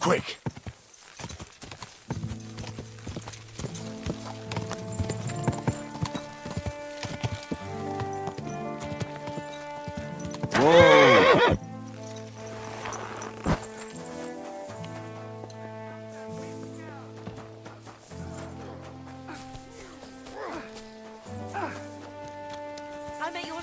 Quick! Whoa! I'm at your...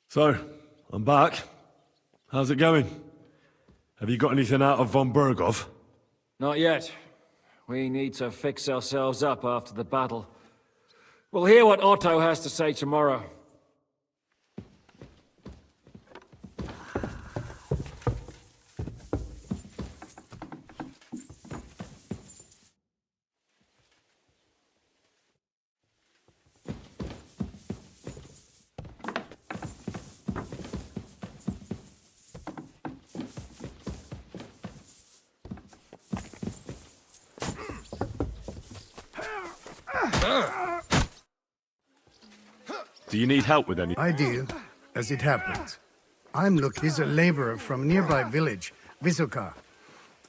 So, I'm back. How's it going? Have you got anything out of von Bergov? Not yet. We need to fix ourselves up after the battle. We'll hear what Otto has to say tomorrow. Do you need help with any? I do, as it happens. I'm Luke. He's a laborer from a nearby village, Vysoka.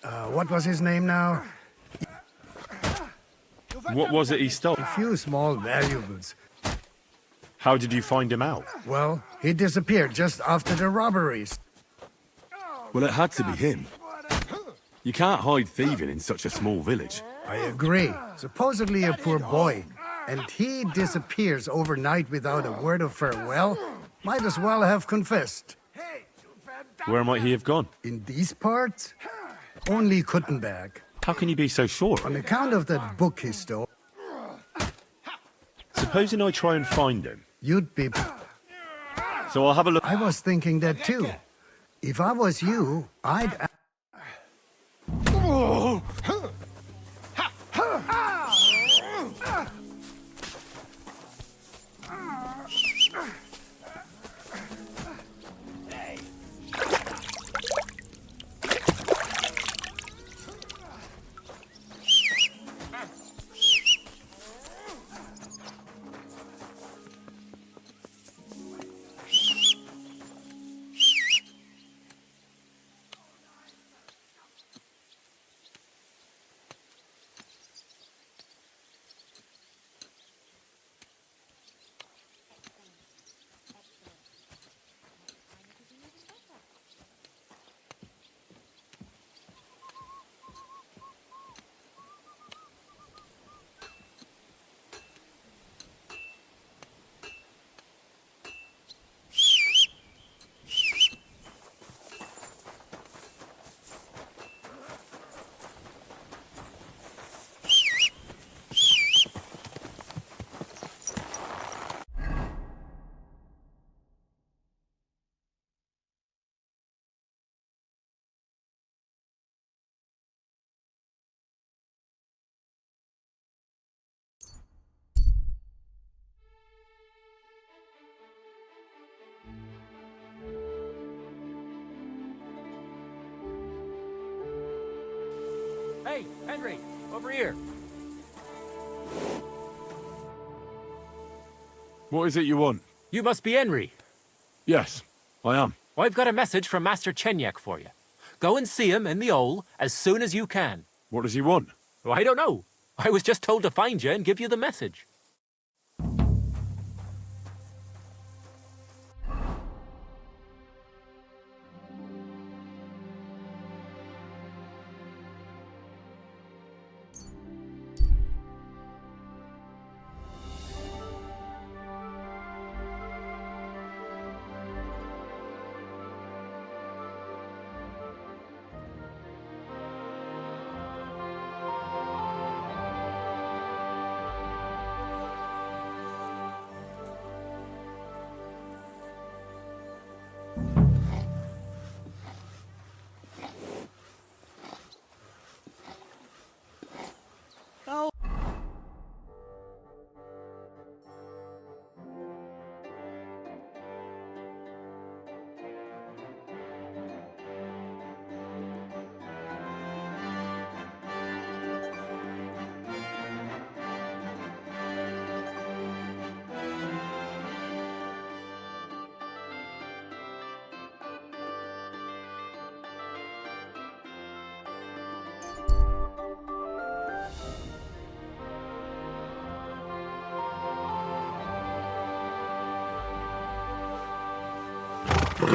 What was his name now? What was it he stole? A few small valuables. How did you find him out? Well, he disappeared just after the robberies. Well, it had to be him. You can't hide thieving in such a small village. I agree. Supposedly a poor boy. And he disappears overnight without a word of farewell? Might as well have confessed. Where might he have gone? In these parts? Only Kuttenberg. How can you be so sure? On account of that book he stole, Supposing I try and find him. you'd be... So I'll have a look. I was thinking that too. If I was you, I'd... Hey, Henry, over here. What is it you want? You must be Henry. Yes, I am. I've got a message from Master Chenyek for you. Go and see him in the Ole as soon as you can. What does he want? Oh, I don't know. I was just told to find you and give you the message.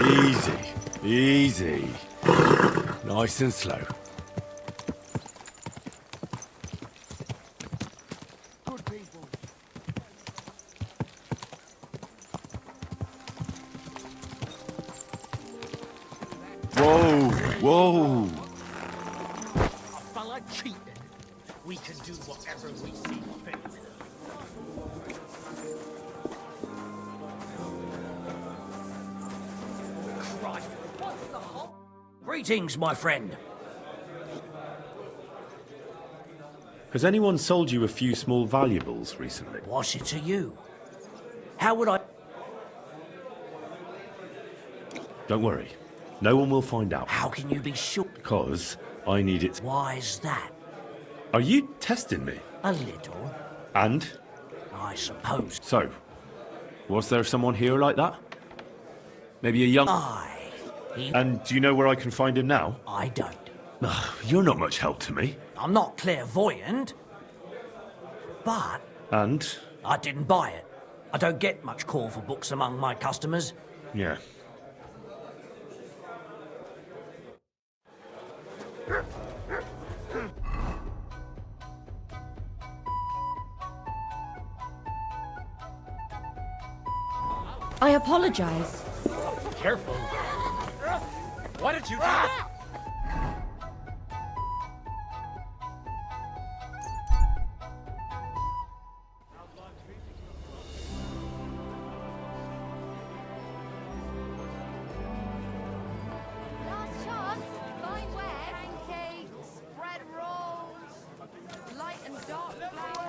Easy, easy. Nice and slow. Whoa, whoa. A fella cheated. We can do whatever we see fit. Christ, what's the whole... Greetings, my friend. Has anyone sold you a few small valuables recently? What's it to you? How would I... Don't worry. No one will find out. How can you be sure? Because I need it. Why's that? Are you testing me? A little, And? I suppose. So, was there someone here like that? Maybe a young... And do you know where I can find him now? I don't. You're not much help to me. I'm not clairvoyant, but And? I didn't buy it. I don't get much call for books among my customers. Yeah. I apologize. Careful. Why did you do that? Last chance. Fine ware. Pancakes, bread rolls, light and dark flowers.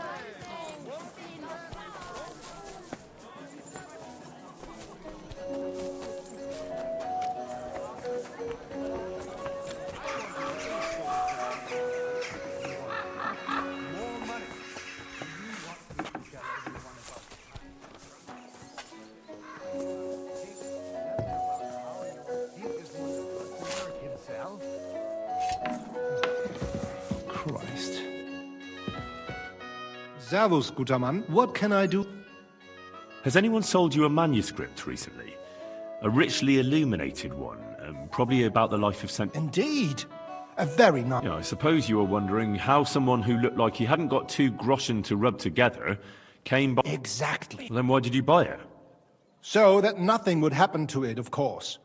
Christ. Servus, guter Mann. What can I do? Has anyone sold you a manuscript recently? A richly illuminated one, probably about the life of Saint... Indeed. A very nice... Yeah, I suppose you were wondering how someone who looked like he hadn't got 2 groschen to rub together came by... Exactly. Well, then why did you buy it? So that nothing would happen to it, of course.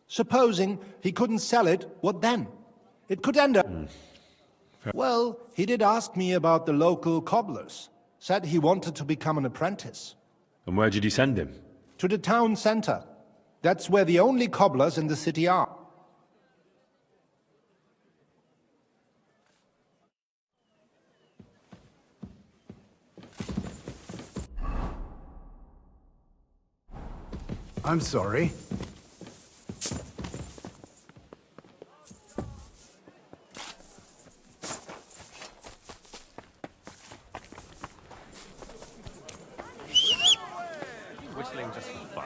Supposing he couldn't sell it, what then? It could end up... Well, he did ask me about the local cobblers. Said he wanted to become an apprentice. And where did you send him? To the town center. That's where the only cobblers in the city are. I'm sorry. whistling just for fun?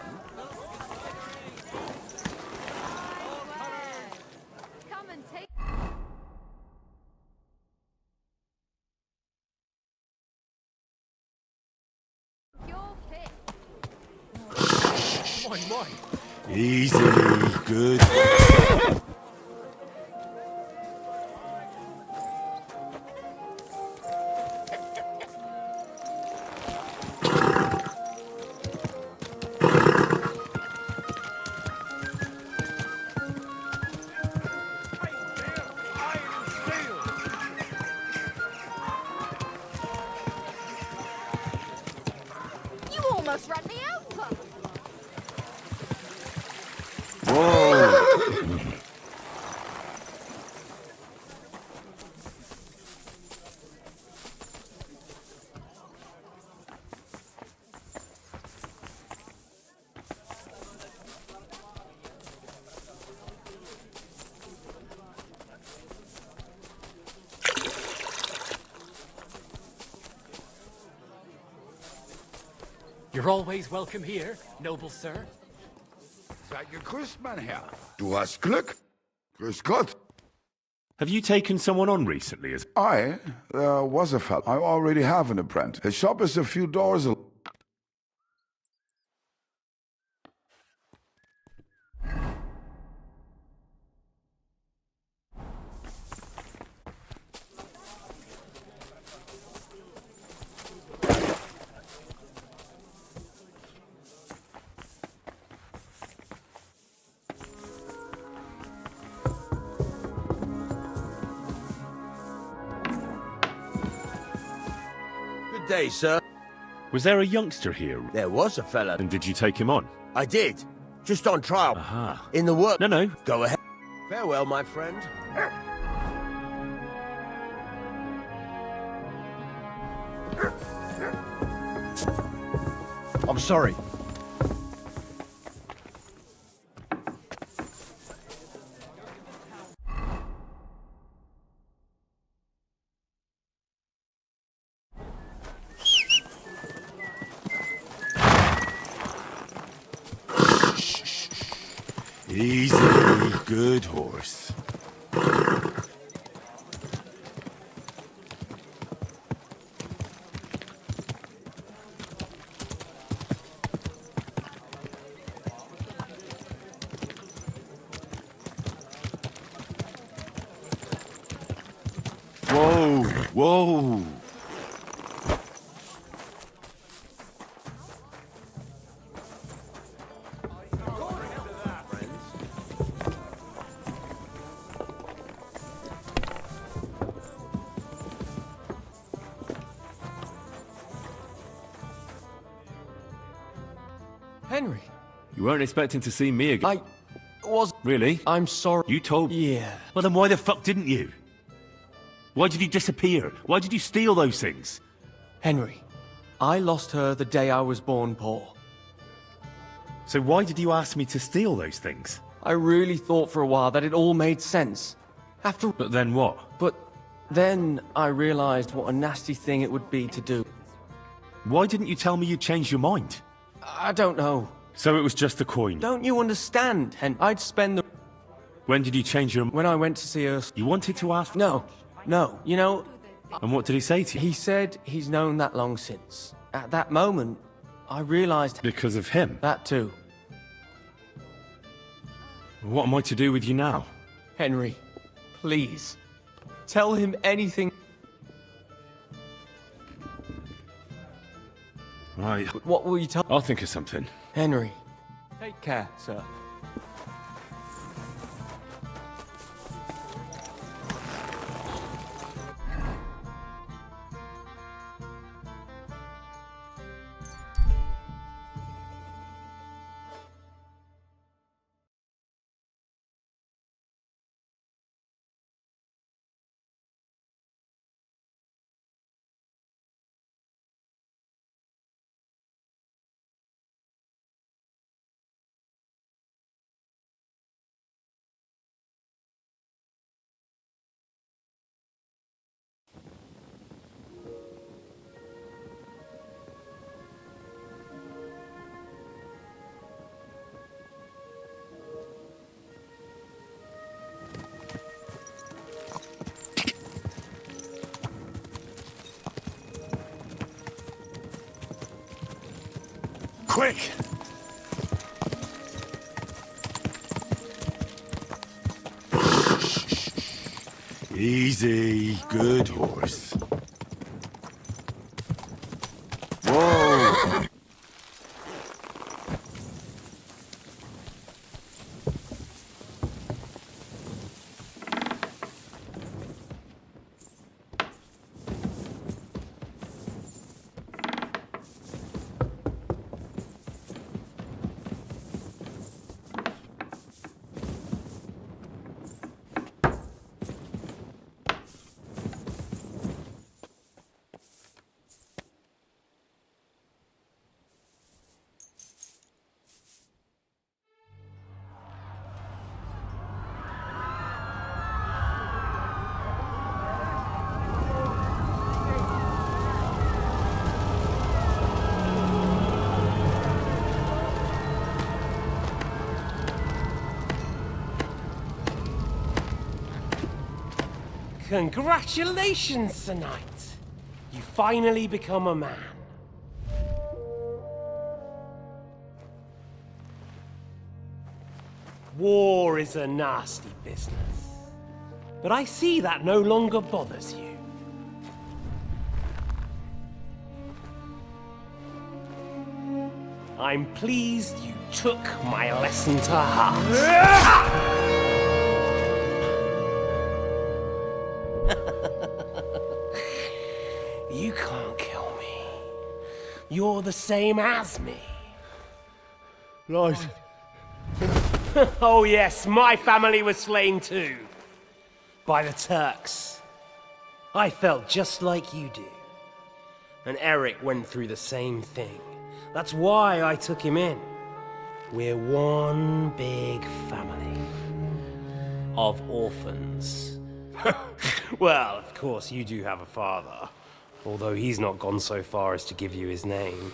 Come and take your pick. Moi. Easy. Good. You almost ran me over. Whoa. You're always welcome here, noble sir. Seid gegrüßt, mein Herr. Du hast Glück. Grüß Gott. Have you taken someone on recently as... There was a fellow. I already have an apprentice. His shop is a few doors away. Good day, sir. Was there a youngster here? There was a fella. And did you take him on? I did. Just on trial. Aha. In the work. No. Go ahead. Farewell, my friend. I'm sorry. Easy. Good horse. Whoa. Henry, You weren't expecting to see me again. I was... Really? I'm sorry. You told... Yeah. Well, then why the fuck didn't you? Why did you disappear? Why did you steal those things? Henry, I lost her the day I was born poor. So why did you ask me to steal those things? I really thought for a while that it all made sense. But then what? But then I realized what a nasty thing it would be to do. Why didn't you tell me you'd changed your mind? I don't know. So it was just the coin. Don't you understand, I'd spend the... When did you change your... When I went to see Ursula... You wanted to ask... No. You know... And what did he say to you? He said he's known that long since. At that moment, I realized... Because of him? That too. What am I to do with you now? Henry, please. Tell him anything. Right. What will you tell... I'll think of something. Henry, take care, sir. Quick! Easy, good horse. Whoa! Congratulations tonight! You finally become a man. War is a nasty business. But I see that no longer bothers you. I'm pleased you took my lesson to heart. You can't kill me. You're the same as me. Right. Oh yes, my family was slain too. By the Turks. I felt just like you do. And Erik went through the same thing. That's why I took him in. We're one big family. Of orphans. Well, of course you do have a father. Although he's not gone so far as to give you his name.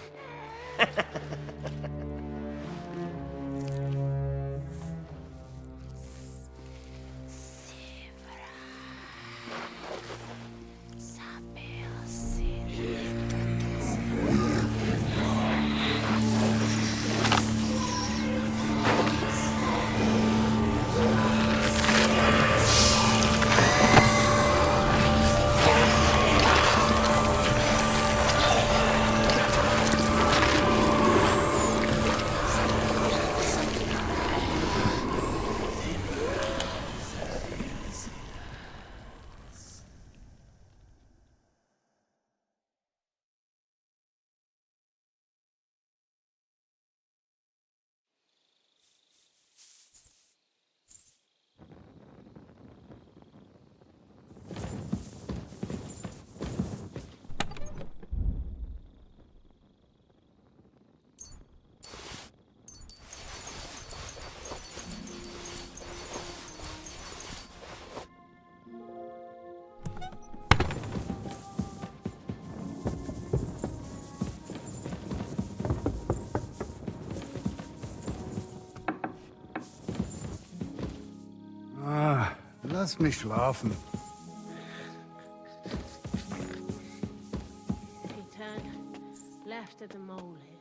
Lass mich schlafen. He turned left at the mole hill.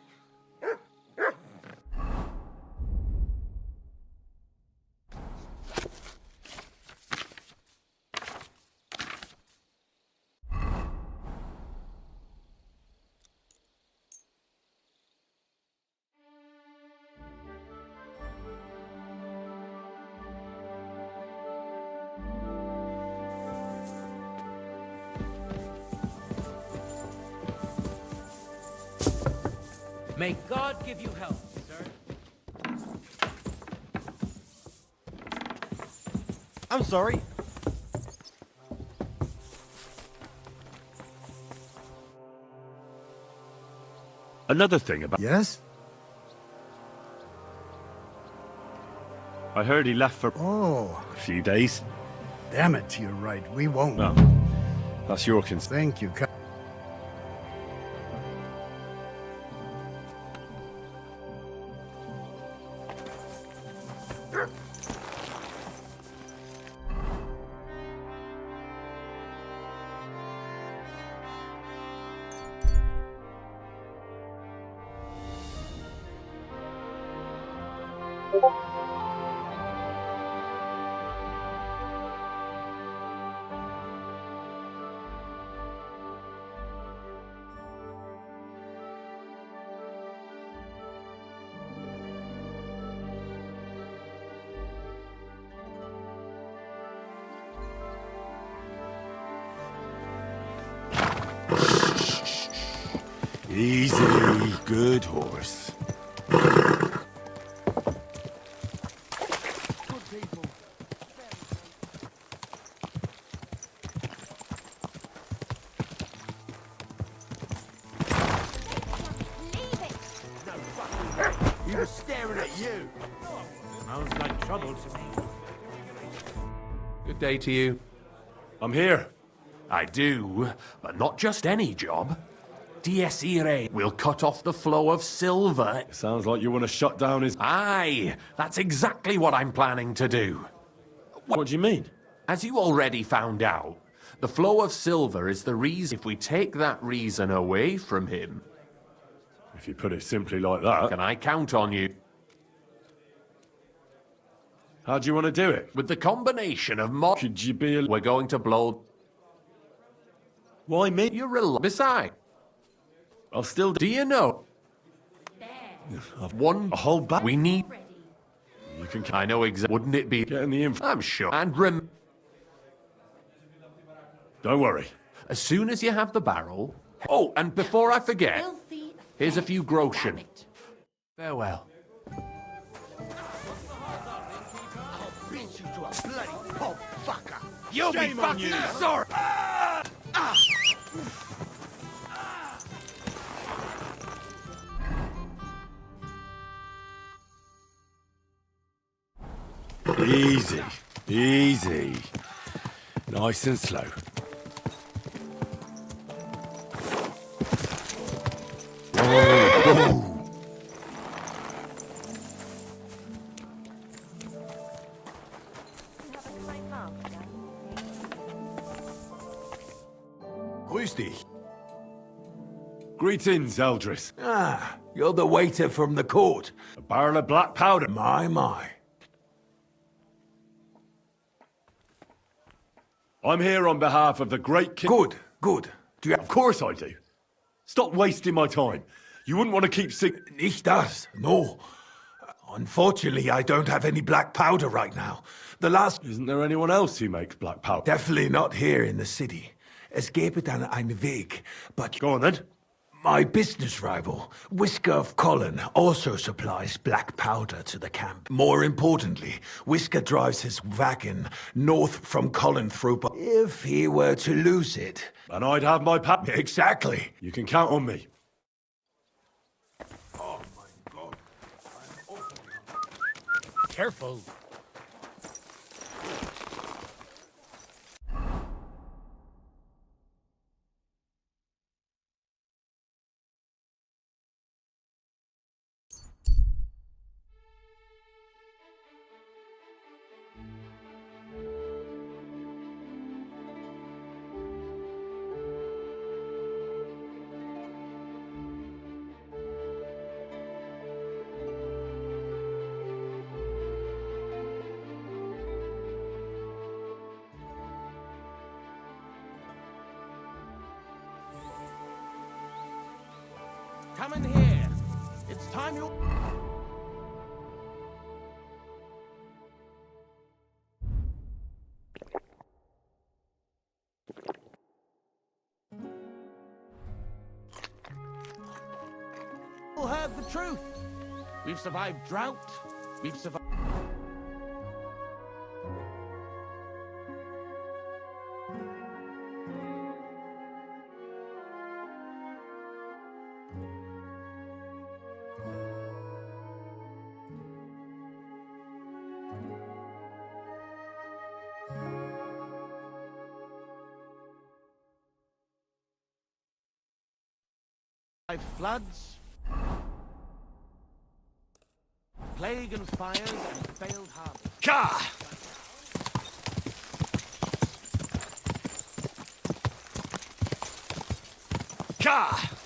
May God give you health, sir. I'm sorry. Another thing about... Yes? I heard he left for Oh, a few days. damn it, you're right. We won't. No, that's your concern. Thank you. Easy, good horse. He was staring at you. Sounds like trouble to me. Good day to you. I'm here. I do, but not just any job. Dies Irae will cut off the flow of silver. Sounds like you want to shut down his... Aye, that's exactly what I'm planning to do. What do you mean? As you already found out, the flow of silver is the reason. If we take that reason away from him... If you put it simply like that... Can I count on you? How do you want to do it? With the combination of mod... Could you be a... We're going to blow... Why me? You're Besides... I'll still... Do you know? One... A whole back... We need... You can... I know exactly... Wouldn't it be... Getting the info... I'm sure. And Don't worry. as soon as you have the barrel... Oh, and before I forget, here's a few groschen. Farewell. I'll beat you to a bloody pulp fucker. You'll be fucking sorry! Easy. Easy. Nice and slow. Grüß dich. Greetings, Eldris. Ah, you're the waiter from the court. A barrel of black powder. My. I'm here on behalf of the great king... Good. Do you Of course I do. Stop wasting my time. You wouldn't want to keep sick... Nicht das. No. Unfortunately, I don't have any black powder right now. The last... Isn't there anyone else who makes black powder? Definitely not here in the city. Es gäbe dann einen Weg, but... Go on then. My business rival, Whisker of Colin, also supplies black powder to the camp. More importantly, Whisker drives his wagon north from Colin through... If he were to lose it... And I'd have my powder. Exactly. You can count on me. Oh my God. Careful. Come in here. It's time you... We'll have the truth. We've survived drought. We've survived... floods, plague and fires, and failed harvest. Ka! Ka!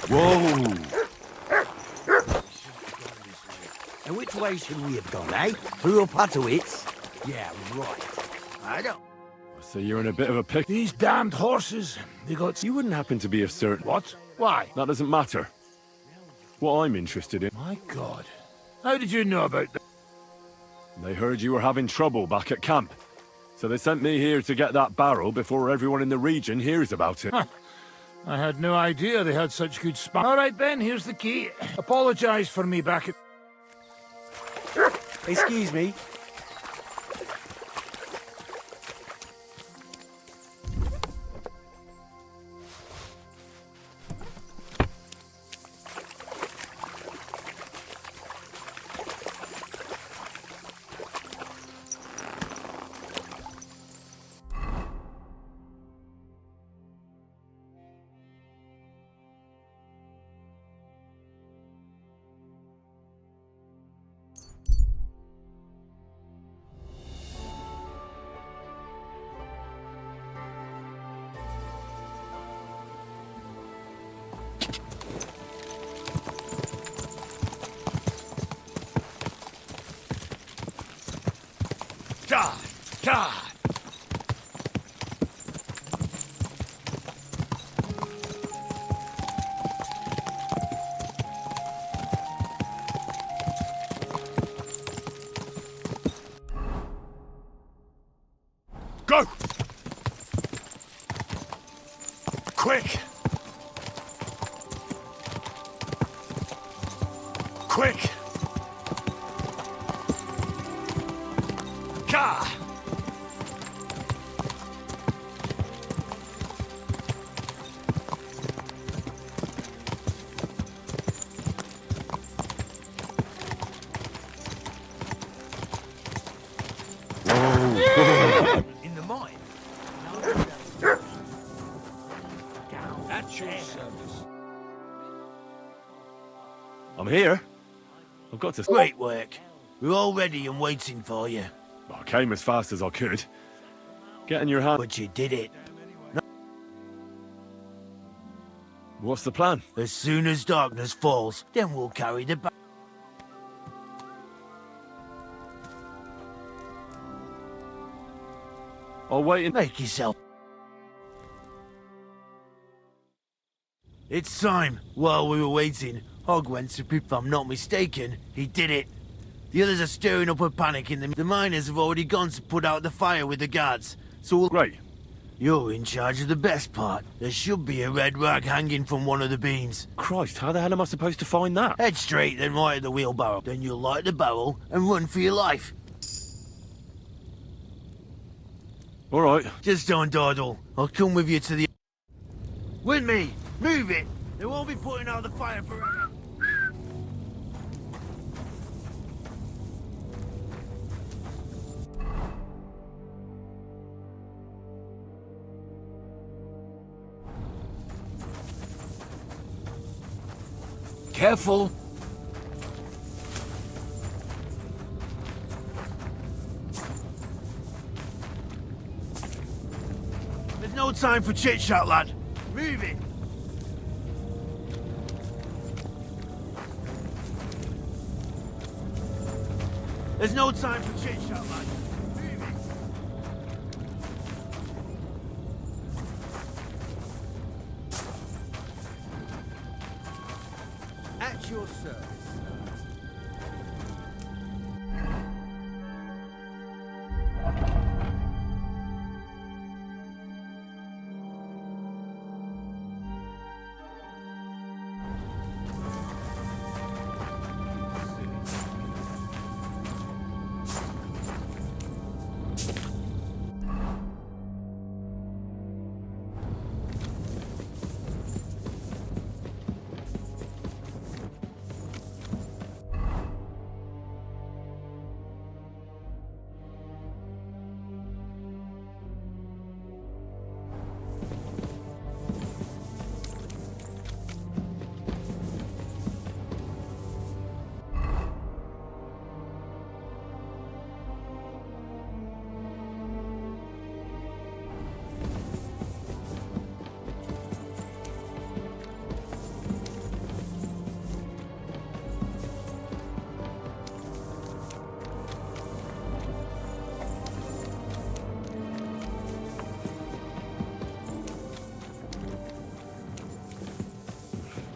Whoa! And which way should we have gone, eh? Through Opatowitz? Yeah, right. I don't... So you're in a bit of a pick. These damned horses, they got... You wouldn't happen to be a certain... What? Why? That doesn't matter. What I'm interested in... My God. How did you know about that? They heard you were having trouble back at camp. So they sent me here to get that barrel before everyone in the region hears about it. Huh. I had no idea they had such good spam. All right, Ben, here's the key. Apologize for me back at... Excuse me. Go! Quick! Quick! Ka! In the mine? That's your service. I'm here. I've got to... Great work. We're all ready and waiting for you. I came as fast as I could. Get in your hand. But you did it. What's the plan? As soon as darkness falls, then we'll carry the back. I'll wait and... Make yourself. It's time. While we were waiting, Hog went to... If I'm not mistaken, he did it. The others are stirring up a panic in the miners have already gone to put out the fire with the guards. So we'll... Great. You're in charge of the best part. There should be a red rag hanging from one of the beams. Christ, how the hell am I supposed to find that? Head straight, then right at the wheelbarrow. Then you'll light the barrel and run for your life. All right. Just don't dawdle. I'll come with you to the... With me! Move it! They won't be putting out the fire forever. Careful. There's no time for chit-chat, lad. Move it! There's no time for chit-chat, lad. Move it! At your service.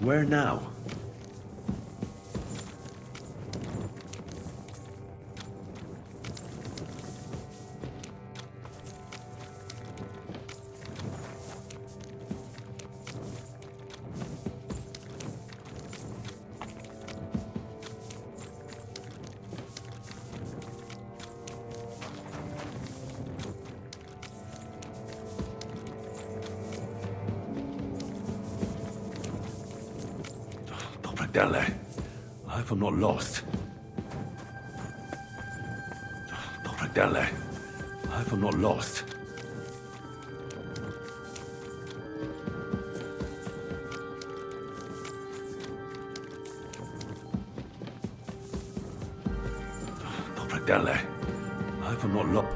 Where now? Down there. I hope I'm not lost. Right down there. I hope I'm not lost. Right down there. I hope I'm not lost.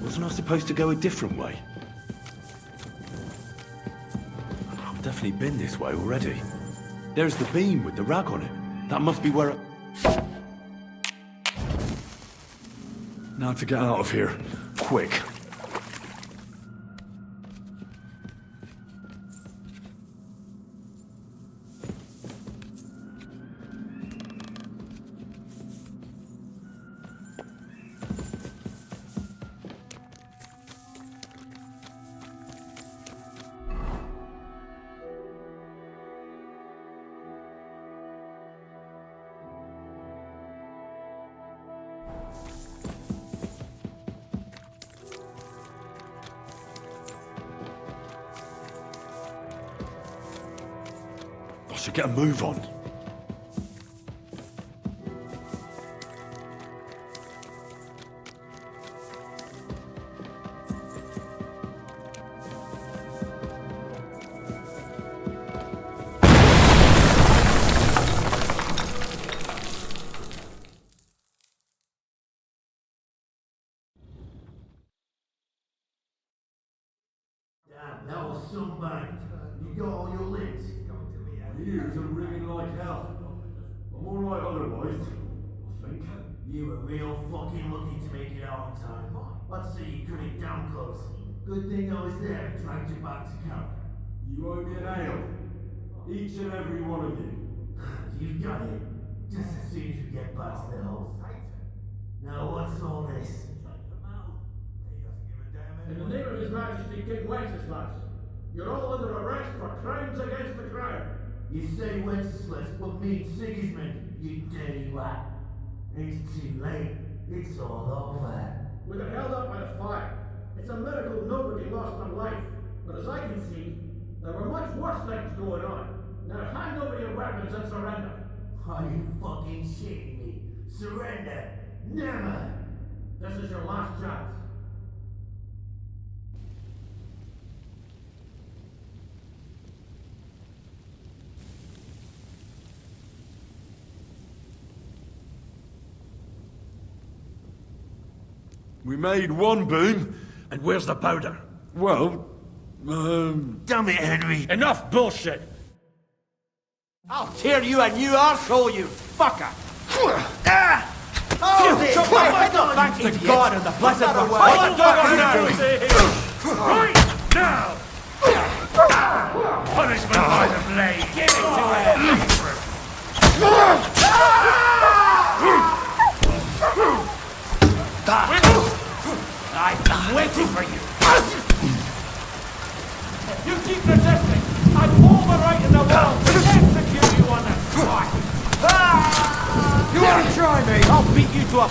Wasn't I supposed to go a different way? I've definitely been this way already. There's the beam with the rag on it. That must be where Now to get out of here. Quick. I should get a move on. Damn, that was some bang. You got all your limbs. My ears are ringing like hell. I'm alright otherwise, I think. You were real fucking lucky to make it out on time. I'd say you cut it down close. Good thing I was there and dragged you back to camp. You owe me an ale. Each and every one of you. You've got it. Just as soon as we get back to the house. Now what's all this? In the name of His Majesty King Wenceslas, you're all under arrest for crimes against the crown. You say Wenceslas, but mean Sigismund, you dirty rat. It's too late. It's all over. We got held up by the fire. It's a miracle nobody lost their life. But as I can see, there were much worse things going on. Now hand over your weapons and surrender. Are you fucking shitting me? Surrender? Never! This is your last chance. We made one boom. And where's the powder? Well, Damn it, Henry! Enough bullshit! I'll tear you a new arsehole, you fucker! Thanks to God and the blessed Right now! Punishment by the blade! Give it to him! I've been waiting for you! You keep resisting! I pull the right in the wall to execute you on the spot! You want to try me? I'll beat you to a...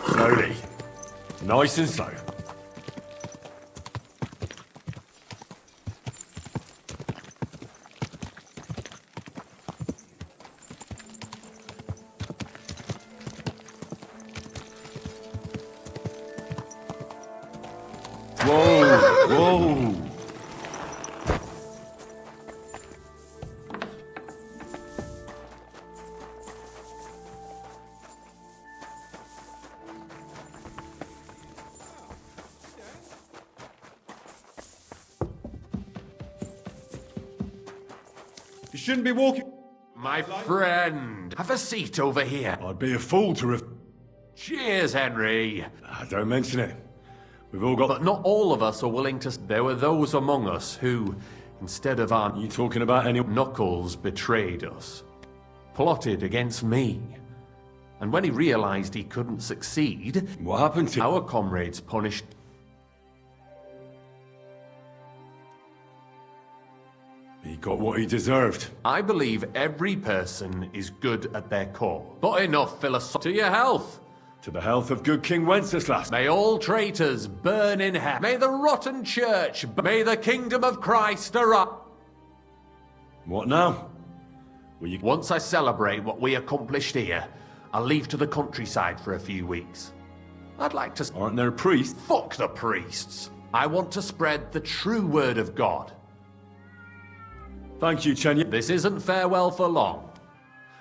Slowly. Nice and slow. Whoa, whoa. You shouldn't be walking... My friend, have a seat over here. I'd be a fool to Cheers, Henry. Don't mention it. We've all got... But not all of us are willing to... There were those among us who, instead of our... You talking about any... Knuckles betrayed us. Plotted against me. And when he realized he couldn't succeed... What happened to... Our comrades punished... He got what he deserved. I believe every person is good at their core. Not enough philosophy. To your health. To the health of good King Wenceslas. May all traitors burn in hell. May the rotten church, may the kingdom of Christ arise. What now? Once I celebrate what we accomplished here, I'll leave to the countryside for a few weeks. I'd like to... Aren't there priests? Fuck the priests. I want to spread the true word of God. Thank you, Chenyek. This isn't farewell for long.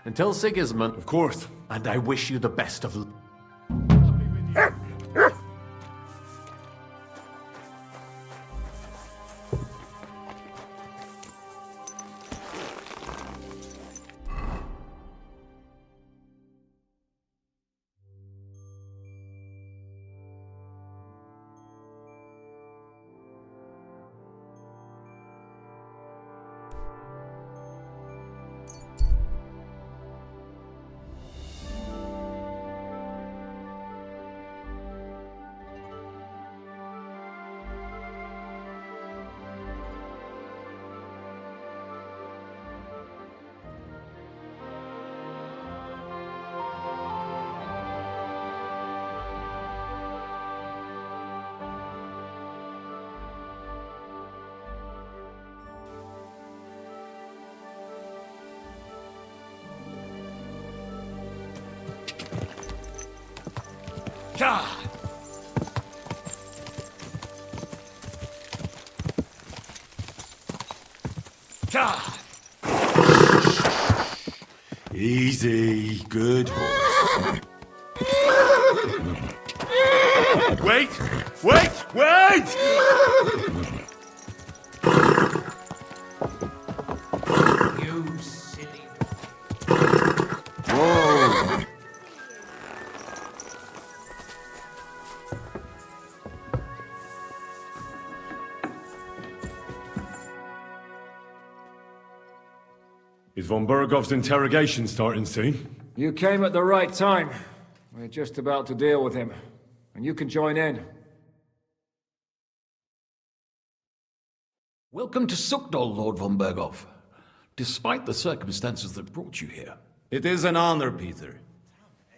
Until Sigismund... Of course. And I wish you the best of luck. Easy, good horse. Wait! Wait! Wait! You silly... Whoa! Is von Bergov's interrogation starting soon? You came at the right time. We're just about to deal with him. And you can join in. Welcome to Sukdol, Lord von Bergov. Despite the circumstances that brought you here. It is an honor, Peter.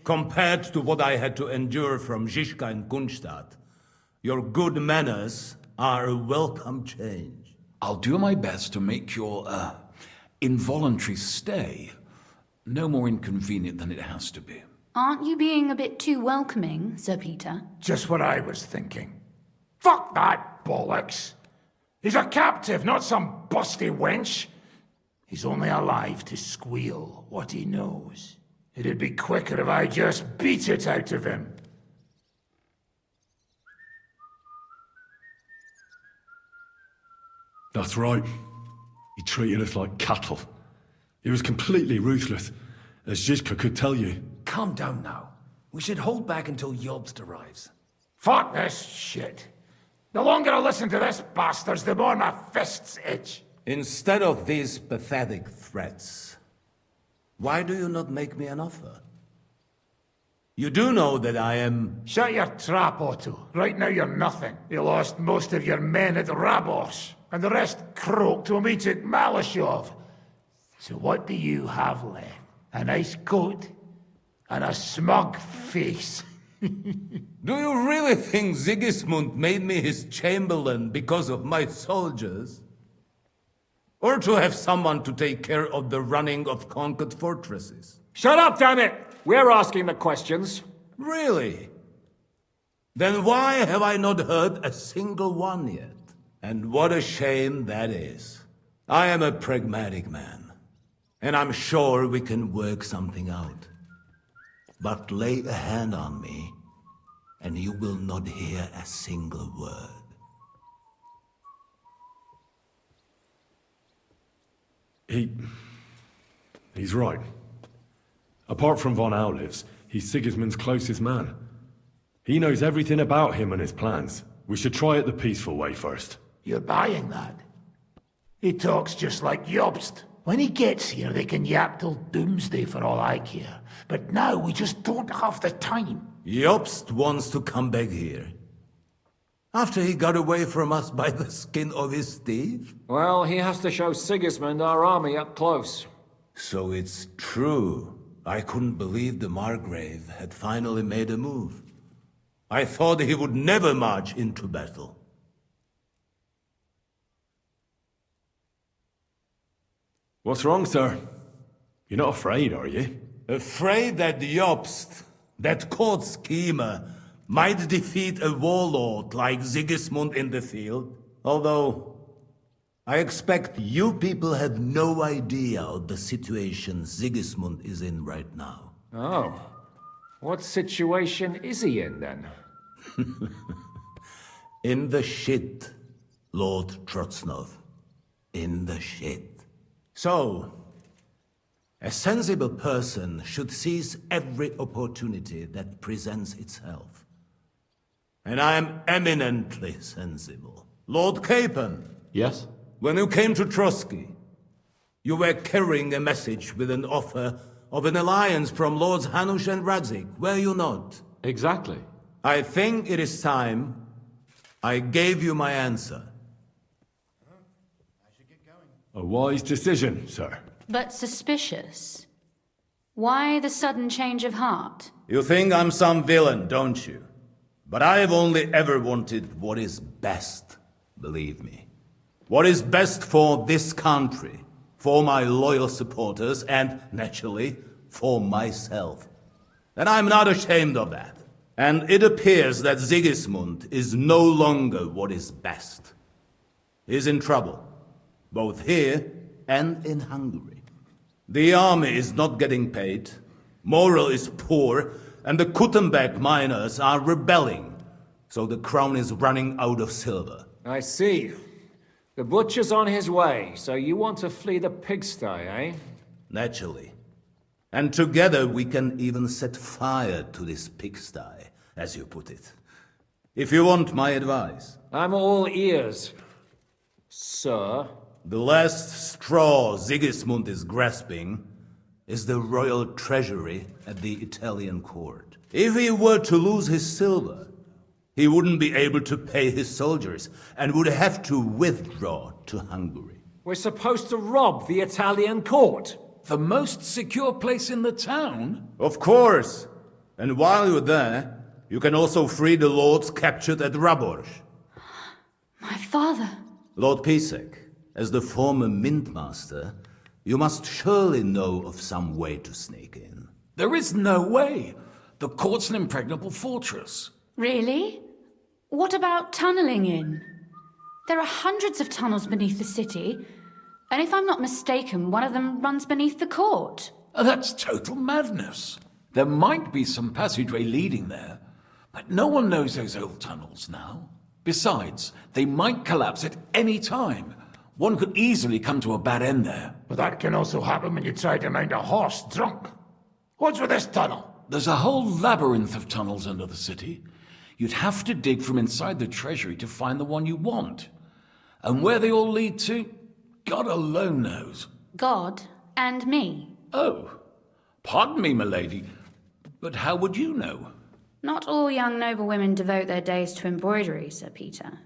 Compared to what I had to endure from Zizka and Kunstadt, your good manners are a welcome change. I'll do my best to make your, involuntary stay no more inconvenient than it has to be. Aren't you being a bit too welcoming, Sir Peter? Just what I was thinking. Fuck that bollocks! He's a captive, not some busty wench. He's only alive to squeal what he knows. It'd be quicker if I just beat it out of him. That's right. He treated us like cattle. He was completely ruthless, as Zizka could tell you. Calm down now. We should hold back until Jobst arrives. Fuck this shit. The longer I listen to this bastard, the more my fists itch. Instead of these pathetic threats, why do you not make me an offer? You do know that I am... Shut your trap, Otto. Right now you're nothing. You lost most of your men at Rabos, and the rest croaked when we took Malashov. So what do you have left? A nice coat? and a smug face. Do you really think Sigismund made me his chamberlain because of my soldiers? Or to have someone to take care of the running of conquered fortresses? Shut up, damn it! We're asking the questions. Really? Then why have I not heard a single one yet? And what a shame that is. I am a pragmatic man, and I'm sure we can work something out. But lay a hand on me, and you will not hear a single word. He's right. Apart from von Aulifs, he's Sigismund's closest man. He knows everything about him and his plans. We should try it the peaceful way first. You're buying that? He talks just like Jobst. When he gets here, they can yap till doomsday for all I care. But now we just don't have the time. Jobst wants to come back here. After he got away from us by the skin of his teeth? Well, he has to show Sigismund our army up close. So it's true. I couldn't believe the Margrave had finally made a move. I thought he would never march into battle. What's wrong, sir? You're not afraid, are you? Afraid that Jobst, that court schemer, might defeat a warlord like Sigismund in the field? Although, I expect you people have no idea of the situation Sigismund is in right now. Oh. What situation is he in, then? In the shit, Lord Trotznov. In the shit. So, a sensible person should seize every opportunity that presents itself. And I am eminently sensible. Lord Capon. Yes? When you came to Trotsky, you were carrying a message with an offer of an alliance from Lords Hanush and Radzik, were you not? Exactly. I think it is time I gave you my answer. A wise decision, sir. But suspicious. Why the sudden change of heart? You think I'm some villain, don't you? But I have only ever wanted what is best, believe me. What is best for this country, for my loyal supporters, and, naturally, for myself. And I'm not ashamed of that. And it appears that Sigismund is no longer what is best. He's in trouble, both here and in Hungary. The army is not getting paid, morale is poor, and the Kuttenberg miners are rebelling, so the crown is running out of silver. I see. The butcher's on his way, so you want to flee the pigsty, eh? Naturally. And together we can even set fire to this pigsty, as you put it. If you want my advice. I'm all ears, sir. The last straw Sigismund is grasping is the royal treasury at the Italian court. If he were to lose his silver, he wouldn't be able to pay his soldiers and would have to withdraw to Hungary. We're supposed to rob the Italian court. The most secure place in the town? Of course. And while you're there, you can also free the lords captured at Raborj. My father. Lord Pisek, as the former mintmaster, you must surely know of some way to sneak in. There is no way. The court's an impregnable fortress. Really? What about tunneling in? There are hundreds of tunnels beneath the city, and if I'm not mistaken, one of them runs beneath the court. That's total madness. There might be some passageway leading there, but no one knows those old tunnels now. Besides, they might collapse at any time. One could easily come to a bad end there. But that can also happen when you try to mount a horse drunk. What's with this tunnel? There's a whole labyrinth of tunnels under the city. You'd have to dig from inside the treasury to find the one you want. And where they all lead to, God alone knows. God and me. Oh, pardon me, milady, but how would you know? Not all young noblewomen devote their days to embroidery, Sir Peter.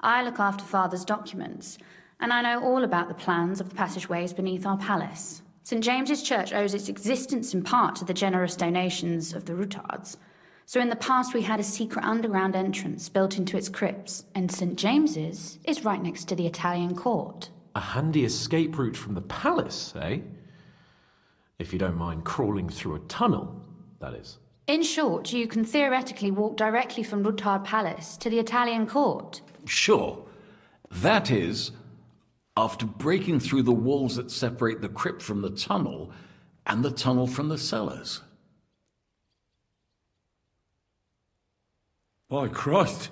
I look after Father's documents, and I know all about the plans of the passageways beneath our palace. St. James's Church owes its existence in part to the generous donations of the Routards. So in the past we had a secret underground entrance built into its crypts, and St. James's is right next to the Italian court. A handy escape route from the palace, eh? If you don't mind crawling through a tunnel, that is. In short, you can theoretically walk directly from Routard Palace to the Italian court. Sure. That is, after breaking through the walls that separate the crypt from the tunnel, and the tunnel from the cellars. By Christ.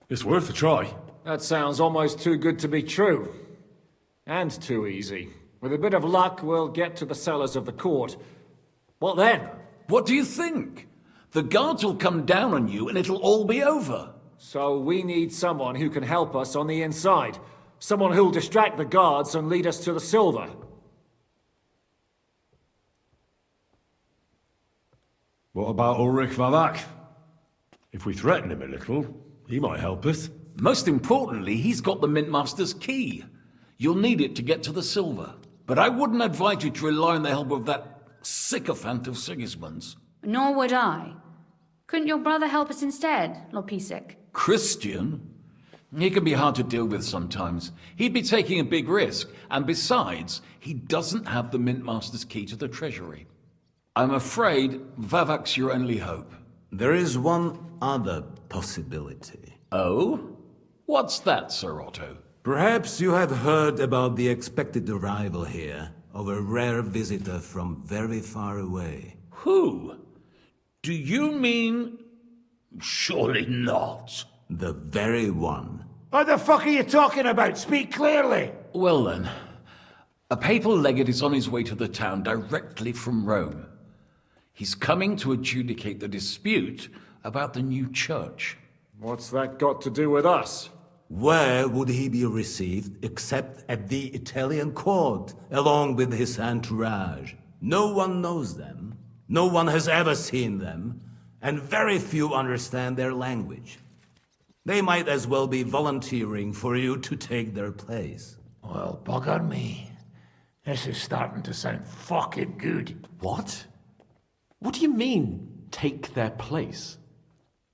It's worth a try. That sounds almost too good to be true. And too easy. With a bit of luck, we'll get to the cellars of the court. What then? What do you think? The guards will come down on you and it'll all be over. So we need someone who can help us on the inside. Someone who'll distract the guards and lead us to the silver. What about Ulrich Vavak? If we threaten him a little, he might help us. Most importantly, he's got the Mintmaster's key. You'll need it to get to the silver. But I wouldn't advise you to rely on the help of that sycophant of Sigismund's. Nor would I. Couldn't your brother help us instead, Lord Pisek? Christian? He can be hard to deal with sometimes. He'd be taking a big risk, and besides, he doesn't have the Mintmaster's key to the treasury. I'm afraid Vavak's your only hope. There is one other possibility. Oh? What's that, Sir Otto? Perhaps you have heard about the expected arrival here of a rare visitor from very far away. Who? Do you mean... Surely not. The very one. What the fuck are you talking about? Speak clearly. Well then, a papal legate is on his way to the town directly from Rome. He's coming to adjudicate the dispute about the new church. What's that got to do with us? Where would he be received except at the Italian court, along with his entourage? No one knows them, no one has ever seen them, and very few understand their language. They might as well be volunteering for you to take their place. Well, bugger me. This is starting to sound fucking good. What? What do you mean, take their place?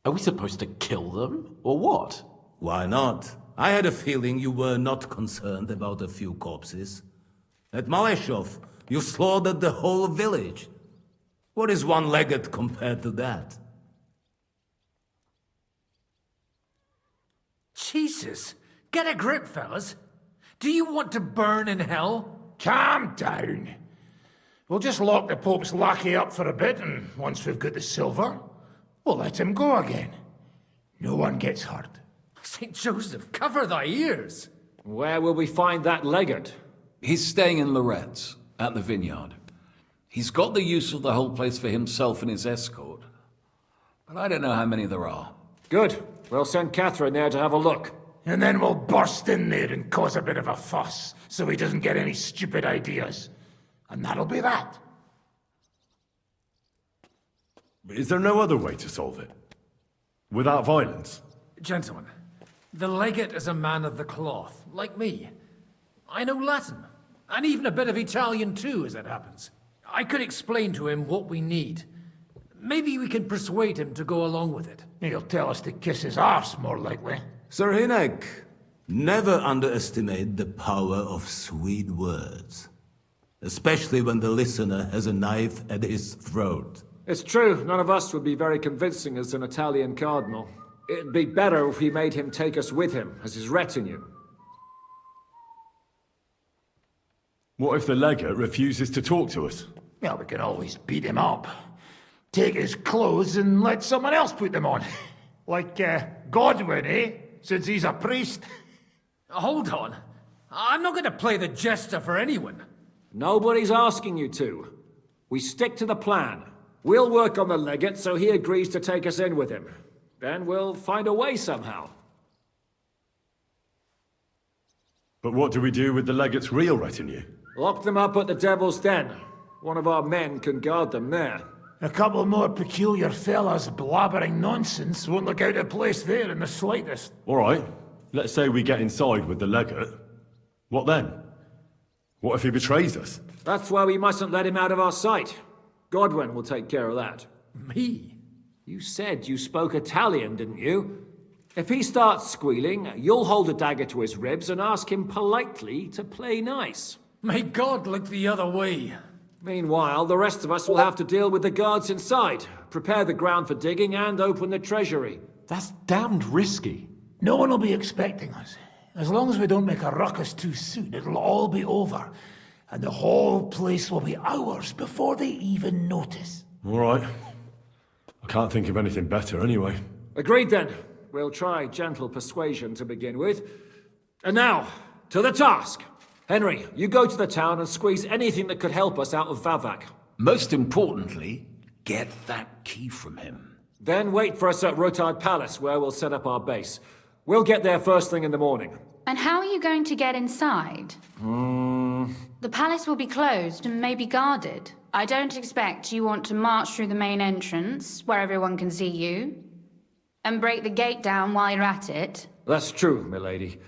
Are we supposed to kill them, or what? Why not? I had a feeling you were not concerned about a few corpses. At Maleshov, you slaughtered the whole village. What is one legate compared to that? Jesus! Get a grip, fellas. Do you want to burn in hell? Calm down. We'll just lock the Pope's lackey up for a bit, and once we've got the silver, we'll let him go again. No one gets hurt. St. Joseph, cover thy ears! Where will we find that legate? He's staying in Loretz, at the vineyard. He's got the use of the whole place for himself and his escort. But I don't know how many there are. Good. We'll send Catherine there to have a look. And then we'll burst in there and cause a bit of a fuss, so he doesn't get any stupid ideas. And that'll be that. Is there no other way to solve it? Without violence? Gentlemen, the legate is a man of the cloth, like me. I know Latin, and even a bit of Italian too, as it happens. I could explain to him what we need. Maybe we can persuade him to go along with it. He'll tell us to kiss his arse, more likely. Sir Hinek, never underestimate the power of sweet words. Especially when the listener has a knife at his throat. It's true, none of us would be very convincing as an Italian cardinal. It'd be better if we made him take us with him, as his retinue. What if the legate refuses to talk to us? Well, we can always beat him up. Take his clothes and let someone else put them on. Like, Godwin, eh? Since he's a priest. Hold on. I'm not going to play the jester for anyone. Nobody's asking you to. We stick to the plan. We'll work on the legate so he agrees to take us in with him. Then we'll find a way somehow. But what do we do with the legate's real retinue? Lock them up at the Devil's Den. One of our men can guard them there. A couple more peculiar fellas blabbering nonsense won't look out of place there in the slightest. All right. Let's say we get inside with the legate. What then? What if he betrays us? That's why we mustn't let him out of our sight. Godwin will take care of that. Me? You said you spoke Italian, didn't you? If he starts squealing, you'll hold a dagger to his ribs and ask him politely to play nice. May God look the other way. Meanwhile, the rest of us will have to deal with the guards inside, prepare the ground for digging, and open the treasury. That's damned risky. No one will be expecting us. As long as we don't make a ruckus too soon, it'll all be over. And the whole place will be ours before they even notice. All right. I can't think of anything better anyway. Agreed then. We'll try gentle persuasion to begin with. And now, to the task. Henry, you go to the town and squeeze anything that could help us out of Vavak. Most importantly, get that key from him. Then wait for us at Rotard Palace, where we'll set up our base. We'll get there first thing in the morning. And how are you going to get inside? The palace will be closed and maybe guarded. I don't expect you want to march through the main entrance, where everyone can see you, and break the gate down while you're at it. That's true, milady.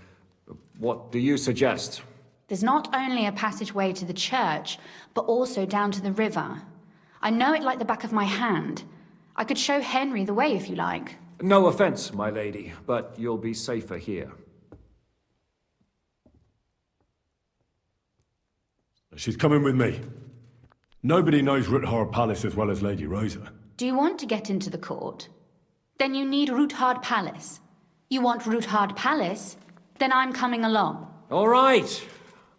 What do you suggest? There's not only a passageway to the church, but also down to the river. I know it like the back of my hand. I could show Henry the way if you like. No offense, my lady, but you'll be safer here. She's coming with me. Nobody knows Ruthard Palace as well as Lady Rosa. Do you want to get into the court? Then you need Ruthard Palace. You want Ruthard Palace? Then I'm coming along. All right.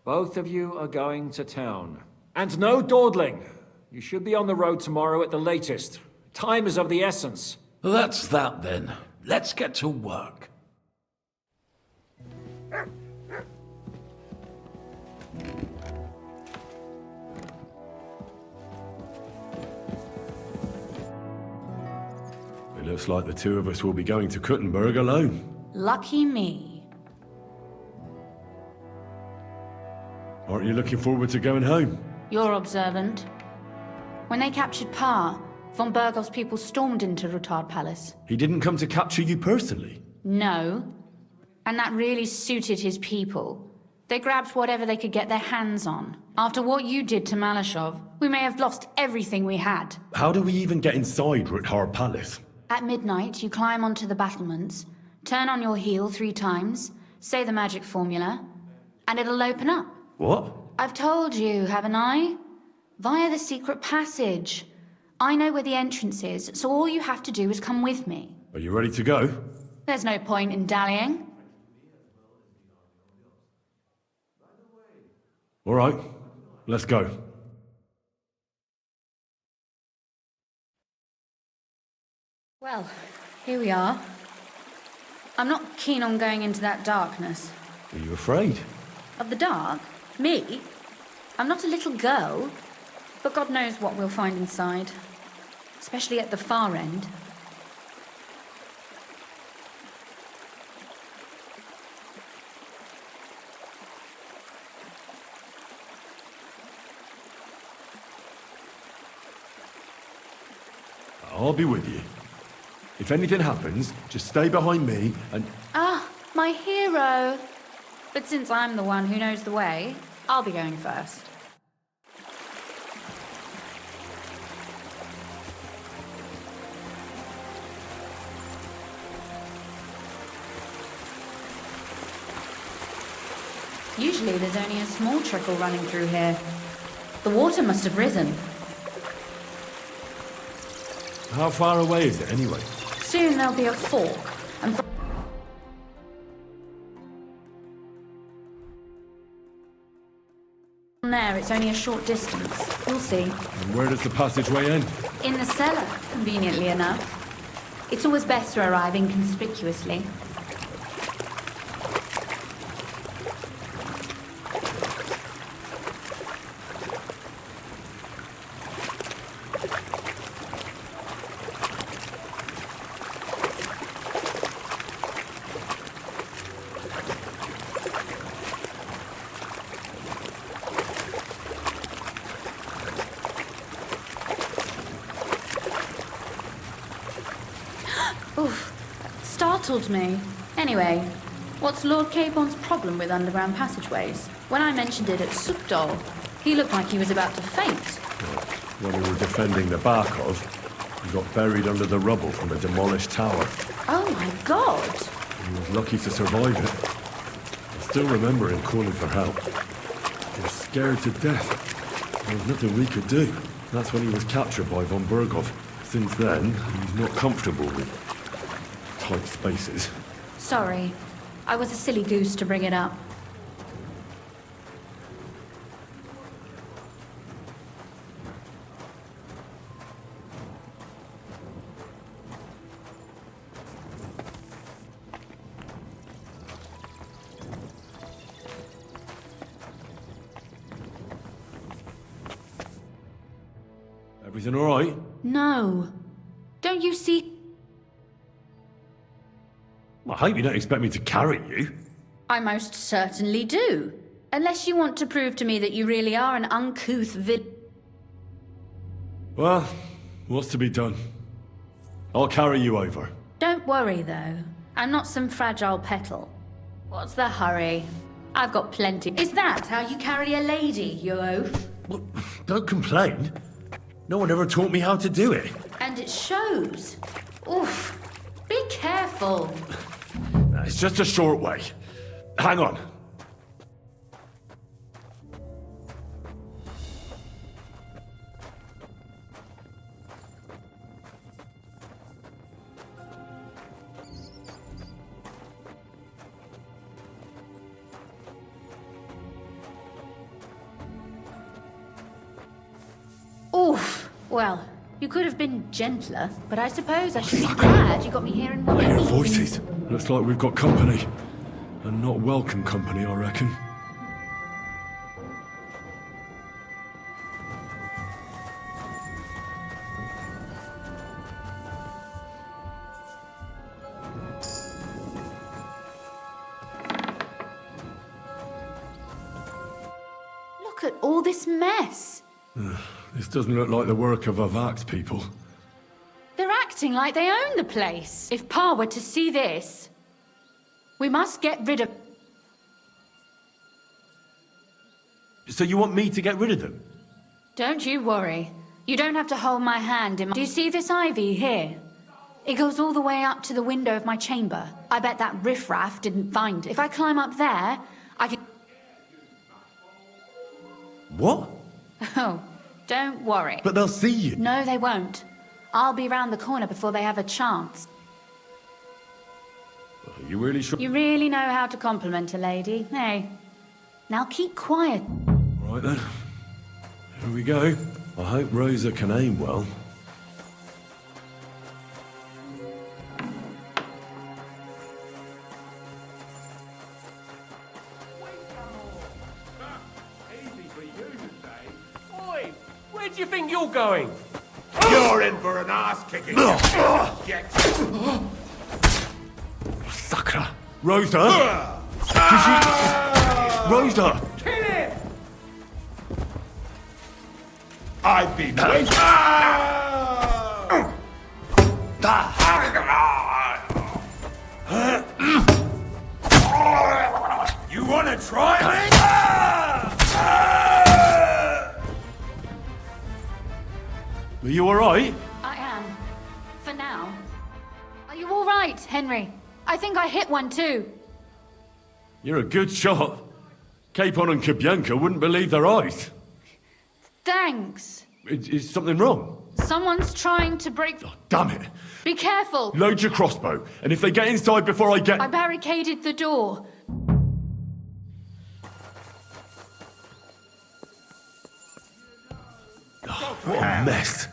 Both of you are going to town. And no dawdling. You should be on the road tomorrow at the latest. Time is of the essence. That's that then. Let's get to work. It looks like the two of us will be going to Kuttenberg alone. Lucky me. Aren't you looking forward to going home? You're observant. When they captured Pa, von Bergov's people stormed into Ruthard Palace. He didn't come to capture you personally? No. And that really suited his people. They grabbed whatever they could get their hands on. After what you did to Malashov, we may have lost everything we had. How do we even get inside Ruthard Palace? At midnight, you climb onto the battlements, turn on your heel 3 times, say the magic formula, and it'll open up. What? I've told you, haven't I? Via the secret passage. I know where the entrance is, so all you have to do is come with me. Are you ready to go? There's no point in dallying. All right, let's go. Well, here we are. I'm not keen on going into that darkness. Are you afraid? Of the dark? Me? I'm not a little girl, but God knows what we'll find inside. Especially at the far end. I'll be with you. If anything happens, just stay behind me and... Ah, my hero! But since I'm the one who knows the way, I'll be going first. Usually there's only a small trickle running through here. The water must have risen. How far away is it anyway? Soon there'll be a fork, and from there it's only a short distance. You'll see. And where does the passageway end? In the cellar, conveniently enough. It's always best to arrive inconspicuously. Oof, startled me. Anyway, what's Lord Capon's problem with underground passageways? When I mentioned it at Supdol, he looked like he was about to faint. When we were defending the Barkov, he got buried under the rubble from a demolished tower. Oh my god! He was lucky to survive it. I still remember him calling for help. He was scared to death. There was nothing we could do. That's when he was captured by von Berghoff. Since then, he's not comfortable with tight spaces. Sorry. I was a silly goose to bring it up. Everything all right? No. Don't you see? I hope you don't expect me to carry you. I most certainly do. Unless you want to prove to me that you really are an uncouth Well, what's to be done? I'll carry you over. Don't worry, though. I'm not some fragile petal. What's the hurry? I've got plenty. Is that how you carry a lady, you oaf? Well, don't complain. No one ever taught me how to do it. And it shows. Oof. Be careful. It's just a short way. Hang on. Oof. Well, you could have been gentler, but I suppose I should be glad you got me here in one I hear piece. voices. Looks like we've got company. And not welcome company, I reckon. Look at all this mess. This doesn't look like the work of Avax people. They're acting like they own the place. If Pa were to see this, we must get rid of... So you want me to get rid of them? Don't you worry. You don't have to hold my hand in my... Do you see this ivy here? It goes all the way up to the window of my chamber. I bet that riffraff didn't find it. If I climb up there, I can... What? Oh, don't worry. But they'll see you. No, they won't. I'll be round the corner before they have a chance. Are you really sure? You really know how to compliment a lady, hey? Now keep quiet. All right then. Here we go. I hope Rosa can aim well. Oi! Where do you think you're going? You're in for an ass-kicking. Sakra! Rosa! Did she... Rosa! Kill him! I've been waiting. You wanna try me? Are you alright? I am. For now. Are you all right, Henry? I think I hit one too. You're a good shot. Capon and Kabianka wouldn't believe their eyes. Thanks. Is something wrong? Someone's trying to break... Damn it! Be careful! Load your crossbow, and if they get inside before I get... I barricaded the door. What a mess.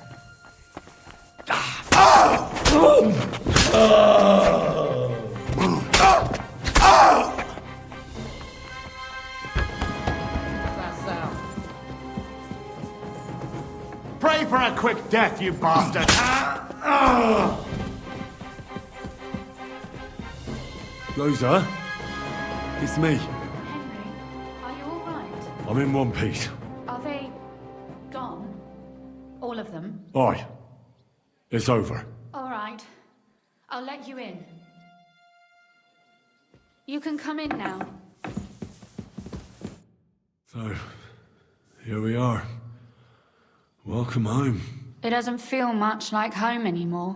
Pray for a quick death, you bastard. Rosa? It's me. Henry, are you all right? I'm in one piece. Are they... gone? All of them? Aye. It's over. All right. I'll let you in. You can come in now. So, here we are. Welcome home. It doesn't feel much like home anymore.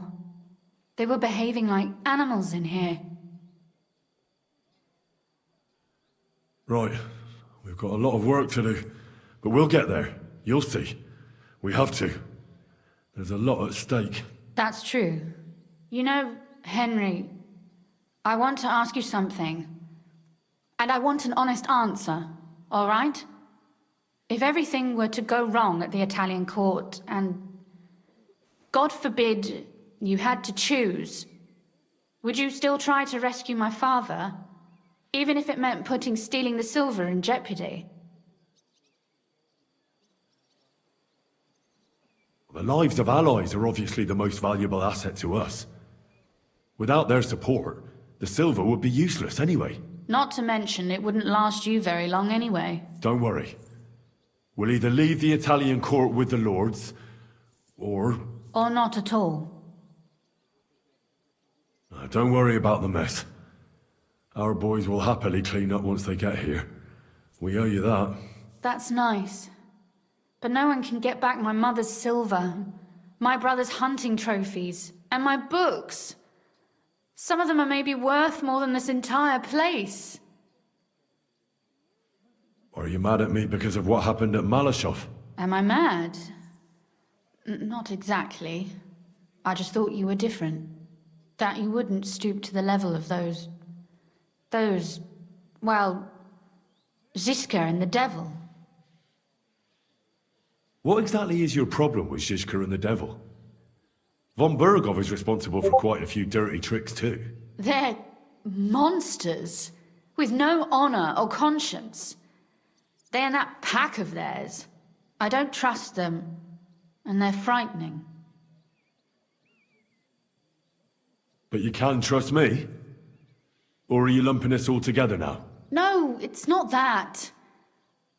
They were behaving like animals in here. Right. We've got a lot of work to do, but we'll get there. You'll see. We have to. There's a lot at stake. That's true. You know, Henry, I want to ask you something. And I want an honest answer, all right? If everything were to go wrong at the Italian court and, God forbid, you had to choose, would you still try to rescue my father, even if it meant putting stealing the silver in jeopardy? The lives of allies are obviously the most valuable asset to us. Without their support, the silver would be useless anyway. Not to mention, it wouldn't last you very long anyway. Don't worry. We'll either leave the Italian court with the lords, or... Or not at all. Don't worry about the mess. Our boys will happily clean up once they get here. We owe you that. That's nice. But no one can get back my mother's silver, my brother's hunting trophies, and my books. Some of them are maybe worth more than this entire place. Are you mad at me because of what happened at Malashov? Am I mad? Not exactly. I just thought you were different. That you wouldn't stoop to the level of those, well, Ziska and the devil. What exactly is your problem with Zizka and the devil? Von Burgov is responsible for quite a few dirty tricks too. They're monsters, with no honor or conscience. They and that pack of theirs. I don't trust them, and they're frightening. But you can trust me? Or are you lumping us all together now? No, it's not that.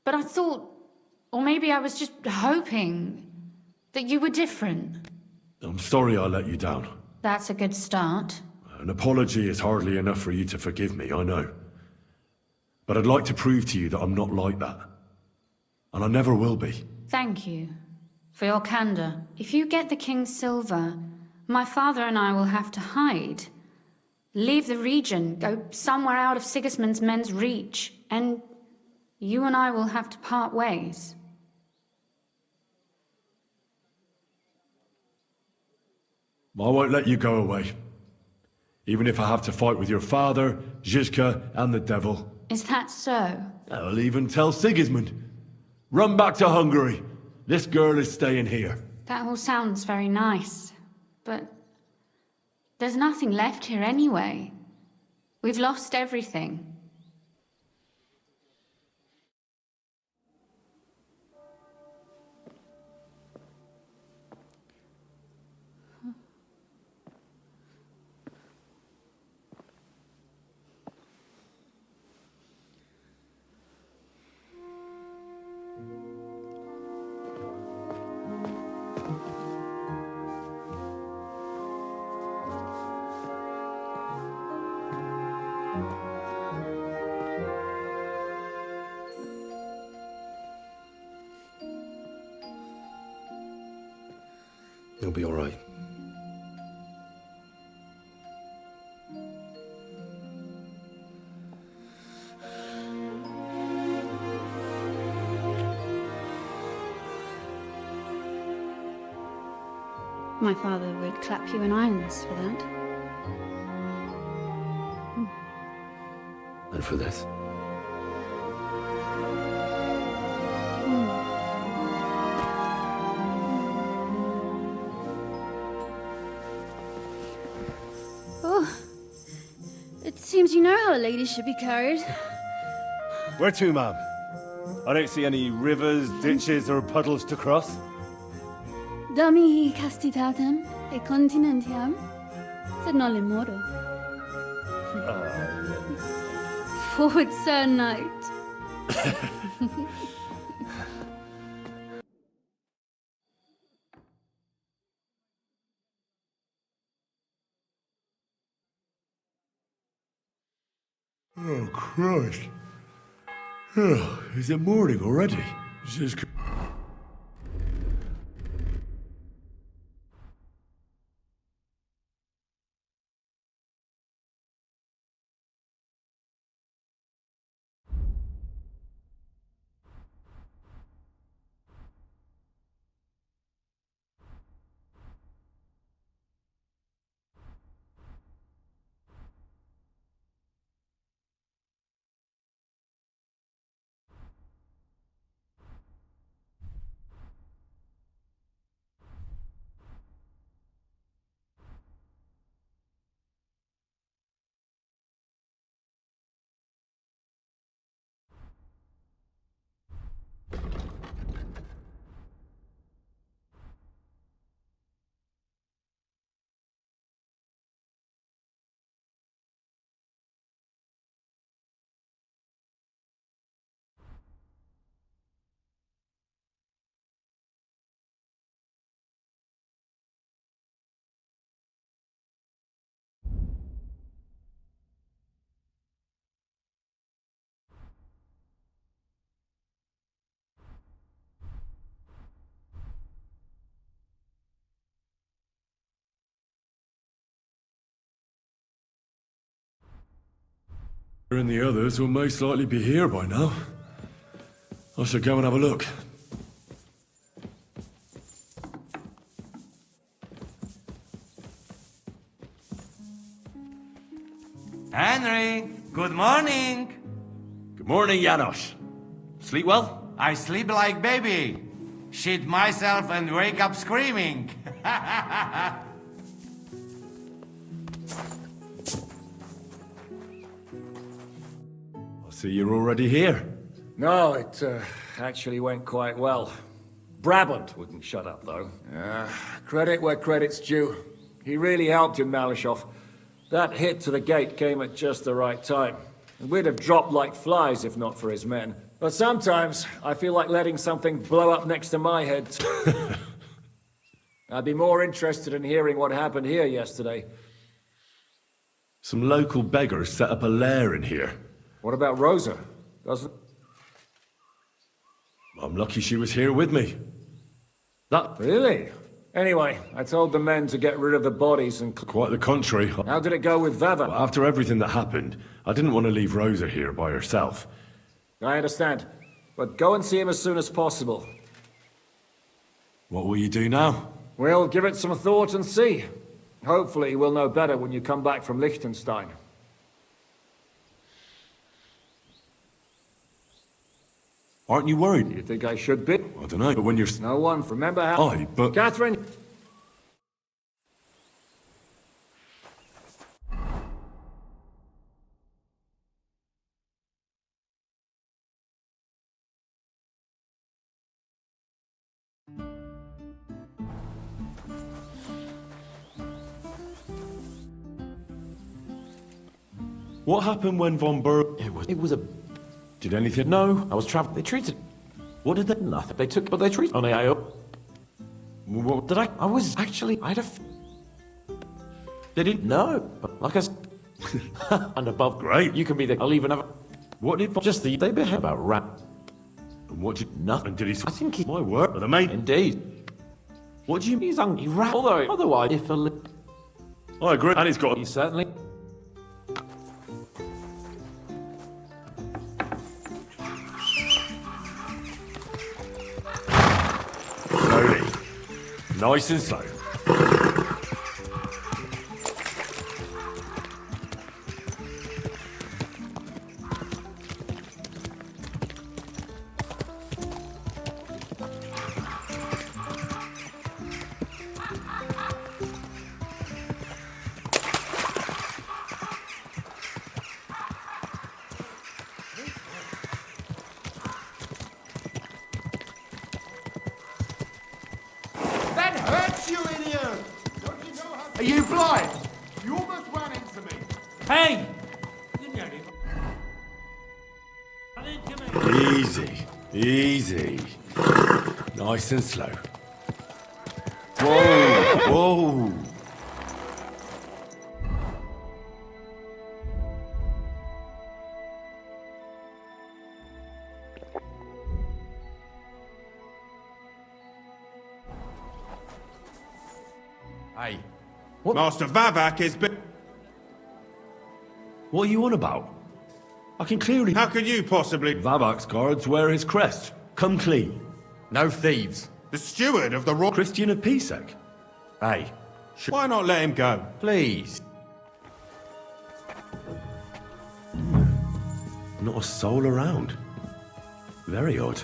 But I thought, or maybe I was just hoping, that you were different. I'm sorry I let you down. That's a good start. An apology is hardly enough for you to forgive me, I know. But I'd like to prove to you that I'm not like that. And I never will be. Thank you for your candor. If you get the king's silver, my father and I will have to hide. Leave the region, go somewhere out of Sigismund's men's reach, and you and I will have to part ways. I won't let you go away. Even if I have to fight with your father, Zizka, and the devil. Is that so? I'll even tell Sigismund. Run back to Hungary. This girl is staying here. That all sounds very nice, but there's nothing left here anyway. We've lost everything. You'll be all right. My father would clap you in irons for that. And for this? Oh, it seems you know how a lady should be carried. Where to, ma'am? I don't see any rivers, ditches, or puddles to cross. Dami castitatem e continentiam, sed non moro. Forward, Sir Knight. Oh, Christ. Is it morning already? Just... And the others will most likely be here by now. I should go and have a look. Henry, good morning. Good morning, Janos. Sleep well? I sleep like baby. Shit myself and wake up screaming. See, you're already here. No, it actually went quite well. Brabant wouldn't shut up, though. Credit where credit's due. He really helped in Malishov. That hit to the gate came at just the right time. And we'd have dropped like flies if not for his men. But sometimes, I feel like letting something blow up next to my head. I'd be more interested in hearing what happened here yesterday. Some local beggars set up a lair in here. What about Rosa? Doesn't... I'm lucky she was here with me. That... Really? Anyway, I told the men to get rid of the bodies and... Quite the contrary. How did it go with Vava? Well, after everything that happened, I didn't want to leave Rosa here by herself. I understand. But go and see him as soon as possible. What will you do now? We'll give it some thought and see. Hopefully we'll know better when you come back from Liechtenstein. Aren't you worried? You think I should be? I don't know, but when you're... No one, remember how... Aye, but... Catherine! What happened when von Berg... It was a... Did anything... No, I was traveling. They treated... What did they... Nothing. They took... But they treated... Only I... What did I... I was actually... I had a... They didn't... No, but like I said... and above... Great. You can be the... I'll even have a... What did... Just the... They behave about rat... And what did... Nothing. And did he... I think he... My word. The mate... Indeed. What do you... He's hungry rat... Although... Otherwise... If a... I agree. And he's got... He certainly... Slowly. Nice and slow. Are you blind? You almost ran into me. Hey! Easy. Easy. Nice and slow. Whoa! Whoa! Hey, Master Vavak is... What are you on about? I can clearly... How could you possibly... Vavak's guards wear his crest. Come clean. No thieves. The steward of the Royal... Christian of Pisek. Hey, why not let him go? Please. Not a soul around. Very odd.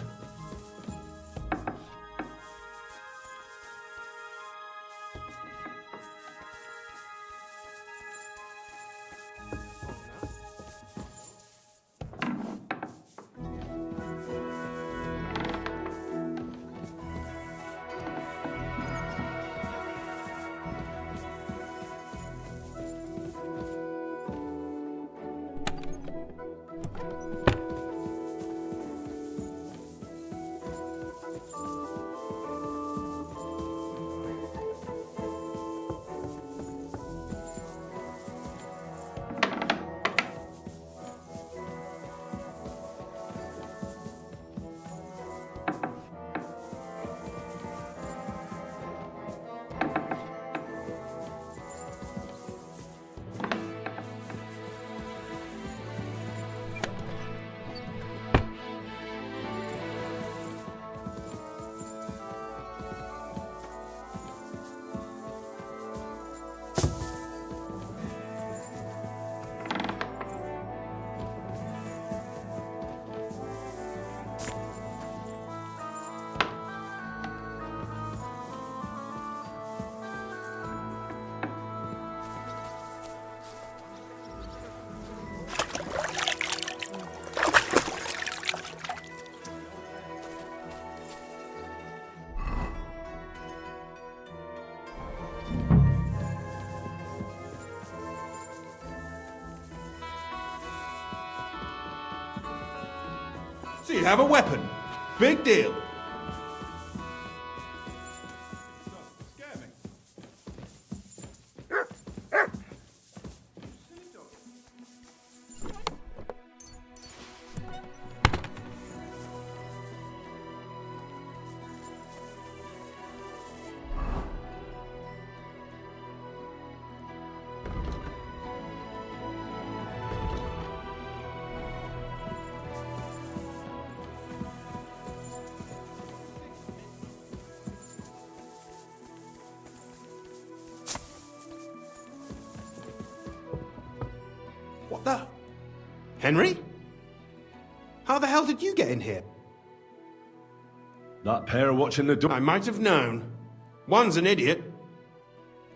So you have a weapon. Big deal. What the? Henry? How the hell did you get in here? That pair watching the door. I might have known. One's an idiot.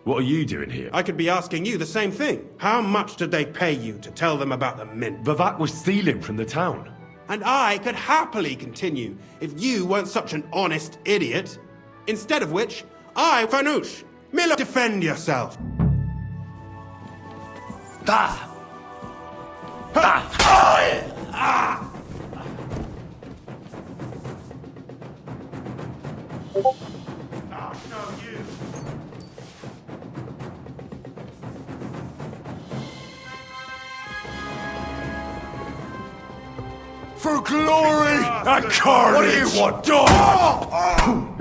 What are you doing here? I could be asking you the same thing. How much did they pay you to tell them about the mint? Vavak was stealing from the town. And I could happily continue if you weren't such an honest idiot. Instead of which, I, Fanush, Miller, defend yourself. Ah! For glory and carnage! What do you want?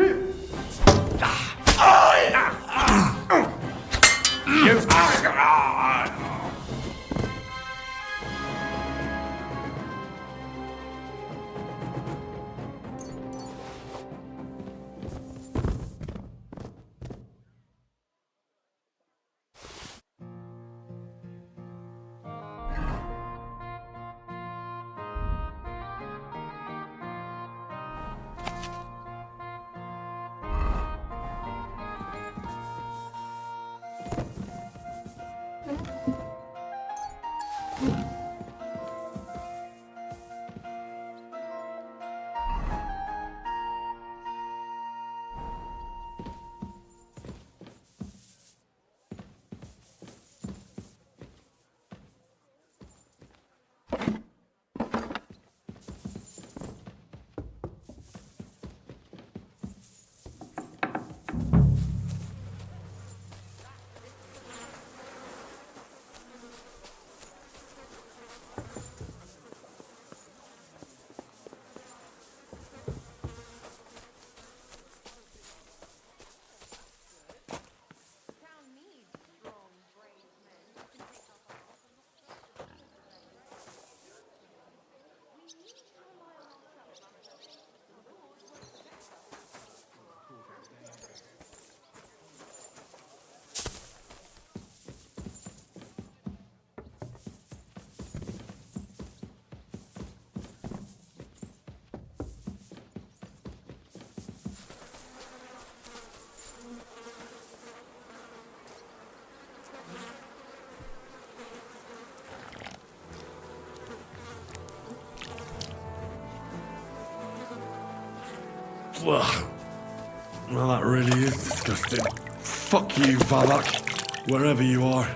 Well, that really is disgusting. Fuck you, Valak, wherever you are.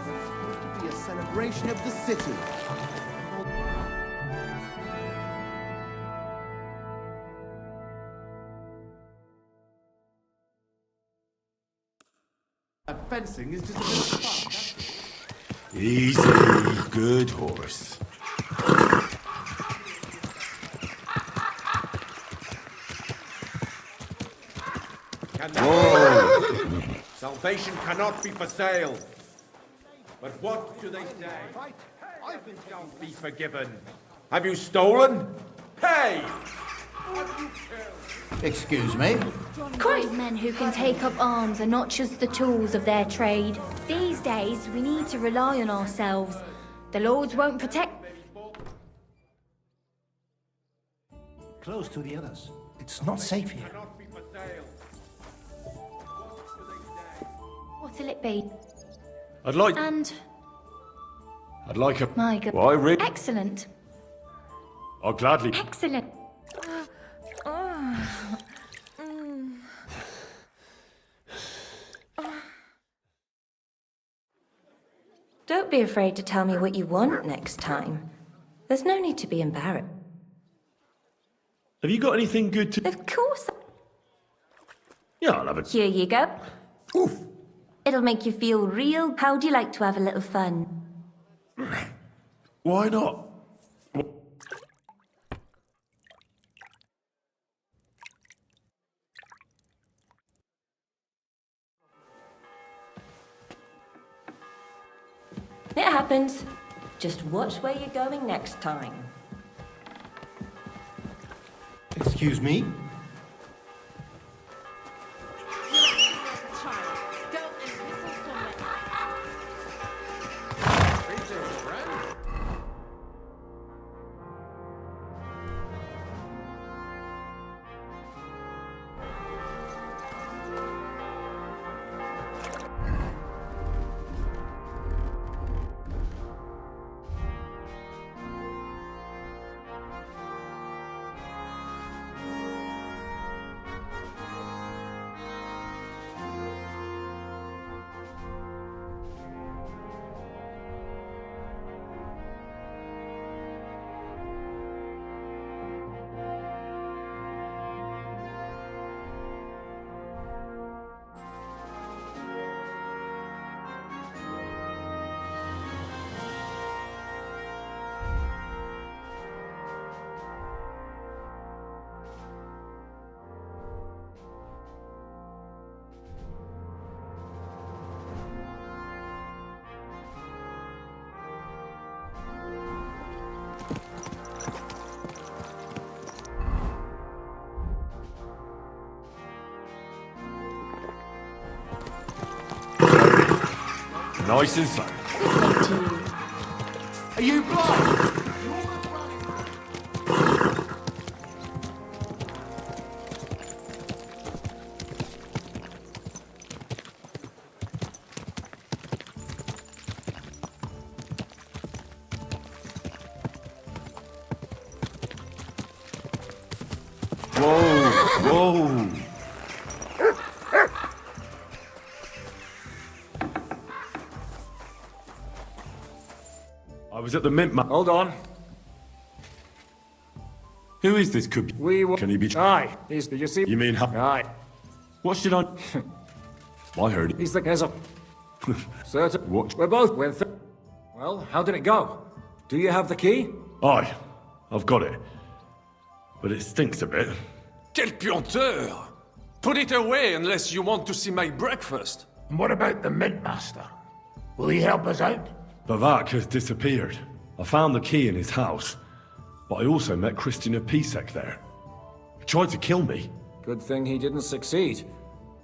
To be a celebration of the city. Fencing is just a bit of fun. Easy, good horse. Whoa! Salvation cannot be for sale. But what do they say? I shall be forgiven. Have you stolen? Pay! Excuse me? Great men who can take up arms are not just the tools of their trade. These days, we need to rely on ourselves. The lords won't protect... Close to the others. It's not safe here. What'll it be? I'd like... And... I'd like a... My God. Why, Rick? Excellent. I'll gladly... Excellent. Don't be afraid to tell me what you want next time. There's no need to be embarrassed. Have you got anything good to... Of course. Yeah, I'll have a... Here you go. Oof. It'll make you feel real. How'd you like to have a little fun? Why not? It happens. Just watch where you're going next time. Excuse me? Nice and slow. Are you blind? Whoa! I was at the mint Hold on. Who is this could be? Can he be... Aye. Did you see? You mean how... Aye. What should I... I heard it. He's the... There's a... Certain... What? We're both with... Well, how did it go? Do you have the key? Aye. I've got it. But it stinks a bit. Quelle puanteur! Put it away unless you want to see my breakfast. And what about the Mint Master? Will he help us out? Bavak has disappeared. I found the key in his house. But I also met Christina Pisek there. He tried to kill me. Good thing he didn't succeed.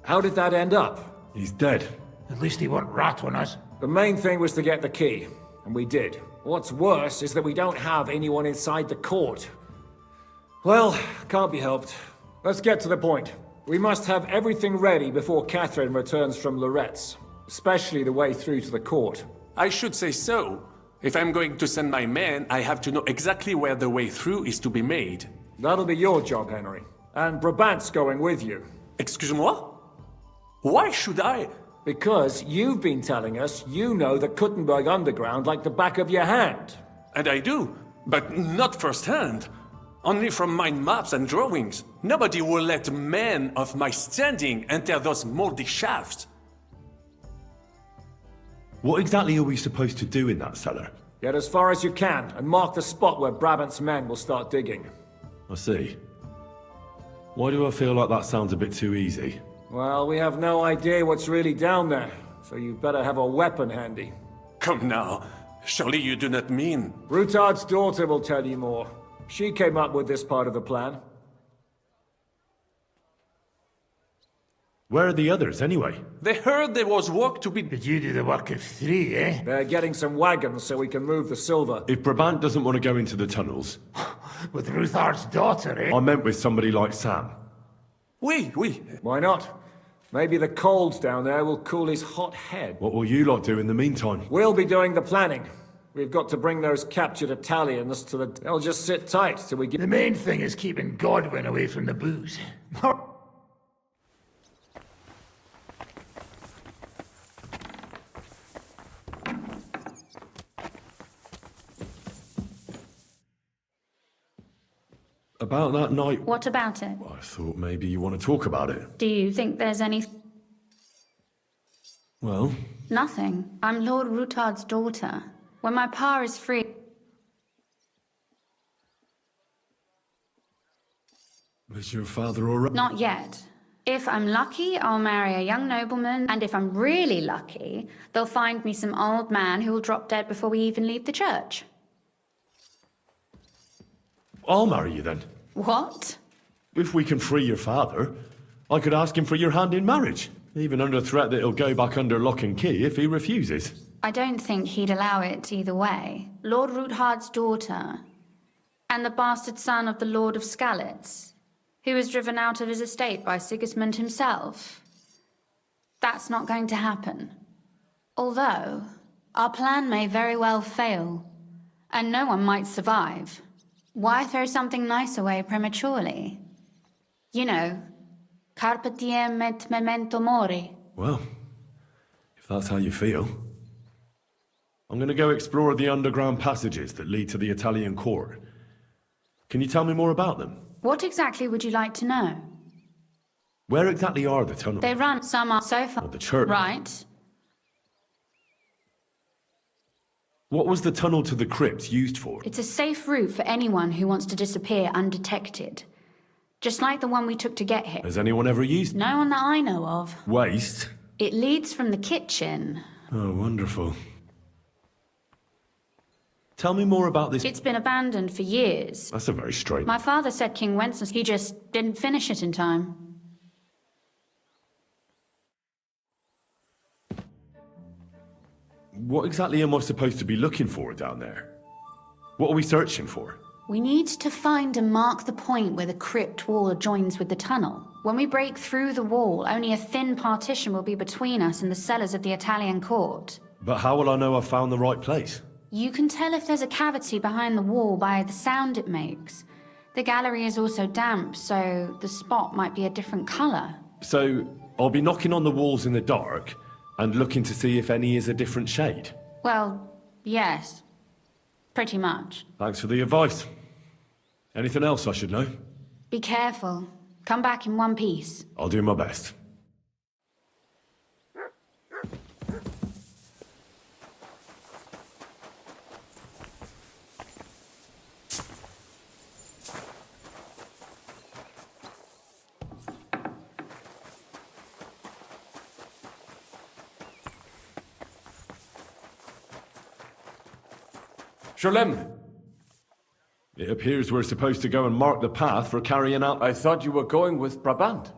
How did that end up? He's dead. At least he won't rat on us. The main thing was to get the key, and we did. What's worse is that we don't have anyone inside the court. Well, can't be helped. Let's get to the point. We must have everything ready before Catherine returns from Loretz, especially the way through to the court. I should say so. If I'm going to send my men, I have to know exactly where the way through is to be made. That'll be your job, Henry. And Brabant's going with you. Excuse-moi? Why should I? Because you've been telling us you know the Kuttenberg Underground like the back of your hand. And I do, but not firsthand. Only from mind maps and drawings. Nobody will let men of my standing enter those moldy shafts. What exactly are we supposed to do in that cellar? Get as far as you can, and mark the spot where Brabant's men will start digging. I see. Why do I feel like that sounds a bit too easy? Well, we have no idea what's really down there, so you better have a weapon handy. Come now, surely you do not mean... Rutard's daughter will tell you more. She came up with this part of the plan. Where are the others, anyway? They heard there was work to be... But you do the work of 3, eh? They're getting some wagons so we can move the silver. If Brabant doesn't want to go into the tunnels... With Rutard's daughter, eh? I meant with somebody like Sam. Oui. Why not? Maybe the colds down there will cool his hot head. What will you lot do in the meantime? We'll be doing the planning. We've got to bring those captured Italians to the... They'll just sit tight till we get... The main thing is keeping Godwin away from the booze. About that night... What about it? I thought maybe you want to talk about it. Do you think there's any... Well... Nothing. I'm Lord Rutard's daughter. When my pa is free... Is your father all right? Not yet. If I'm lucky, I'll marry a young nobleman, and if I'm really lucky, they'll find me some old man who will drop dead before we even leave the church. I'll marry you then. What? If we can free your father, I could ask him for your hand in marriage. Even under threat that he'll go back under lock and key if he refuses. I don't think he'd allow it either way. Lord Rutard's daughter, and the bastard son of the Lord of Skalitz, who was driven out of his estate by Sigismund himself. That's not going to happen. Although, our plan may very well fail, and no one might survive. Why throw something nice away prematurely? You know, carpe diem et memento mori. Well, if that's how you feel. I'm going to go explore the underground passages that lead to the Italian court. Can you tell me more about them? What exactly would you like to know? Where exactly are the tunnels? They run some are so far. The church. Right. What was the tunnel to the crypt used for? It's a safe route for anyone who wants to disappear undetected. Just like the one we took to get here. Has anyone ever used? No one that I know of. Waste? It leads from the kitchen. Oh, wonderful. Tell me more about this. It's been abandoned for years. That's a very strange... My father said King Wenceslas, he just didn't finish it in time. What exactly am I supposed to be looking for down there? What are we searching for? We need to find and mark the point where the crypt wall joins with the tunnel. When we break through the wall, only a thin partition will be between us and the cellars of the Italian court. But how will I know I've found the right place? You can tell if there's a cavity behind the wall by the sound it makes. The gallery is also damp, so the spot might be a different color. So, I'll be knocking on the walls in the dark and looking to see if any is a different shade? Well, yes. Pretty much. Thanks for the advice. Anything else I should know? Be careful. Come back in one piece. I'll do my best. Jolem! It appears we're supposed to go and mark the path for carrying out... I thought you were going with Brabant.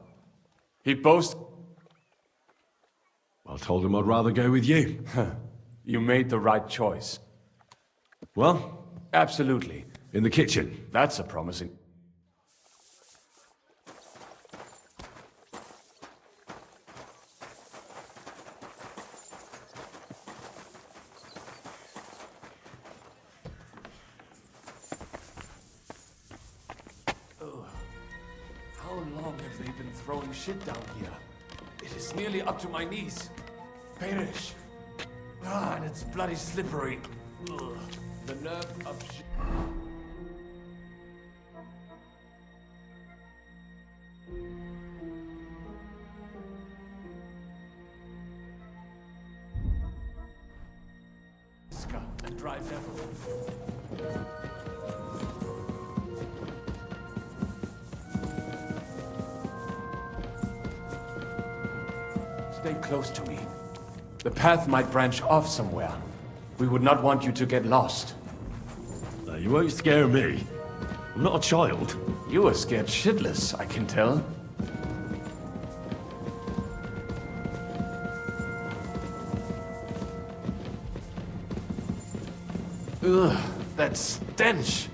He boasts... I told him I'd rather go with you. You made the right choice. Well? Absolutely. In the kitchen. That's a promising... have they been throwing shit down here? It is nearly up to my knees. Perish. Ah, and it's bloody slippery. Ugh. The nerve of shit. And dry devil. Stay close to me. The path might branch off somewhere. We would not want you to get lost. You won't scare me. I'm not a child. You are scared shitless, I can tell. Ugh, that stench!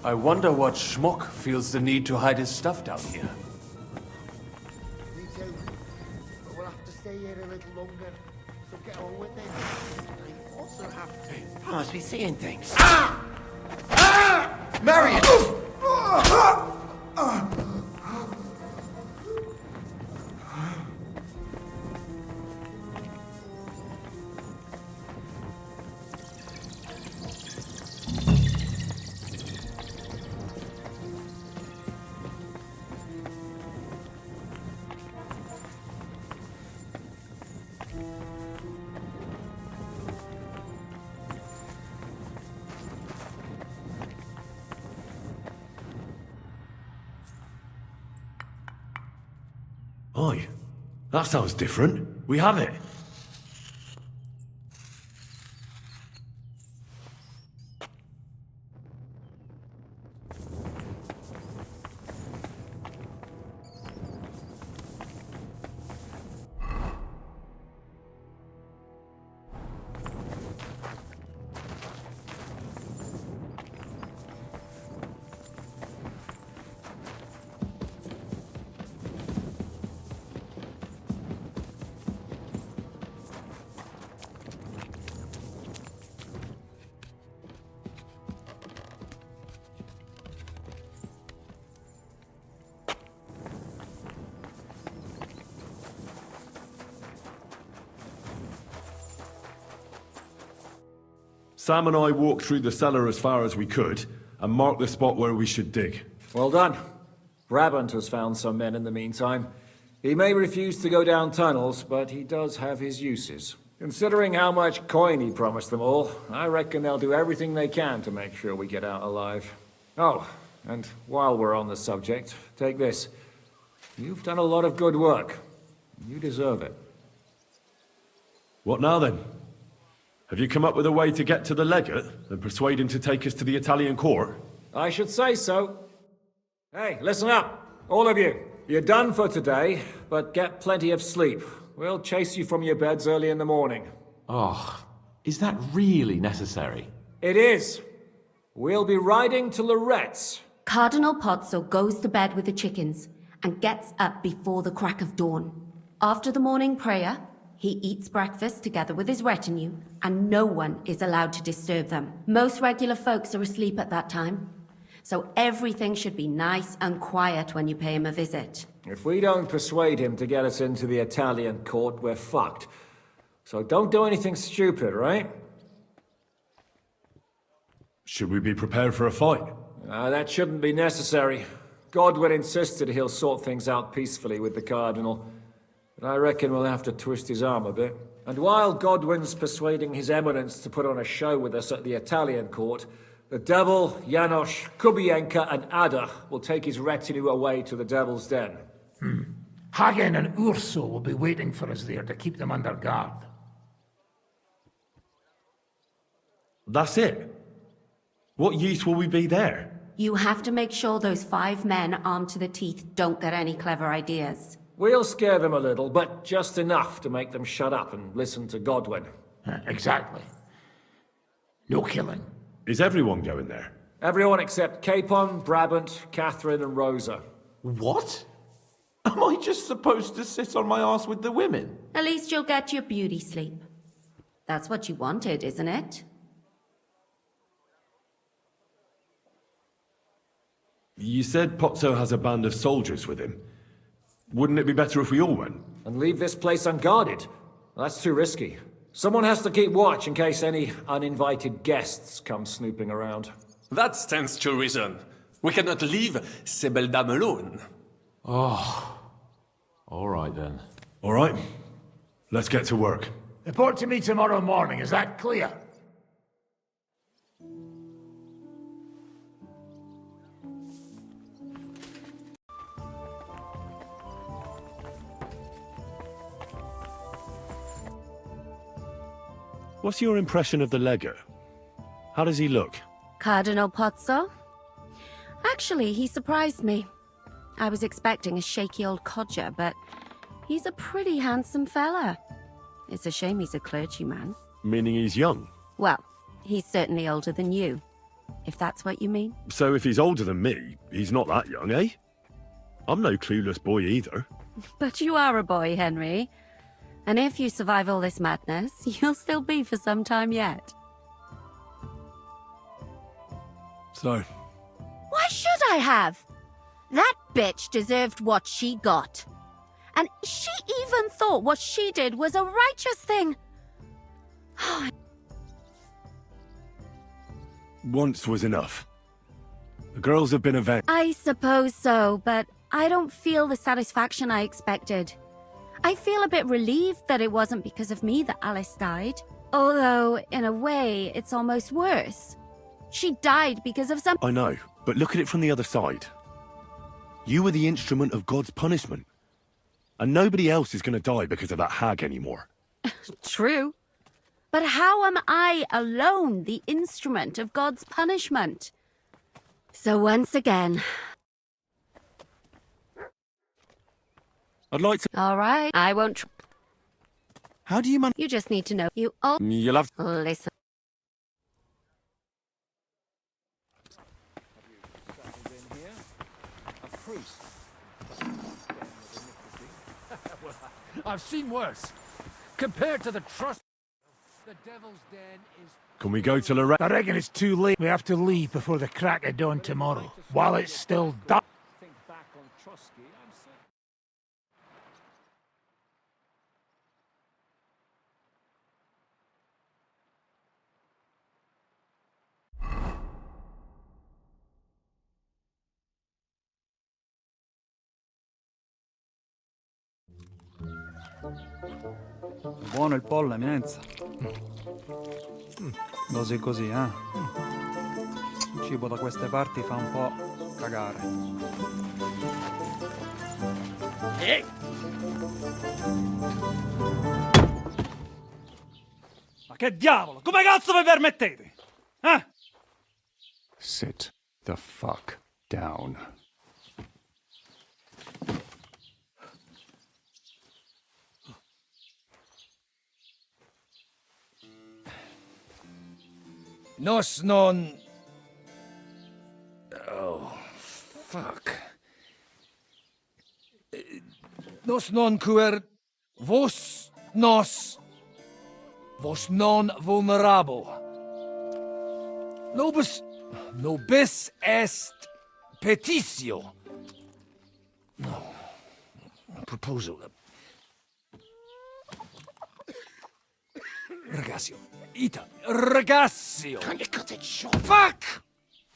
I wonder what schmuck feels the need to hide his stuff down here. Me too. But we'll have to stay here a little longer. So get on with it. I also have to. I must be seeing things. Marion! Oi, that sounds different. We have it. Sam and I walked through the cellar as far as we could, and marked the spot where we should dig. Well done. Brabant has found some men in the meantime. He may refuse to go down tunnels, but he does have his uses. Considering how much coin he promised them all, I reckon they'll do everything they can to make sure we get out alive. Oh, and while we're on the subject, take this. You've done a lot of good work. You deserve it. What now then? Have you come up with a way to get to the legate and persuade him to take us to the Italian court? I should say so. Hey, listen up, all of you. You're done for today, but get plenty of sleep. We'll chase you from your beds early in the morning. Oh, is that really necessary? It is. We'll be riding to Lorette's. Cardinal Pozzo goes to bed with the chickens and gets up before the crack of dawn. After the morning prayer, he eats breakfast together with his retinue, and no one is allowed to disturb them. Most regular folks are asleep at that time, so everything should be nice and quiet when you pay him a visit. If we don't persuade him to get us into the Italian court, we're fucked. So don't do anything stupid, right? Should we be prepared for a fight? That shouldn't be necessary. Godwin insisted he'll sort things out peacefully with the Cardinal. But I reckon we'll have to twist his arm a bit. And while Godwin's persuading His Eminence to put on a show with us at the Italian court, the Devil, Janos, Kubienka, and Ada will take his retinue away to the Devil's Den. Hagen and Urso will be waiting for us there to keep them under guard. That's it? What use will we be there? You have to make sure those 5 men armed to the teeth don't get any clever ideas. We'll scare them a little, but just enough to make them shut up and listen to Godwin. Exactly. No killing. Is everyone going there? Everyone except Capon, Brabant, Catherine, and Rosa. What? Am I just supposed to sit on my ass with the women? At least you'll get your beauty sleep. That's what you wanted, isn't it? You said Pozzo has a band of soldiers with him. Wouldn't it be better if we all went? And leave this place unguarded? That's too risky. Someone has to keep watch in case any uninvited guests come snooping around. That stands to reason. We cannot leave ces belles dames alone. Oh. All right then. All right. Let's get to work. Report to me tomorrow morning, is that clear? What's your impression of the Lego? How does he look? Cardinal Pozzo? Actually, he surprised me. I was expecting a shaky old codger, but he's a pretty handsome fella. It's a shame he's a clergyman. Meaning he's young? Well, he's certainly older than you, if that's what you mean. So if he's older than me, he's not that young, eh? I'm no clueless boy either. But you are a boy, Henry. And if you survive all this madness, you'll still be for some time yet. So? Why should I have? That bitch deserved what she got. And she even thought what she did was a righteous thing. Once was enough. The girls have been avenged. I suppose so, but I don't feel the satisfaction I expected. I feel a bit relieved that it wasn't because of me that Alice died. Although, in a way, it's almost worse. She died because of some— I know, but look at it from the other side. You were the instrument of God's punishment. And nobody else is going to die because of that hag anymore. True. But how am I alone the instrument of God's punishment? So once again— I'd like to— All right, I won't— How do you You just need to know. You all— You'll have— Listen. I've seen worse. Compared to the trust, the Devil's Den is... Can we go to Lorraine? I reckon it's too late. We have to leave before the crack of dawn tomorrow, while it's still dark. Buono il pollo, eminenza. Così così, eh? Il cibo da queste parti fa un po' cagare. Ma che diavolo? Come cazzo vi permettete? Eh? Sit the fuck down. Nos non... Oh, fuck. Nos non quer... Vos nos... Vos non vulnerabo. Nobis... Nobis est petitio. No. Proposal. Ragazio. Ita. Ragazio. Can you cut it short? Fuck!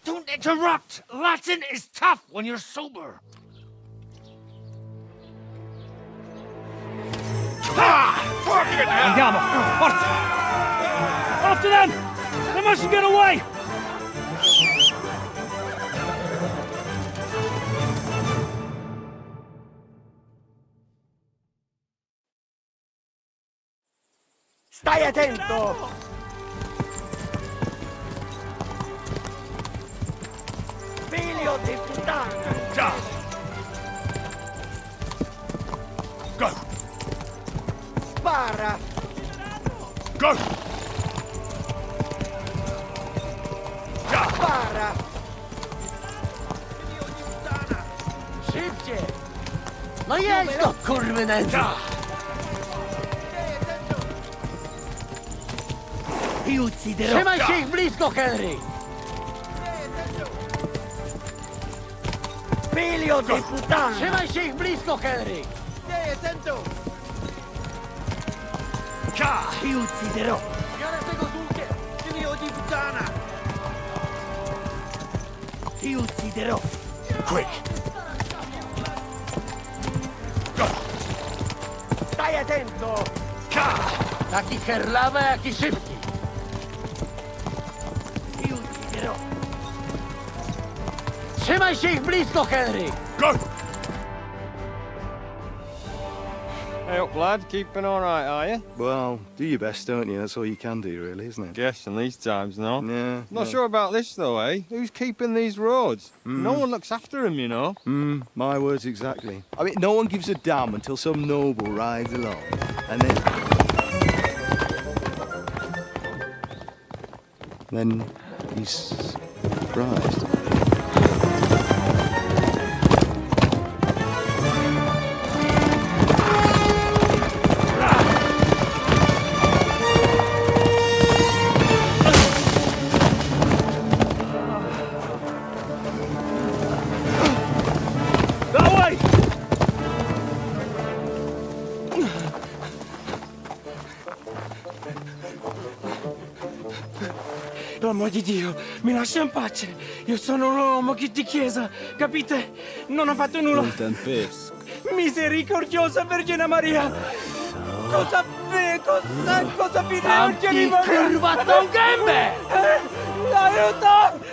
Don't interrupt! Latin is tough when you're sober. Ah! Fucking hell! Andiamo! Forza! After them! They mustn't get away! Stai attento! Figlio di puttana! Già! Go! Spara! Go! Già! Spara! Figlio di puttana! Szybciej! No jedź to, kurwy nędzy! Trzymaj się ich blisko, Henry! Filio di puttana! Trzymaj się ich blisko, Henry! Ti ucciderò! Signore, tego słuchcie! Filio di puttana! Ti ucciderò! Quick! Stai attento! Taki herlawa, jak i szybki! Ti ucciderò! Trzymaj się ich blisko, Henry! Go! Hey up, lad. Keeping all right, are you? Well, do your best, don't you? That's all you can do, really, isn't it? Guess in these times, no? Yeah. Not sure about this, though, eh? Who's keeping these roads? No one looks after them, you know. My words exactly. I mean, no one gives a damn until some noble rides along, and then he's surprised. Per amor di Dio, mi lascia in pace. Io sono un uomo di chiesa, capite? Non ho fatto nulla. Non tempisco. Misericordiosa Vergine Maria. Cosa fide oggi curvato un gambe! Aiuto!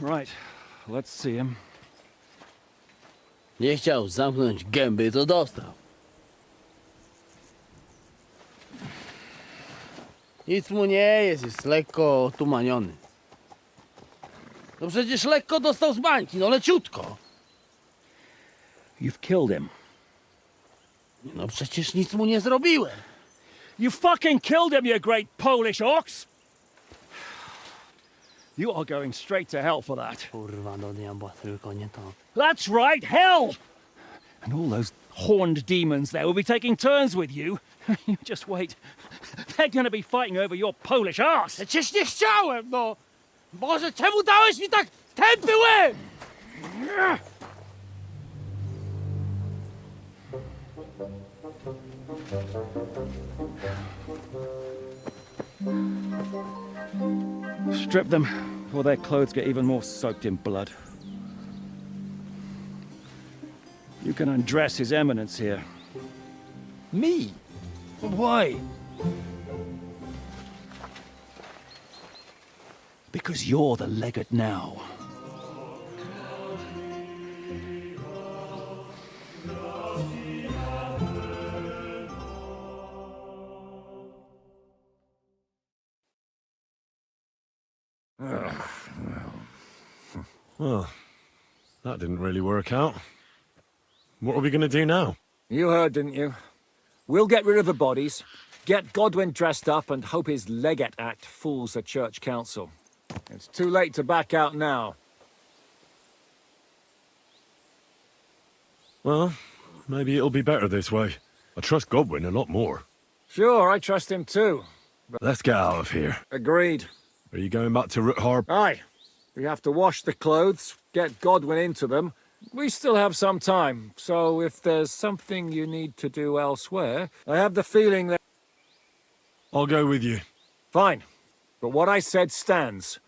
Right, let's see him. Nie chciał zamknąć gęby, to dostał. Nic mu nie jest lekko otumaniony. No przecież lekko dostał z bańki, no leciutko. You've killed him. No przecież nic mu nie zrobiłem. You fucking killed him, you great Polish ox! You are going straight to hell for that. Kurwa, do diabła, tylko nie to. That's right, hell! And all those horned demons there will be taking turns with you. You just wait. They're gonna be fighting over your Polish ass. Przecież nie chciałem, no! Boże, czemu dałeś mi tak tępy łeb? Strip them, or their clothes get even more soaked in blood. You can undress His Eminence here. Me? Why? Because you're the legate now. Well, that didn't really work out. What are we going to do now? You heard, didn't you? We'll get rid of the bodies, get Godwin dressed up, and hope his Legate Act fools the Church Council. It's too late to back out now. Well, maybe it'll be better this way. I trust Godwin a lot more. Sure, I trust him too. But Let's get out of here. agreed. Are you going back to Rutharb? Aye. We have to wash the clothes, get Godwin into them. We still have some time, so if there's something you need to do elsewhere, I have the feeling that... I'll go with you. Fine. But what I said stands.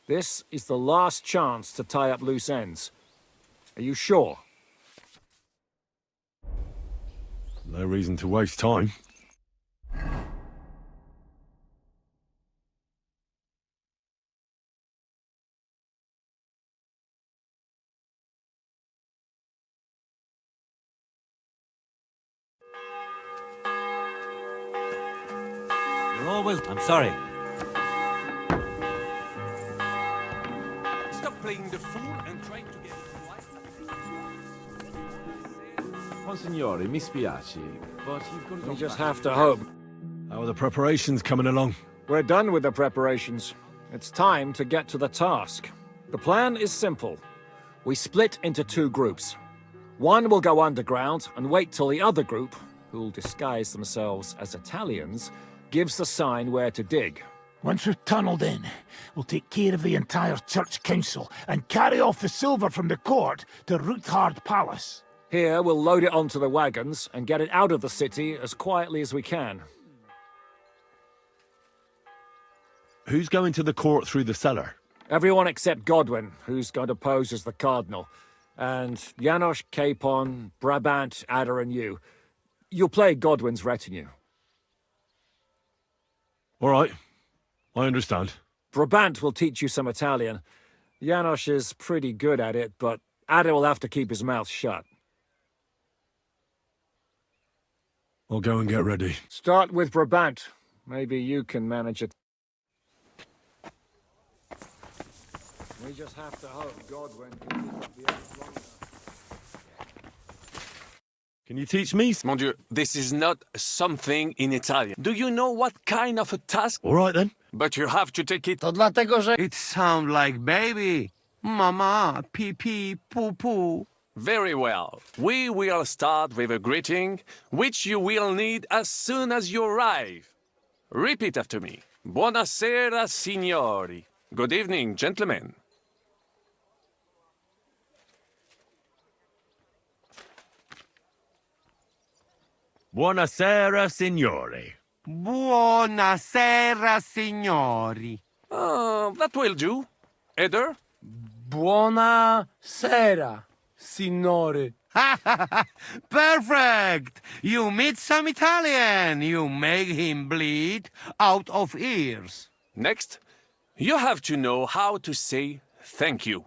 This is the last chance to tie up loose ends. Are you sure? No reason to waste time. You're always... I'm sorry. Stop playing the fool and trying to get his wife. Monsignore, mi spiace, but you've got to We just have to hope. How are the preparations coming along? We're done with the preparations. It's time to get to the task. The plan is simple. We split into two groups. One will go underground and wait till the other group, who'll disguise themselves as Italians, gives the sign where to dig. Once we've tunneled in, we'll take care of the entire church council and carry off the silver from the court to Ruthard Palace. Here, we'll load it onto the wagons and get it out of the city as quietly as we can. Who's going to the court through the cellar? Everyone except Godwin, who's going to pose as the cardinal. And Janos, Capon, Brabant, Ada and you. You'll play Godwin's retinue. All right. I understand. Brabant will teach you some Italian. Janos is pretty good at it, but Ada will have to keep his mouth shut. I'll go and get ready. Start with Brabant. Maybe you can manage it. We just have to hope Godwin can keep up the odds long enough. Can you teach me? Mon Dieu, this is not something in Italian. Do you know what kind of a task? All right then. But you have to take it. To dlatego, że... It sounds like baby. Mama, pee pee, poo poo. Very well. We will start with a greeting, which you will need as soon as you arrive. Repeat after me. Buonasera, signori. Good evening, gentlemen. Buonasera, signori. Buonasera, signori. That will do. Eder? Buonasera, signore. Perfect! You meet some Italian. You make him bleed out of ears. Next, you have to know how to say thank you.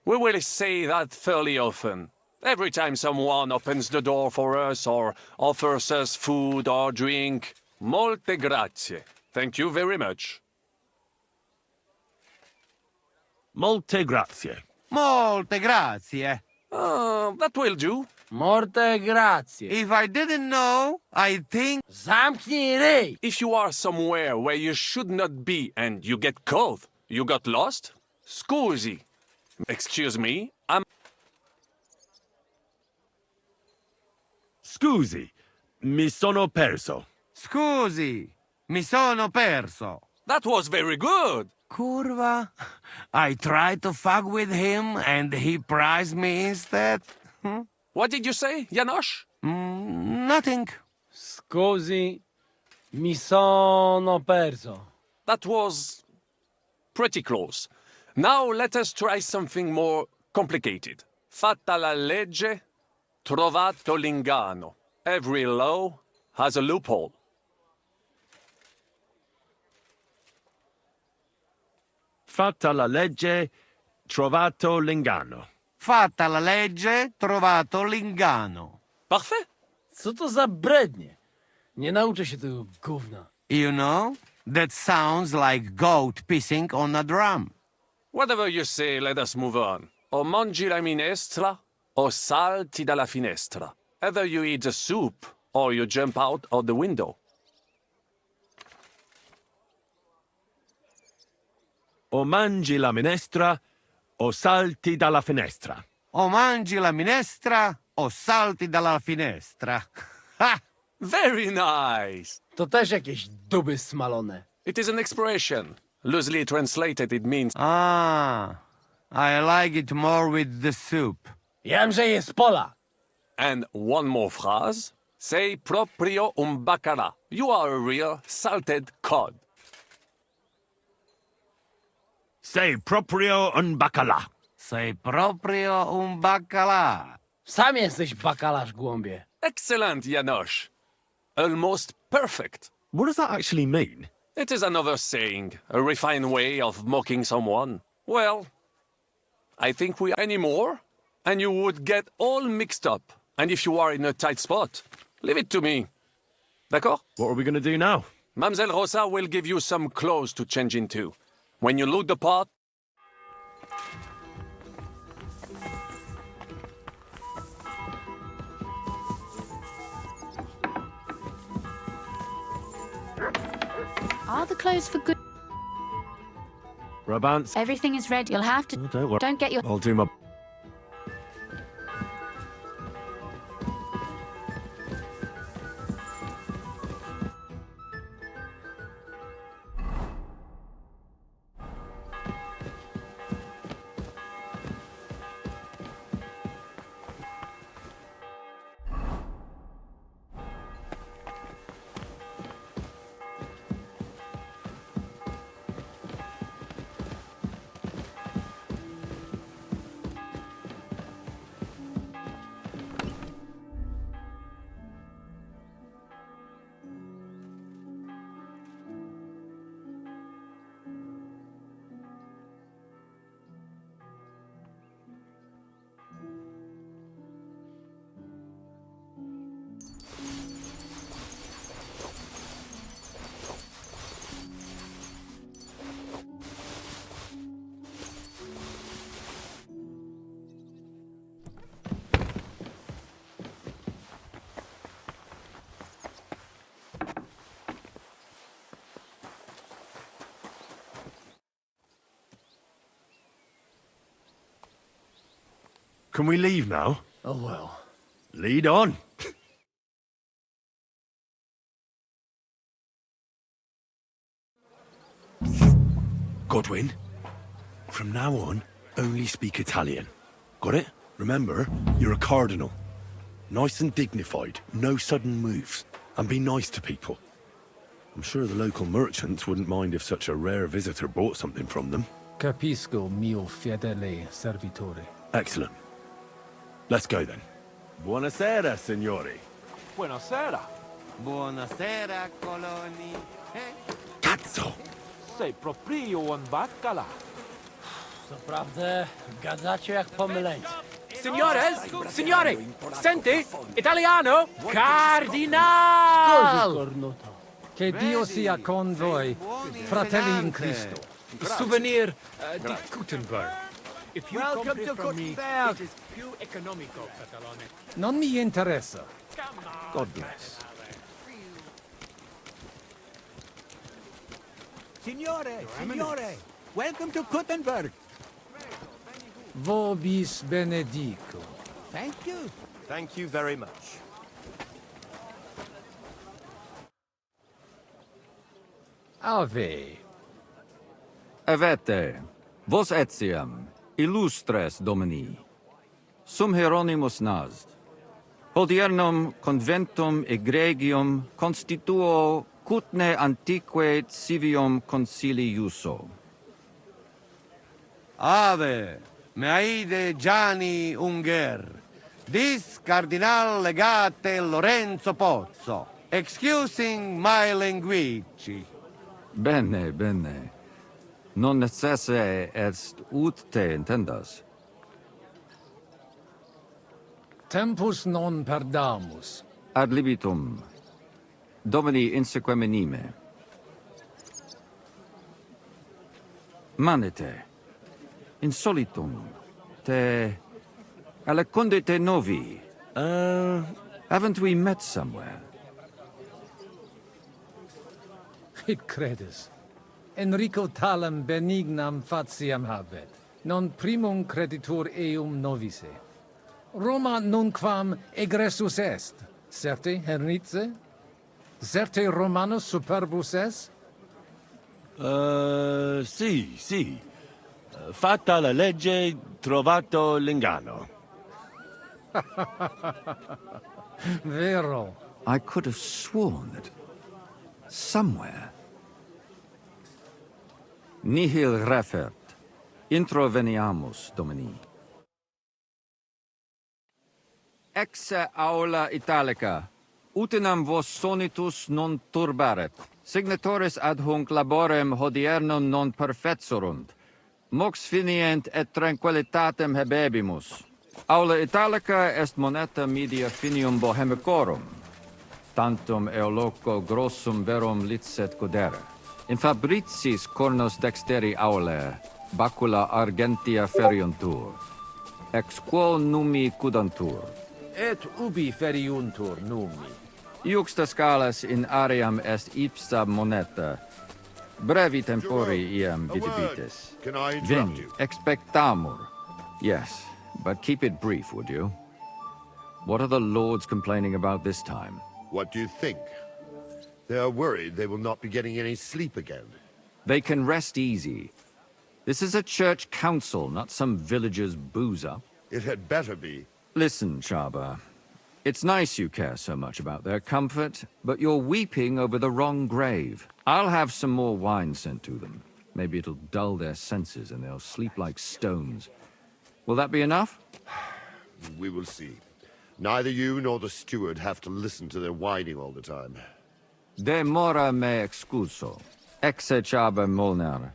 We will say that fairly often. Every time someone opens the door for us or offers us food or drink. Molte grazie. Thank you very much. Molte grazie. Molte grazie. That will do. Morte grazie. If I didn't know, I'd think... Zamknij ryj! If you are somewhere where you should not be and you get cold, you got lost? Scusi. Excuse me, Scusi, mi sono perso. Scusi, mi sono perso. That was very good. Curva. I tried to fuck with him and he prized me instead. What did you say, Janos? Nothing. Scusi, mi sono perso. That was pretty close. Now let us try something more complicated. Fatta la legge, trovato l'inganno. Every law has a loophole. Fatta la legge, trovato l'inganno. Fatta la legge, trovato l'inganno. Parfait. Co to za brednie? Nie nauczę się tego gówna. You know, that sounds like goat pissing on a drum. Whatever you say, let us move on. O mangi la minestra, o salti dalla finestra. Either you eat the soup, or you jump out of the window. O mangi la minestra, o salti dalla finestra. O mangi la minestra, o salti dalla finestra. Ha! Very nice. To też jakieś duby smalone. It is an expression. Loosely translated, it means... Ah, I like it more with the soup. Jam, że jest pola. And one more phrase. Sei proprio un baccara. You are a real salted cod. Sei proprio un baccalà. Sei proprio un baccalà. Sam jesteś bakalarz, głąbie. Excellent, Janos. Almost perfect. What does that actually mean? It is another saying, a refined way of mocking someone. Well, I think we any more, and you would get all mixed up. And if you are in a tight spot, leave it to me. D'accord? What are we going to do now? Mademoiselle Rosa will give you some clothes to change into. When you load the pot... Are the clothes for good? Brabants. Everything is ready. You'll have to. Don't worry. Don't get your. I'll do my... Can we leave now? Oh well. Lead on. Godwin, from now on, only speak Italian. Got it? Remember, you're a cardinal. Nice and dignified, no sudden moves, and be nice to people. I'm sure the local merchants wouldn't mind if such a rare visitor bought something from them. Capisco, mio fedele servitore. Excellent. Let's go then. Buonasera, signori. Buonasera. Buonasera, coloni. Cazzo! Sei proprio un baccala. Naprawdę, gadacie jak pomyleńcy. Signores, signore, senti, italiano, cardinal! Scusi, cornuto. Che Dio sia con voi, fratelli in Cristo. Souvenir di Gutenberg. If you Welcome to from me, Gutenberg. it is più economico, Catalone. Non mi interessa. God bless. Signore, welcome to Gutenberg. Vobis benedico. Thank you. Thank you very much. Ave. Avete, vos etiam, illustres domini, sum Hieronymus nas, hodiernum conventum egregium constituo cutne antique civium concili iuso. Ave, meaide Gianni Unger, dis cardinal legate Lorenzo Pozzo, excusing my language. Bene, bene. Non necesse est ut te intendas. Tempus non perdamus. Ad libitum. Domini insequem anime. Manete. Insolitum. Te... Alecunde te novi. Haven't we met somewhere? It credes. Enrico talam benignam fatiam habet, non primum creditur eum novice. Roma nunquam egressus est, certe hernice? Certe Romanus superbus est? Sì. Fatta la legge, trovato l'inganno. Vero. I could have sworn that somewhere. Nihil refert. Introveniamus, Domini. Exe aula italica. Utinam vos sonitus non turbaret. Signatoris ad hunc laborem hodiernum non perfetsurunt. Mox finient et tranquillitatem habebimus. Aula italica est moneta media finium bohemicorum. Tantum eoloco grossum verum licet godere. In fabricis cornos dexteri aule, bacula argentia feriuntur. Ex quo numi cudantur. Et ubi feriuntur numi. Iuxta scalas in aream est ipsa moneta, Brevi tempori iam videbitis. Can I interrupt Veni, you? expectamur. Yes, but keep it brief, would you? What are the lords complaining about this time? What do you think? They are worried they will not be getting any sleep again. They can rest easy. This is a church council, not some villager's boozer. It had better be. Listen, Chaba. It's nice you care so much about their comfort, but you're weeping over the wrong grave. I'll have some more wine sent to them. Maybe it'll dull their senses and they'll sleep like stones. Will that be enough? We will see. Neither you nor the steward have to listen to their whining all the time. Demora me excuso. Exe Chaba Molnar.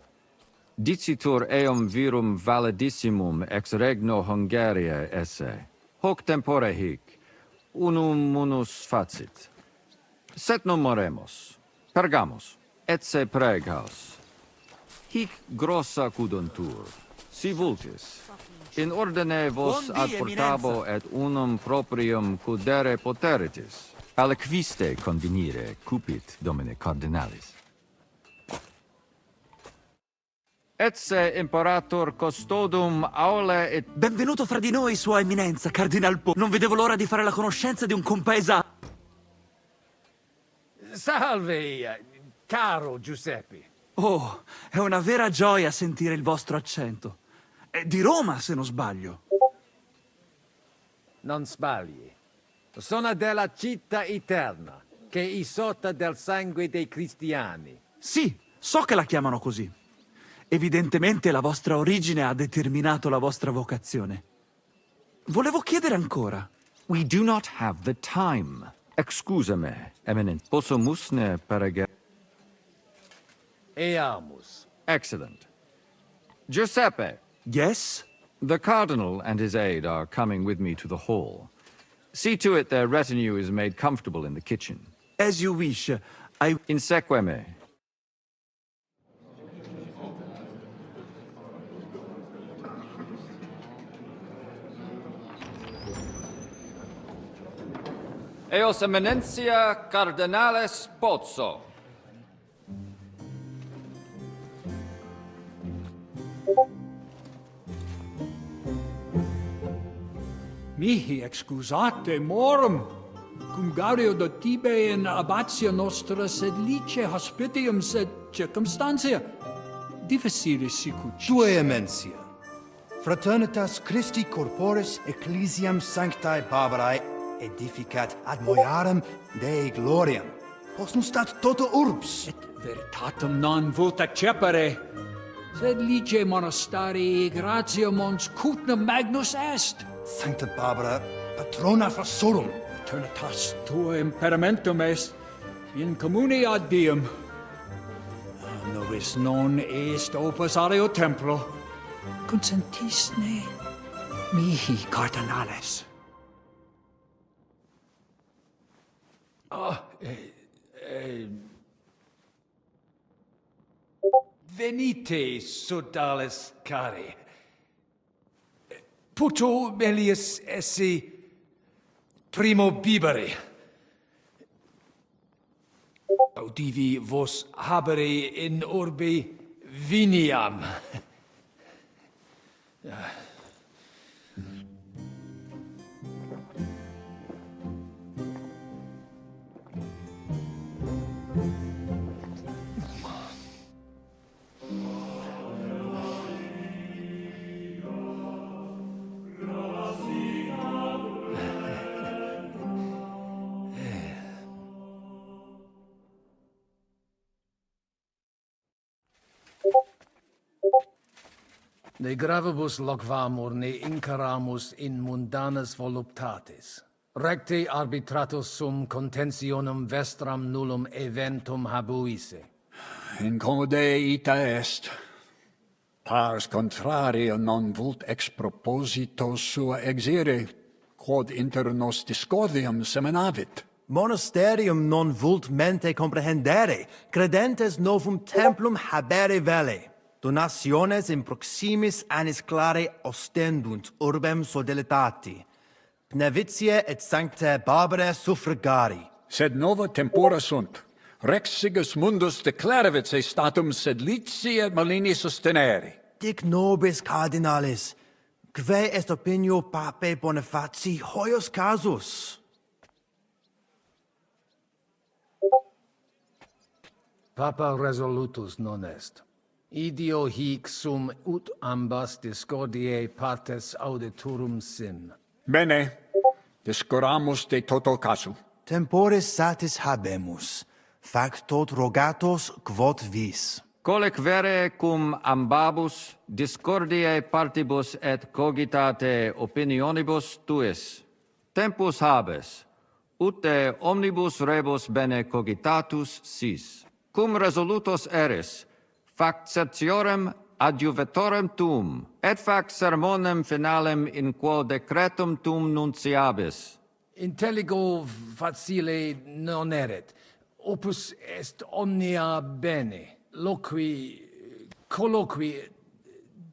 Dicitur eum virum validissimum ex regno Hungaria esse. Hoc tempore hic. Unum munus facit. Set non moremos. Pergamos. Etse pregaus. Hic grossa cuduntur. Si vultis. In ordine vos Buon ad die, portabo et unum proprium cudere poteritis. Aliquiste convenire cupit domine cardinalis. Etse imperator custodum aule et... Benvenuto fra di noi, Sua Eminenza, Cardinal Po. Non vedevo l'ora di fare la conoscenza di un compaesa... Salve, caro Giuseppe. Oh, è una vera gioia sentire il vostro accento. È di Roma, se non sbaglio. Non sbagli. Sono della città eterna, che è isotta del sangue dei cristiani. Sì, so che la chiamano così. Evidentemente la vostra origine ha determinato la vostra vocazione. Volevo chiedere ancora. We do not have the time. Excusame, eminent. Possumusne perege... Eamus. Excellent. Giuseppe. Yes? The cardinal and his aide are coming with me to the hall. See to it their retinue is made comfortable in the kitchen. As you wish. Inseque me. Eos eminentia cardinales Pozzo. Mihi excusate morum, cum gaudio de tibe in abatia nostra sed lice hospitium sed circumstantia. Difficilis sicut. Tue emensia. Fraternitas Christi corporis ecclesiam sanctae Barbarae edificat ad moiarem Dei gloriam. Posnustat toto urbs. Et veritatem non vult accepere, sed lice monastarii gratia mons cutnam magnus est. Sancta Barbara, patrona frassorum. Eternitas tua imperamentum est, in communi ad diem. Nobis non est opus aleo templo, consentisne mihi cardinales. Venite, sodales cari. Puto melius esse primo bibere. Audivi vos habere in urbe viniam. Ne gravibus loquamur ne incaramus in mundanas voluptatis. Recte arbitratus sum contentionum vestram nullum eventum habuisse. Incommode ita est. Pars contrario non vult ex proposito sua exire, quod inter nos discordium seminavit. Monasterium non vult mente comprehendere, credentes novum templum habere vele. Donationes in proximis annis clare ostendunt urbem sodelitati. Pnevitiae et sanctae Barbarae suffragari. Sed nova tempora sunt. Rex Sigismundus declaravit se statum sed lici et malini sostenere. Dic nobis cardinalis, quae est opinio pape Bonifaci hoius casus? Papa resolutus non est. Idio hic sum ut ambas discordiae partes auditorum sim. Bene, discuramus de toto casu. Temporis satis habemus, factot rogatos quod vis. Colec vere cum ambabus discordiae partibus et cogitate opinionibus tuis. Tempus habes, ut de omnibus rebus bene cogitatus sis. Cum resolutos eris, fac certiorem adjuvetorem tuum, et fac sermonem finalem in quo decretum tuum nunciabis. Intelligo facile non erit. Opus est omnia bene. Colloqui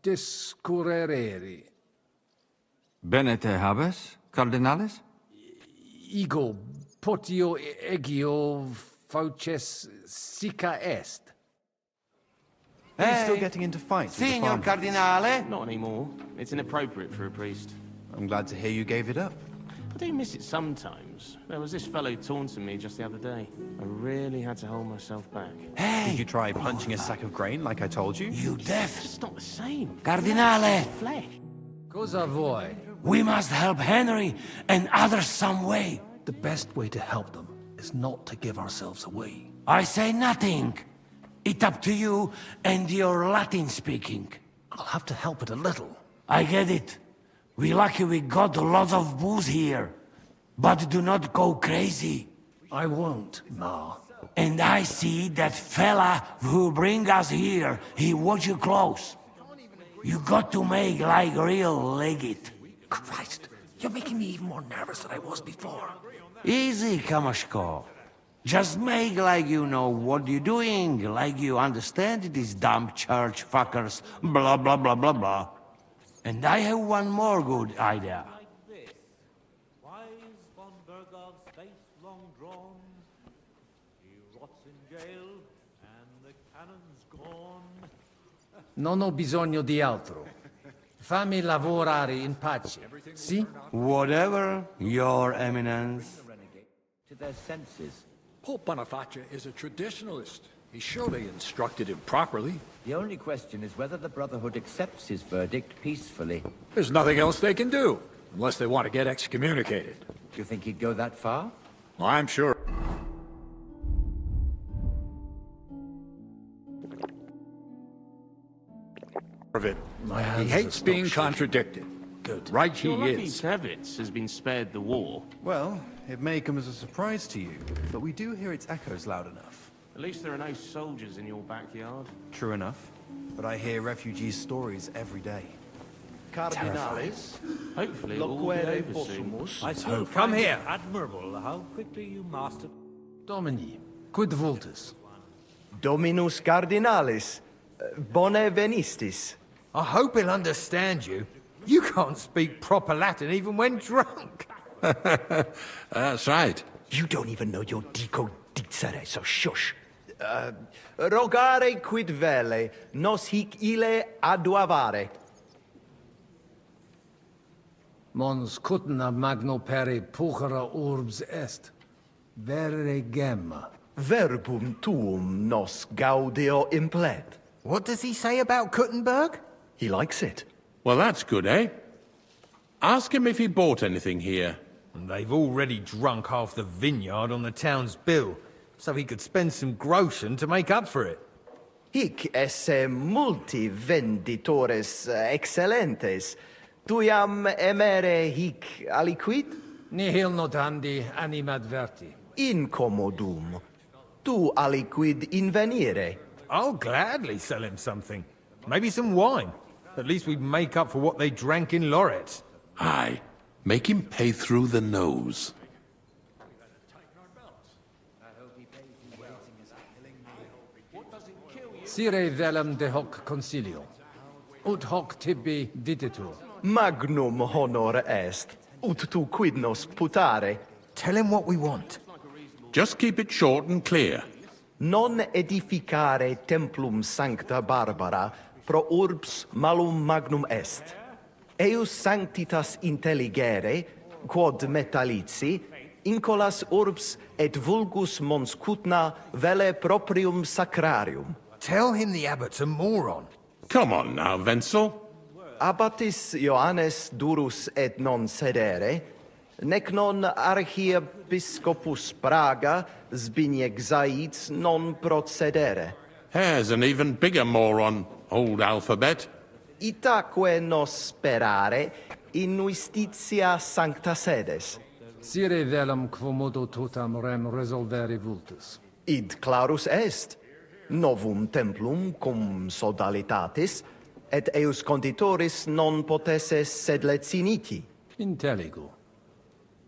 discurreri. Bene te habes, cardinalis? Ego potio egio fauces sica est. Are you still getting into fights with the Signor farmers? Cardinale? Not anymore. It's inappropriate for a priest. I'm glad to hear you gave it up. I do miss it sometimes. There was this fellow taunting me just the other day. I really had to hold myself back. Hey! Did you try punching a sack of grain like I told you? You deaf! It's not the same. Cardinale! Flesh. Cosa vuoi? We must help Henry and others some way. The best way to help them is not to give ourselves away. I say nothing. It's up to you and your Latin speaking. I'll have to help it a little. I get it. We lucky we got lots of booze here. But do not go crazy. I won't, Ma. And I see that fella who bring us here. He watch you close. You got to make like real legit. Christ, you're making me even more nervous than I was before. Easy, Kamashko. Just make like you know what you're doing, like you understand these dumb church fuckers, blah blah blah blah blah. And I have one more good idea. Non ho bisogno di altro. Fammi lavorare in pace, sì? Whatever, your eminence. To their senses. Pope Boniface is a traditionalist. He surely instructed him properly. The only question is whether the Brotherhood accepts his verdict peacefully. There's nothing else they can do, unless they want to get excommunicated. Do you think he'd go that far? I'm sure. Of it. He hates being contradicted. Good. Right he You're lucky is. Tevitz has been spared the war. Well, it may come as a surprise to you, but we do hear its echoes loud enough. At least there are no soldiers in your backyard. True enough, but I hear refugees' stories every day. Cardinalis? Hopefully it will all be over soon. I hope. Come here. Admirable how quickly you mastered. Domini, quid vultus? Dominus Cardinalis, bone venistis. I hope he'll understand you. You can't speak proper Latin even when drunk. That's right. You don't even know your dico dicere, so shush. Rogare quid vele, nos hic ille aduavare. Mons cutna magno peri puchera urbs est. Vere gemma. Verbum tuum nos gaudio implet. What does he say about Kuttenberg? He likes it. Well, that's good, eh? Ask him if he bought anything here. And they've already drunk half the vineyard on the town's bill, so he could spend some groschen to make up for it. Hic esse multi venditores excellentes. Tuiam emere hic aliquid? Nihil notandi animadverti. Incommodum. Tu aliquid invenire. I'll gladly sell him something. Maybe some wine. At least we'd make up for what they drank in Lorette. Aye. Make him pay through the nose. Sire velum de hoc concilio. Ut hoc tibi diditur. Magnum honor est. Ut tu quid nos putare. Tell him what we want. Just keep it short and clear. Non edificare templum sancta Barbara pro urbs malum magnum est. Eius sanctitas intelligere, quod metallici, incolas urbs et vulgus mons cutna vele proprium sacrarium. Tell him the abbot's a moron. Come on now, Wenzel. Abbatis Ioannes durus et non sedere, nec non archiepiscopus Praga Zbigniew Zaitz non procedere. Here's an even bigger moron, old alphabet. Itaque nos sperare in justitia sancta sedes. Sire velum quomodo totam rem resolvere vultus. Id clarus est. Novum templum cum sodalitatis, et eius conditoris non potesses sed leciniti. Intelligo.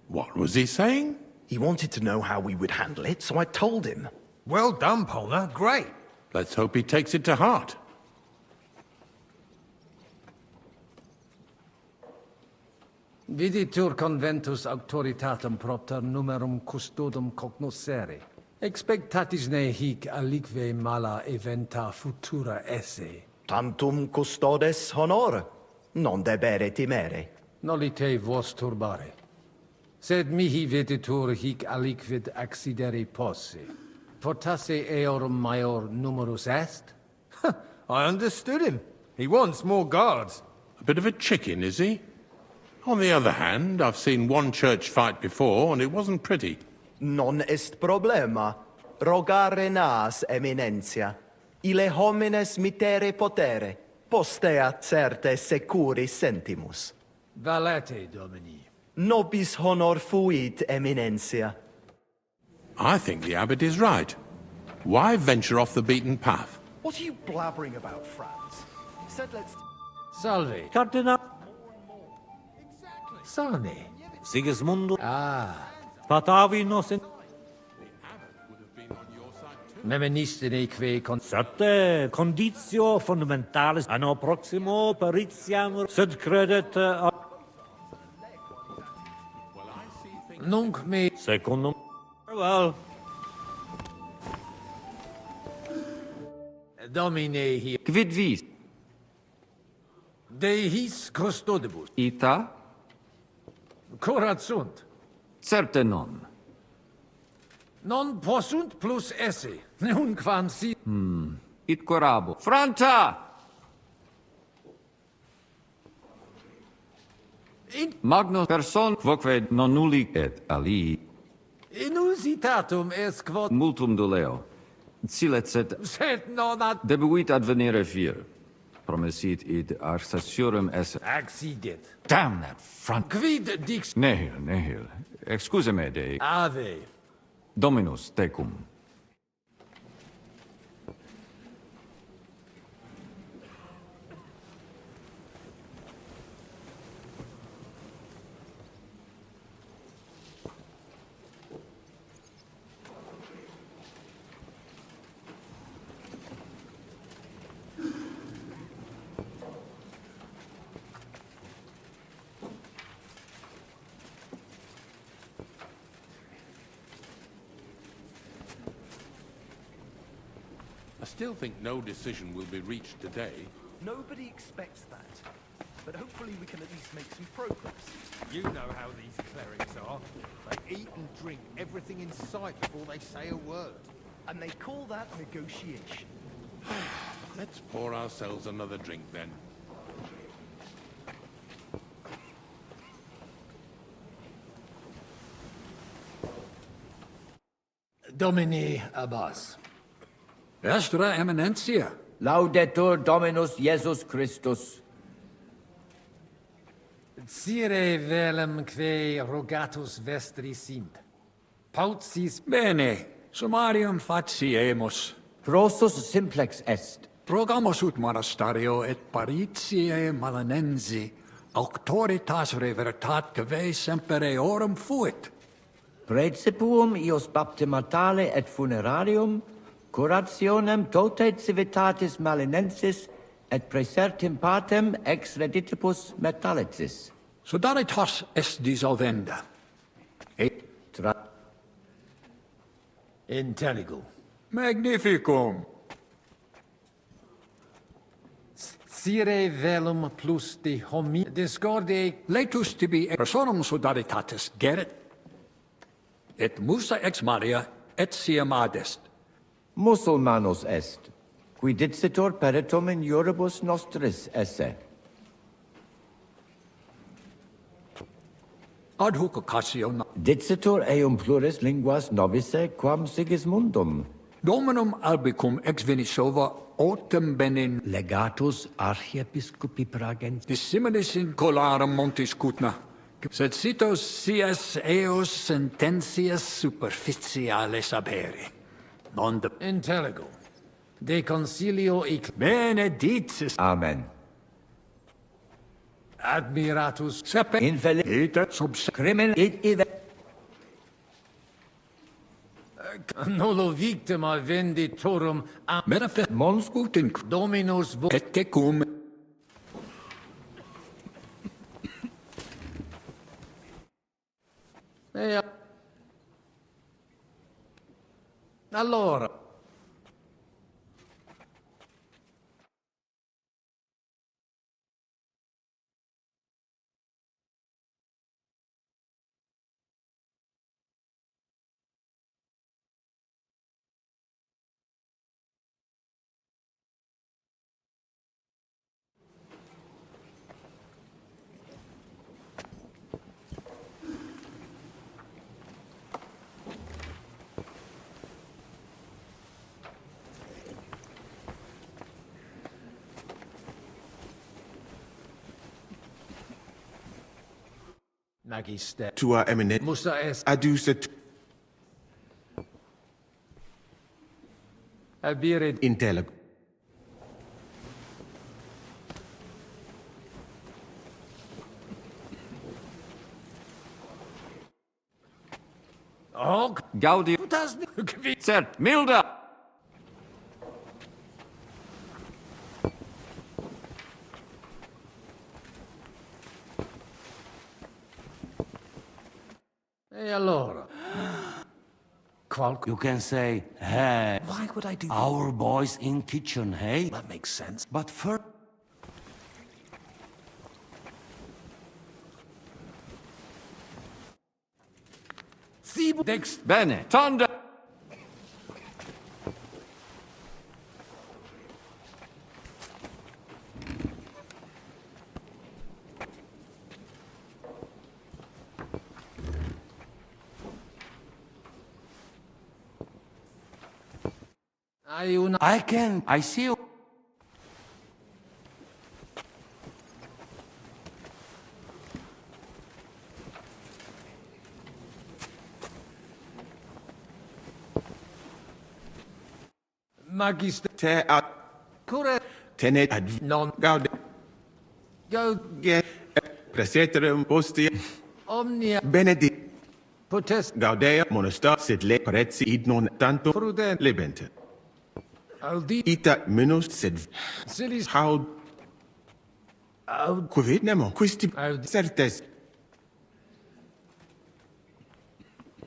What was he saying? He wanted to know how we would handle it, so I told him. Well done, Polner. Great. Let's hope he takes it to heart. Viditur conventus auctoritatem propter numerum custodum cognoscere. Expectatis ne hic alique mala eventa futura esse. Tantum custodes honor, non debere timere. Nolite vos turbare. Sed mihi viditur hic aliquid accidere posse. Fortasse eorum maior numerus est? I understood him. He wants more guards. A bit of a chicken, is he? On the other hand, I've seen one church fight before, and it wasn't pretty. Non est problema. Rogare nas, eminentia. Ile homines mitere potere. Postea certe securi sentimus. Valete, Domini. Nobis honor fuit, eminentia. I think the abbot is right. Why venture off the beaten path? What are you blabbering about, Franz? He said let's... Salve. Cardinal Sane. Sigismundo. Ah. Patavinos in... Memenistine que con... Sate conditio fundamentalis anno proximo peritiam sed credet Nunc me... Secundum... Well... Domine hier... Quid vis? De his custodibus. Ita? Curat sunt. Certe non. Non possunt plus esse. Nunquam si... It corabo. Franta! Magno person quoque non nulli et alii. Inusitatum est quod... Multum doleo. Silet Sed non ad... Debuit advenire fier. Promesit id arsaciorem esse. Accidit. Damn that front. Quid dix... Nihil. Excuse me, de... Ave. Dominus tecum. I still think no decision will be reached today. Nobody expects that. But hopefully we can at least make some progress. You know how these clerics are. They eat and drink everything in sight before they say a word. And they call that negotiation. Let's pour ourselves another drink then. Domini Abbas. Vestra Eminentia. Laudetur Dominus Jesus Christus. Sire velum que rogatus vestri sint. Paucis... Bene, summarium faciemus. Prosus simplex est. Progamus ut monasterio et paritiae malanensi, auctoritas revertat cave semper eorum fuit. Praecipuum ios baptimatale et funerarium, curationem tote civitatis malinensis, et praesertim patem ex reditibus metallicis. Sodalitas est dissolvenda. Et Intelligo. Magnificum. Sire velum plus de homi discorde Laetus tibi personum sodaritatis geret, et musa ex Maria etiam adest. Musulmanos est, qui dicitur peritum in iuribus nostris esse. Ad hoc occasione Dicitur eum pluris linguas novice quam Sigismundum. Dominum albicum ex Venisova autem benin Legatus archiepiscopi pragens. dissimilis in colarum montis cutna, sed sitos sias eos sententias superficiales abere. Non de... Intelligo. De concilio Benedictus. Amen. admiratus Sepe Infelita subs crimen et ive. nullo victima venditorum a Metafe mons gutin dominus vo et tecum allora magister Tua eminent musa est adducet abiret intelligo. og Gaudium. Cert, milda! e allora You can say, hey. Why would I do that? Our boys in kitchen, hey? That makes sense. But first... Dex Bene, tonda! hai una I see you. magister Te ad cure tenet ad non gaude go ge preseterum postia omnia benedict potest gaudea monastar sed le parezi id non tanto prudent lebente. audi Ita minus sed silis haud quivit nemo quisti Audi. certes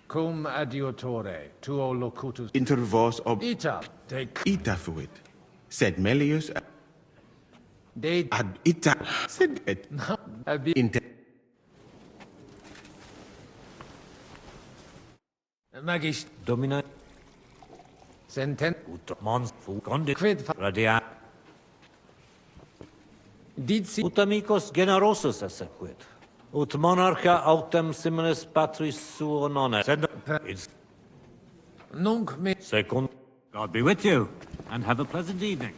cum adiutore tuo locutus inter vos ob ita de ita fuit sed melius de ad ita sed et abi inter magist Domina senten ut mons fu conde quid radia dici ut amicos generosus essequit ut monarcha autem similis patris suo non est sed it's nunc me secund God be with you and have a pleasant evening.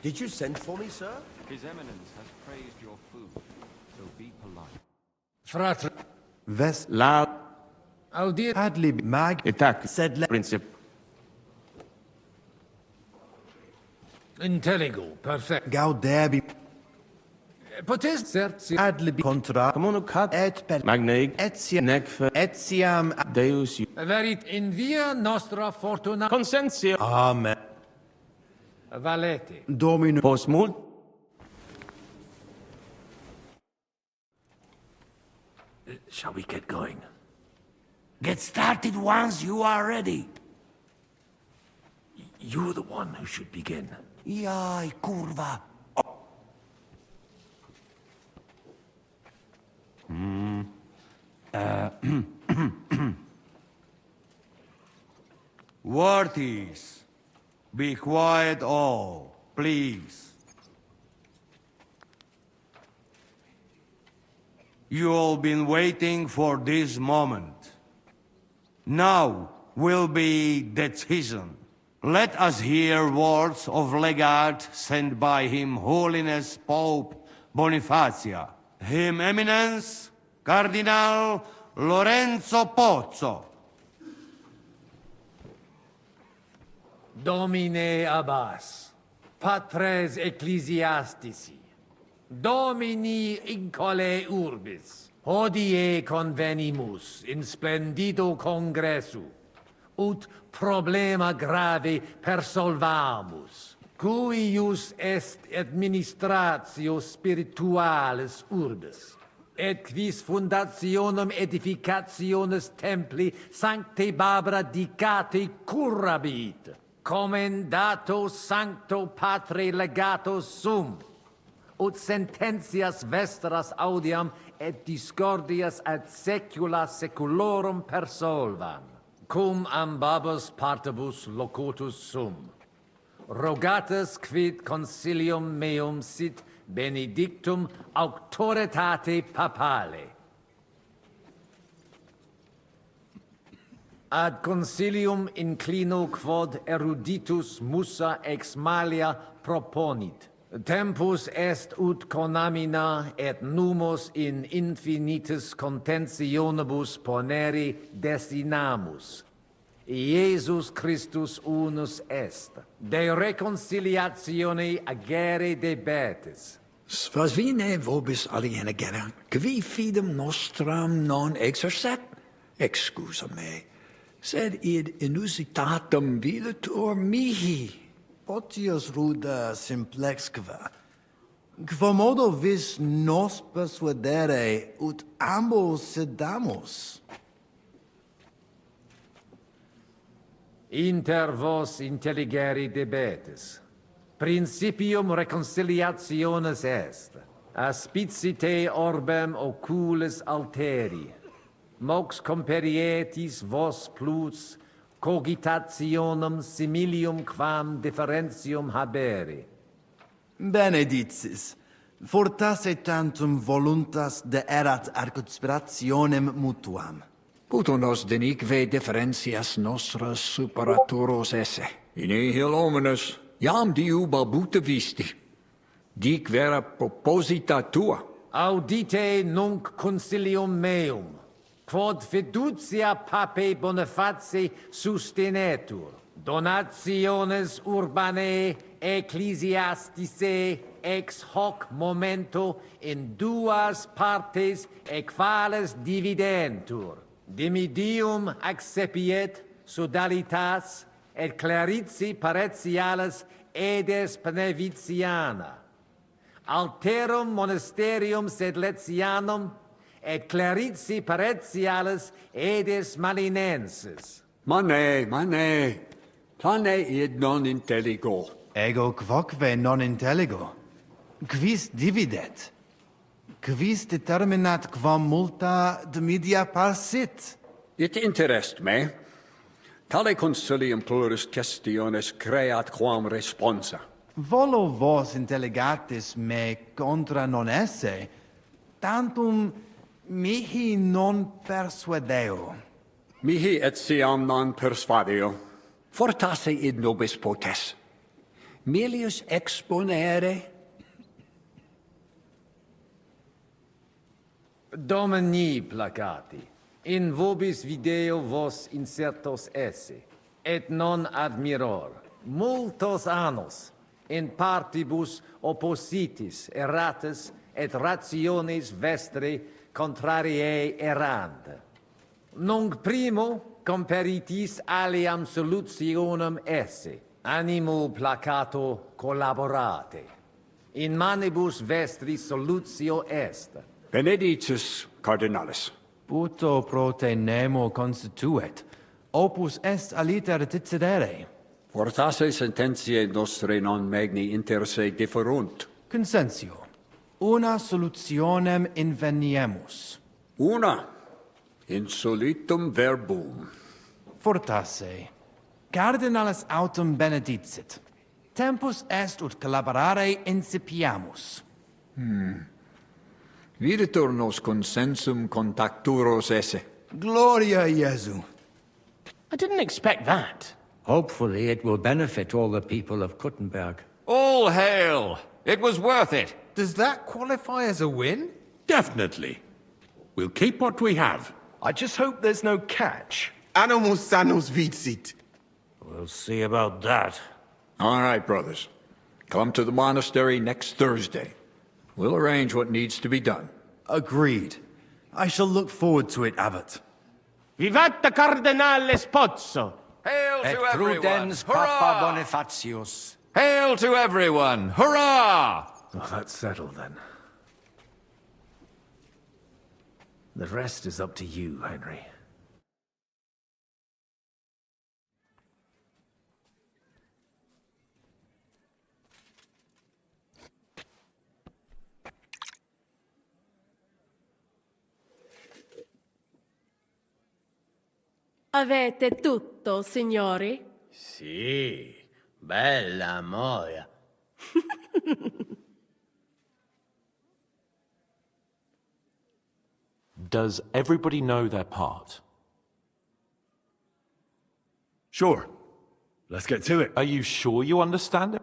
Did you send for me, sir? His Eminence has praised your food, so be polite. fratre Ves la audi adlib mag etac sed le princip intelligo perfect gaudebi potest certi adlib contra communicat et per magnaig etiam nec etiam deus verit in via nostra fortuna consensio amen valete domino post mult Shall we get going? Get started once you are ready. You're the one who should begin. Jaj, kurva. Worthies, be quiet all, please. You all been waiting for this moment. Now will be decision. Let us hear words of legate sent by Him Holiness Pope Bonifacia, Him Eminence Cardinal Lorenzo Pozzo. Domine Abbas, Patres Ecclesiastici, Domini incole urbis, hodie convenimus in splendido congressu, ut problema grave persolvamus, cuius est administratio spiritualis urbis, et quis fundationem edificationes templi sancte Barbara dicate currabit, commendato sancto patre legato sum, ut sententias vestras audiam et discordias ad secula seculorum persolvam, cum ambabus partibus locutus sum. Rogatus quid consilium meum sit benedictum auctoritate papale. Ad consilium inclino quod eruditus musa ex malia proponit. Tempus est ut conamina et numos in infinitus contentionibus ponere destinamus. Iesus Christus unus est, de reconciliatione agere debetis. Svasvine vobis aliena genera, qui fidem nostram non exercet, excusa me, sed id inusitatum videtur mihi. Potius ruda simplexque, quomodo vis nos persuadere ut ambos sedamus. Inter vos intelligere debetis. Principium reconciliationis est. Aspicite orbem oculis alteri. Mox comperietis vos plus cogitationem similium quam differentium habere. Benedictis, fortasse tantum voluntas de erat arguspirationem mutuam. Puto nos denique differentias nostras superatoros esse. In nihil hominus, iam diu balbuta visti. Dic vera proposita tua. Audite nunc concilium meum, quod fiducia pape Boniface sustenetur, donationes urbanae ecclesiasticae ex hoc momento in duas partes equales dividentur. Dimidium accepiet sodalitas et claritzi paretialis edes Beneviciana. Alterum monasterium sed Letianum et claritzi paretialis edes Malinensis. Mane, plane id non intelligo. Ego quoque non intelligo. Quis dividet? Quis determinat quam multa Nvidia parsit? It interest me. Tale consilium pluris questiones creat quam responsa. Volo vos intelligatis me contra non esse, tantum mihi non persuadeo. Mihi etiam non persuadeo. Fortasse id nobis potes. Melius exponere. Domini placati, in vobis video vos insertos esse, et non admiror, multos annos, in partibus oppositis erratis et rationes vestre contrariae errant. Nunc primo comperitis aliam solutionem esse, animo placato collaborate. In manibus vestri solutio est. Benedictus cardinalis. Puto prote nemo constituet. Opus est aliter dicere. Fortasse sententiae nostre non magni inter se differunt. Consensio. Una solutionem inveniemus. Una. Insolitum verbum. Fortasse. Cardinalis autem benedicit. Tempus est ut collaborare incipiamus. Videtur nos consensum contacturos esse. Gloria Jesu. I didn't expect that. Hopefully it will benefit all the people of Kuttenberg. All hail! It was worth it. Does that qualify as a win? Definitely. We'll keep what we have. I just hope there's no catch. Animus sanus vicit. We'll see about that. All right, brothers. Come to the monastery next Thursday. We'll arrange what needs to be done. Agreed. I shall look forward to it, Abbot. Vivat Cardinale Spozzo! Hail Et to everyone! prudens Hurrah! Papa Bonifatius. Hail to everyone! Hurrah! Well, that's settled then. The rest is up to you, Henry. Avete tutto, signori? Sì, bella moia. Does everybody know their part? Sure. Let's get to it. Are you sure you understand it?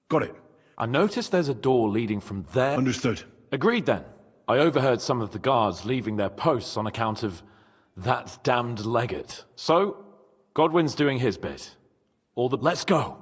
Got it. I noticed there's a door leading from there. Understood. Agreed then. I overheard some of the guards leaving their posts on account of that damned legate. So, Godwin's doing his bit. Let's go!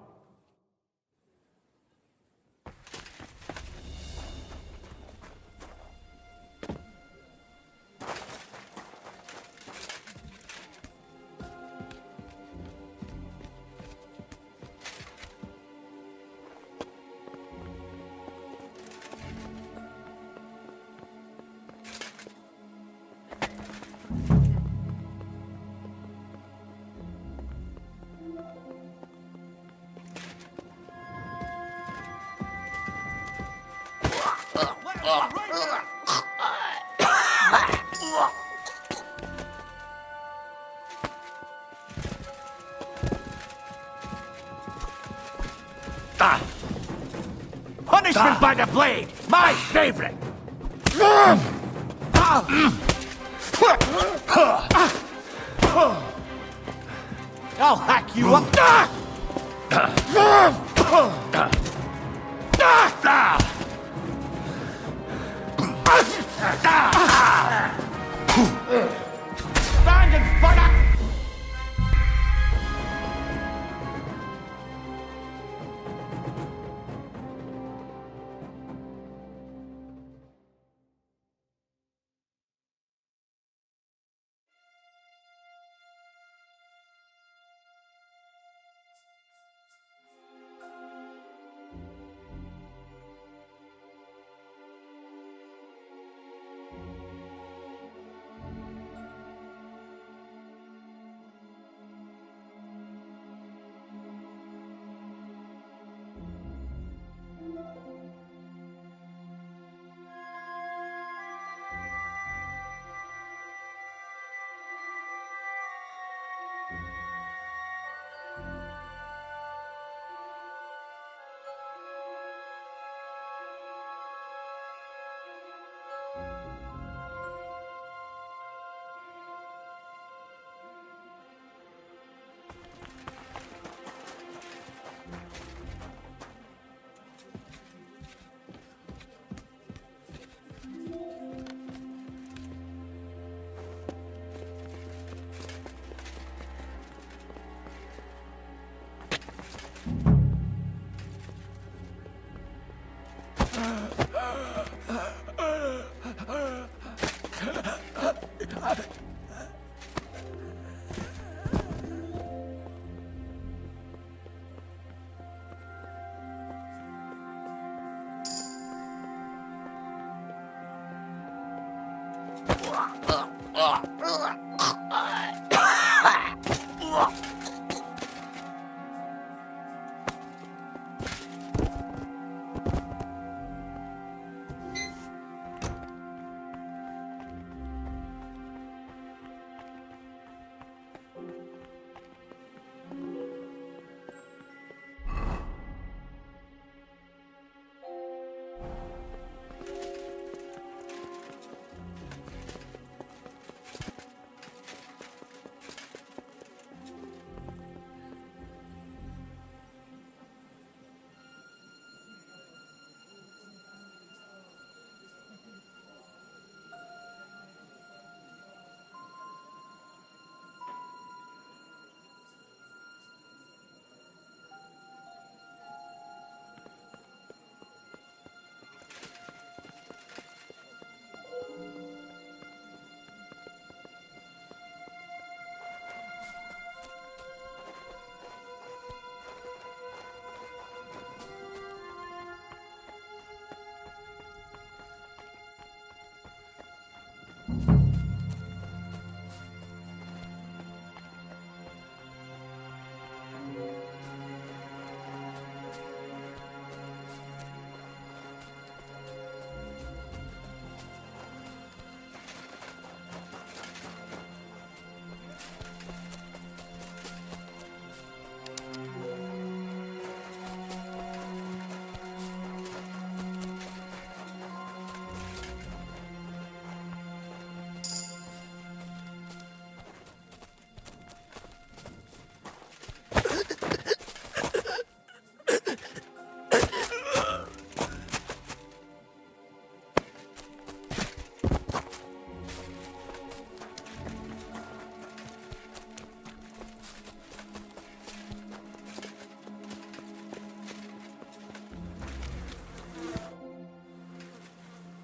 Punishment by the blade! My favorite! I'll hack you up!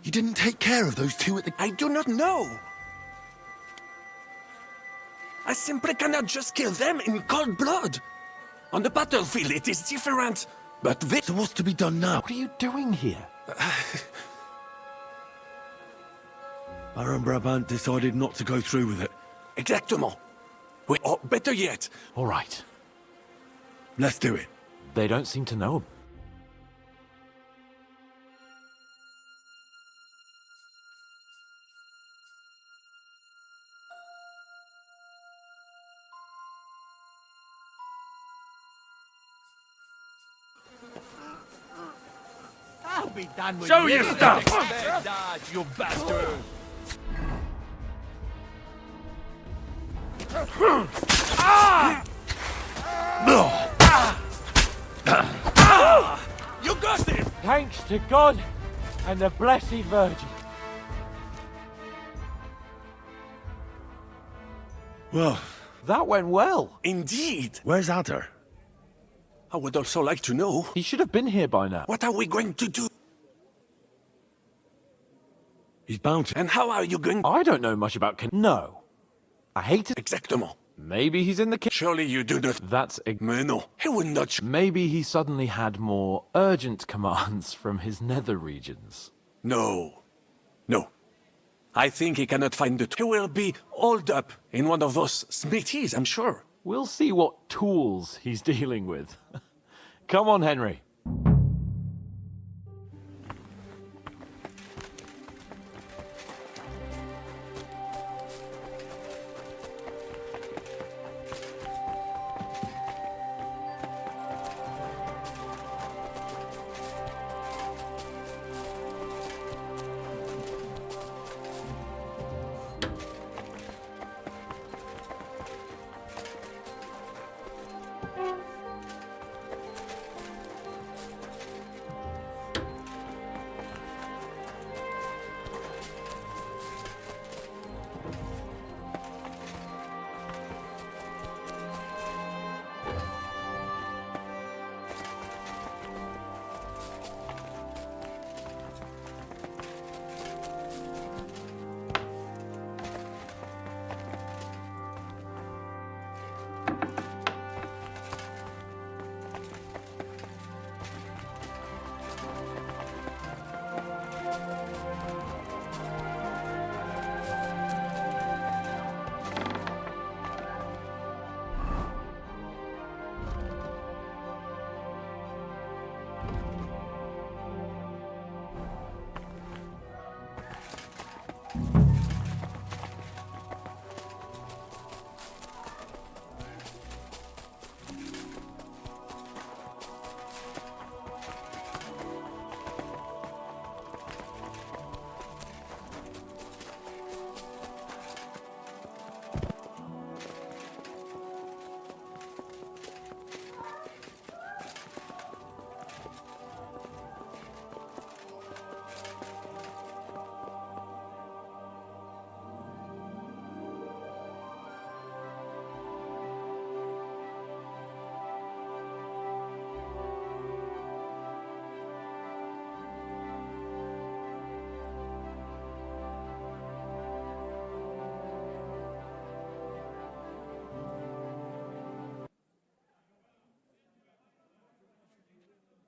You didn't take care of those two at the... I do not know. I simply cannot just kill them in cold blood. On the battlefield, it is different. But this... So what's to be done now? What are you doing here? Baron Brabant decided not to go through with it. Exactement. Or better yet... All right. Let's do it. They don't seem to know him. I'll be done with Show you. your stuff! Dodge, you bastard! You got it! Thanks to God and the Blessed Virgin. Well, that went well. Indeed. Where's Adder? I would also like to know... He should have been here by now. What are we going to do? He's bound to. And how are you going... I don't know much about No. I hate it. Exactement. Maybe he's in the kitchen. Surely you do not... That's... Mais non. He would not... Maybe he suddenly had more urgent commands from his nether regions. No. No. I think he cannot find it. He will be holed up in one of those smithies, I'm sure. We'll see what tools he's dealing with. Come on, Henry.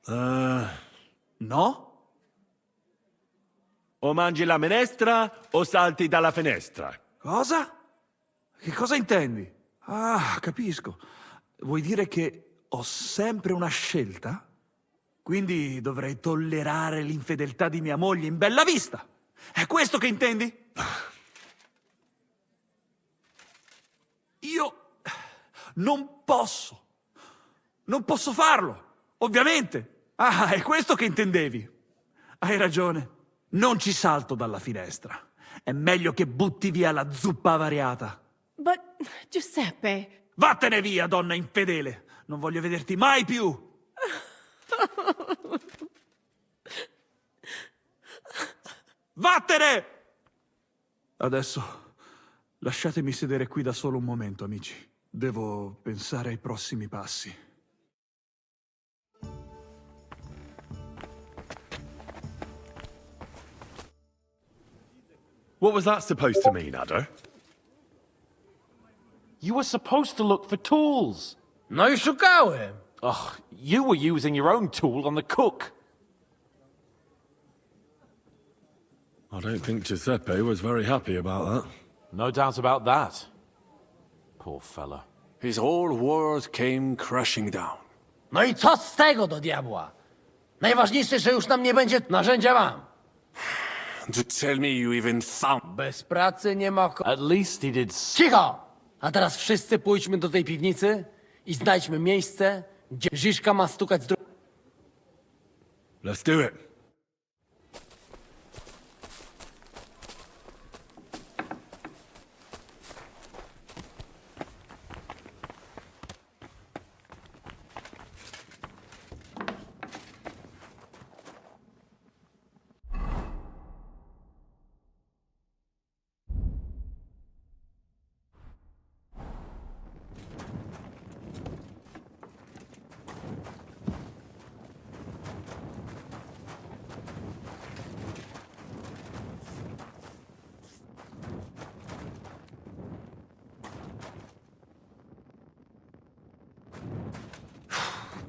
No? O mangi la minestra o salti dalla finestra. Cosa? Che cosa intendi? Ah, capisco. Vuoi dire che ho sempre una scelta? Quindi dovrei tollerare l'infedeltà di mia moglie in bella vista. È questo che intendi? Io non posso. Non posso farlo, ovviamente. Ah, è questo che intendevi. Hai ragione. Non ci salto dalla finestra. È meglio che butti via la zuppa avariata. But, Giuseppe... Vattene via, donna infedele. Non voglio vederti mai più. Vattene! Adesso lasciatemi sedere qui da solo un momento, amici. Devo pensare ai prossimi passi. What was that supposed to mean, Adder? You were supposed to look for tools. No i szukałem. Ugh, you were using your own tool on the cook. I don't think Giuseppe was very happy about that. No doubt about that. Poor fella. His whole world came crashing down. No i co z tego do diabła? Najważniejsze, że już nam nie będzie narzędzia mam. To tell me you even found... Bez pracy nie ma... At least he did... Cicho! A teraz wszyscy pójdźmy do tej piwnicy i znajdźmy miejsce, gdzie Žižka ma stukać z Let's do it.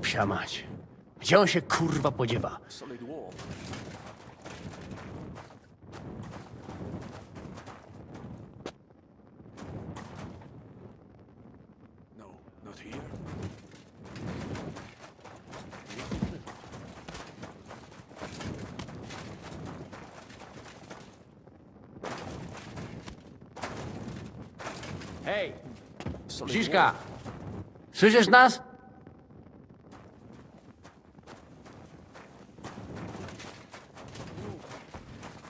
Psia mać. Gdzie on się kurwa podziewa? No, not here. Hej! Žižka! Słyszysz nas?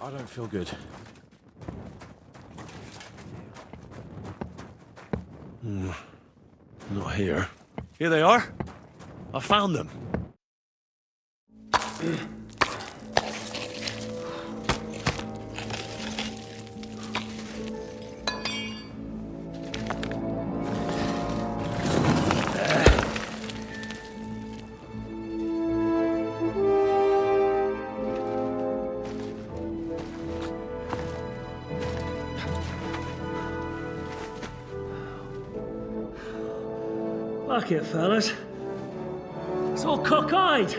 I don't feel good. Not here. Here they are. I found them. Fuck it, fellas. It's all cockeyed.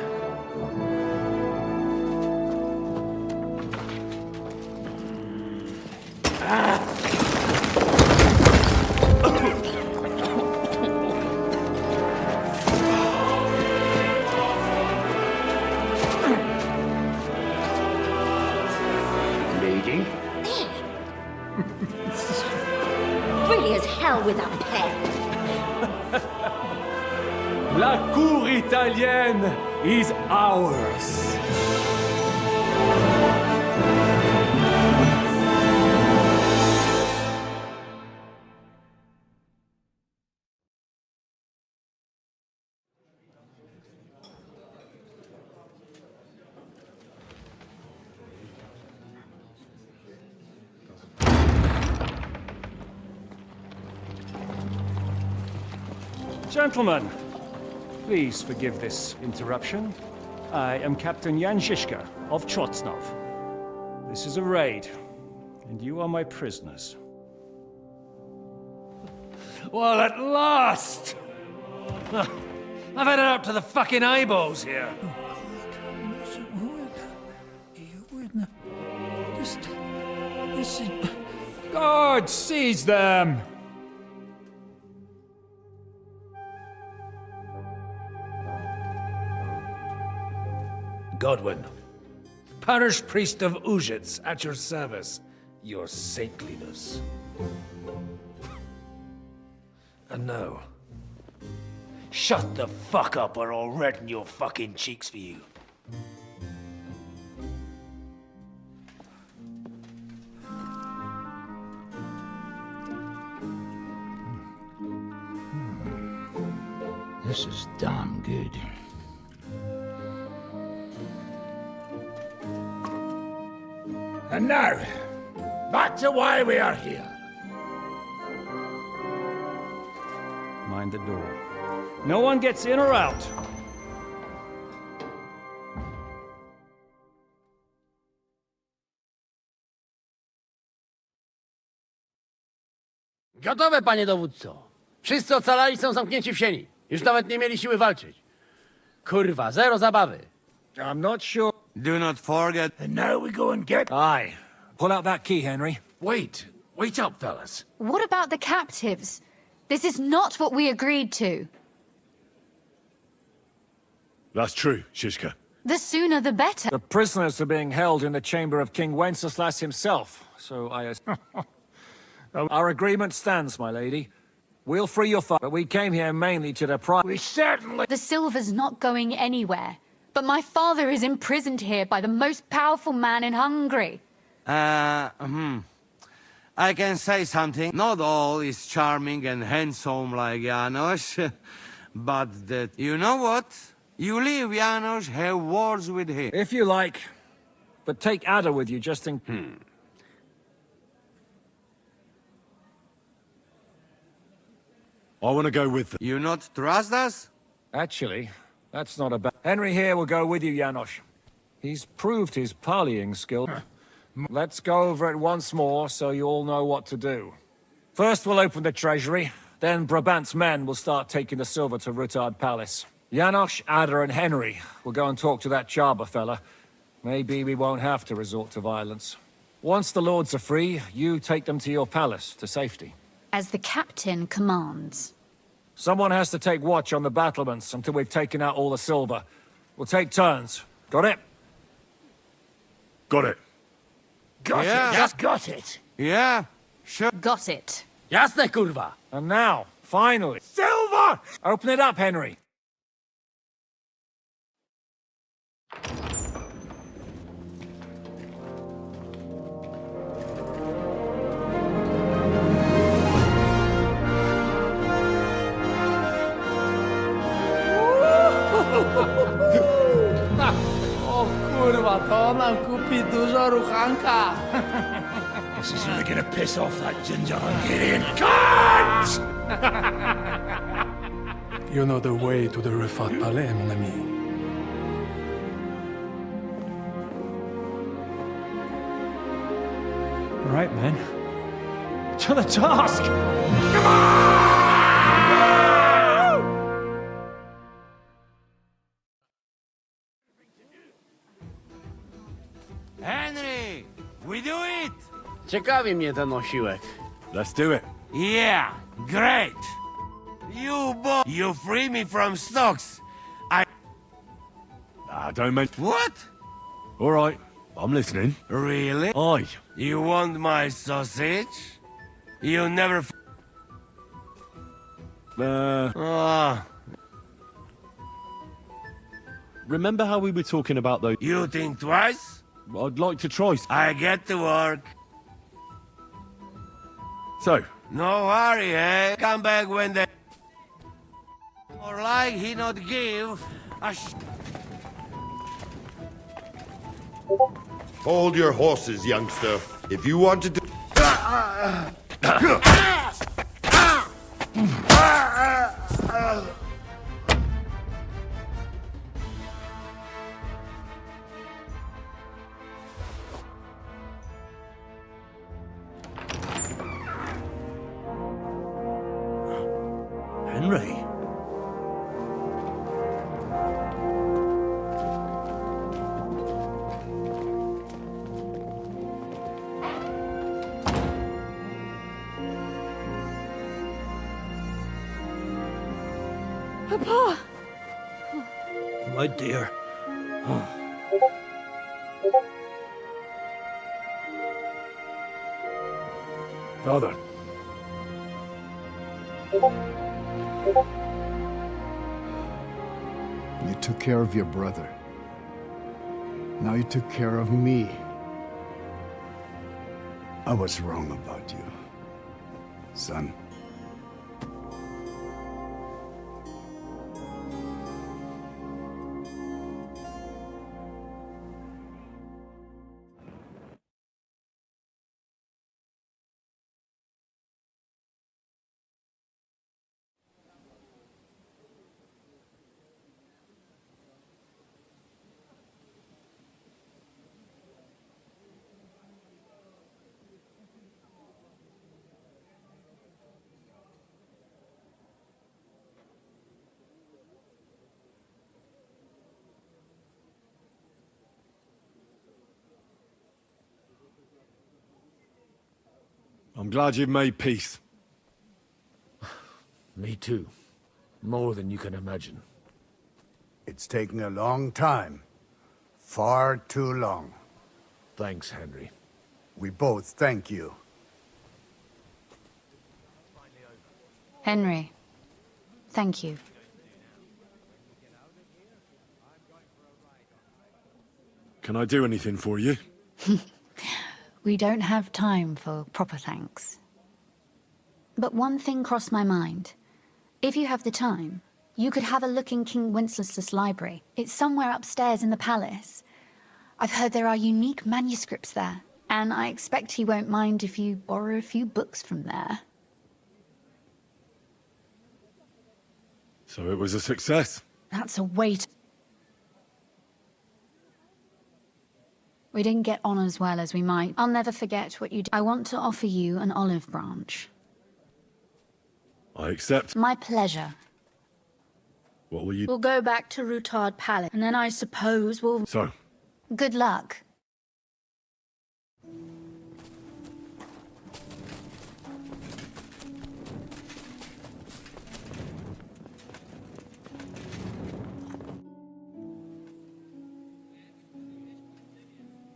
Lady? Really as hell with that pen. La cour italienne is ours. Gentlemen, please forgive this interruption. I am Captain Jan Žižka of Trotznov. This is a raid, and you are my prisoners. Well, at last! I've had it up to the fucking eyeballs here. This is... God, seize them! Godwin, parish priest of Ujits, at your service, your saintliness. And now, shut the fuck up or I'll redden your fucking cheeks for you. This is damn good. And now, back to why we are here. Mind the door. No one gets in or out. Gotowe, panie dowódco. Wszyscy ocalali są zamknięci w sieni. Już nawet nie mieli siły walczyć. Kurwa, zero zabawy. I'm not sure. Do not forget. And now we go and get... Aye. Pull out that key, Henry. Wait up, fellas. What about the captives? This is not what we agreed to. That's true, Shishka. The sooner the better. The prisoners are being held in the chamber of King Wenceslas himself, so I... Our agreement stands, my lady. We'll free your father, but we came here mainly to deprive... We certainly... The silver's not going anywhere. But my father is imprisoned here by the most powerful man in Hungary. I can say something. Not all is charming and handsome like Janos, but that... You know what? You leave Janos, have words with him. If you like. But take Ada with you, just in... I want to go with them. You not trust us? Actually, that's not a bad... Henry here will go with you, Janos. He's proved his parleying skill. Let's go over it once more, so you all know what to do. First we'll open the treasury, then Brabant's men will start taking the silver to Rutard Palace. Janos, Ada and Henry will go and talk to that Chaba fella. Maybe we won't have to resort to violence. Once the lords are free, you take them to your palace, to safety. As the captain commands. Someone has to take watch on the battlements until we've taken out all the silver. We'll take turns. Got it? Got it. Got it, just got it. Yeah, sure. Got it. Jasne, kurwa. And now, finally... Silver! Open it up, Henry. O kurwa, to nam kupi dużo ruchanka. This is really gonna piss off that ginger Hungarian cunt! You know the way to the Rufat Palais, mon ami. Right, men. To the task! Come on! Henry, we do it! Ciekawi mnie ten osiłek. Let's do it. Yeah, great! You free me from stocks. Don't mention... What? All right, I'm listening. Really? Aye. You want my sausage? You never... Remember how we were talking about those... You think twice? I'd like to try... I get to work. So? No hurry, eh? Come back when they... Or like he not give a Hold your horses, youngster. If you want to do... Henry? Papa! My dear. Father. You took care of your brother. Now you took care of me. I was wrong about you, son. I'm glad you've made peace. Me too. More than you can imagine. It's taken a long time. Far too long. Thanks, Henry. We both thank you. Henry, thank you. Can I do anything for you? We don't have time for proper thanks. But one thing crossed my mind. If you have the time, you could have a look in King Wenceslas' library. It's somewhere upstairs in the palace. I've heard there are unique manuscripts there, and I expect he won't mind if you borrow a few books from there. So it was a success? That's a wait. We didn't get on as well as we might. I'll never forget what you did. I want to offer you an olive branch. I accept. My pleasure. What will you... We'll go back to Routard Palace, and then I suppose we'll... So? Good luck.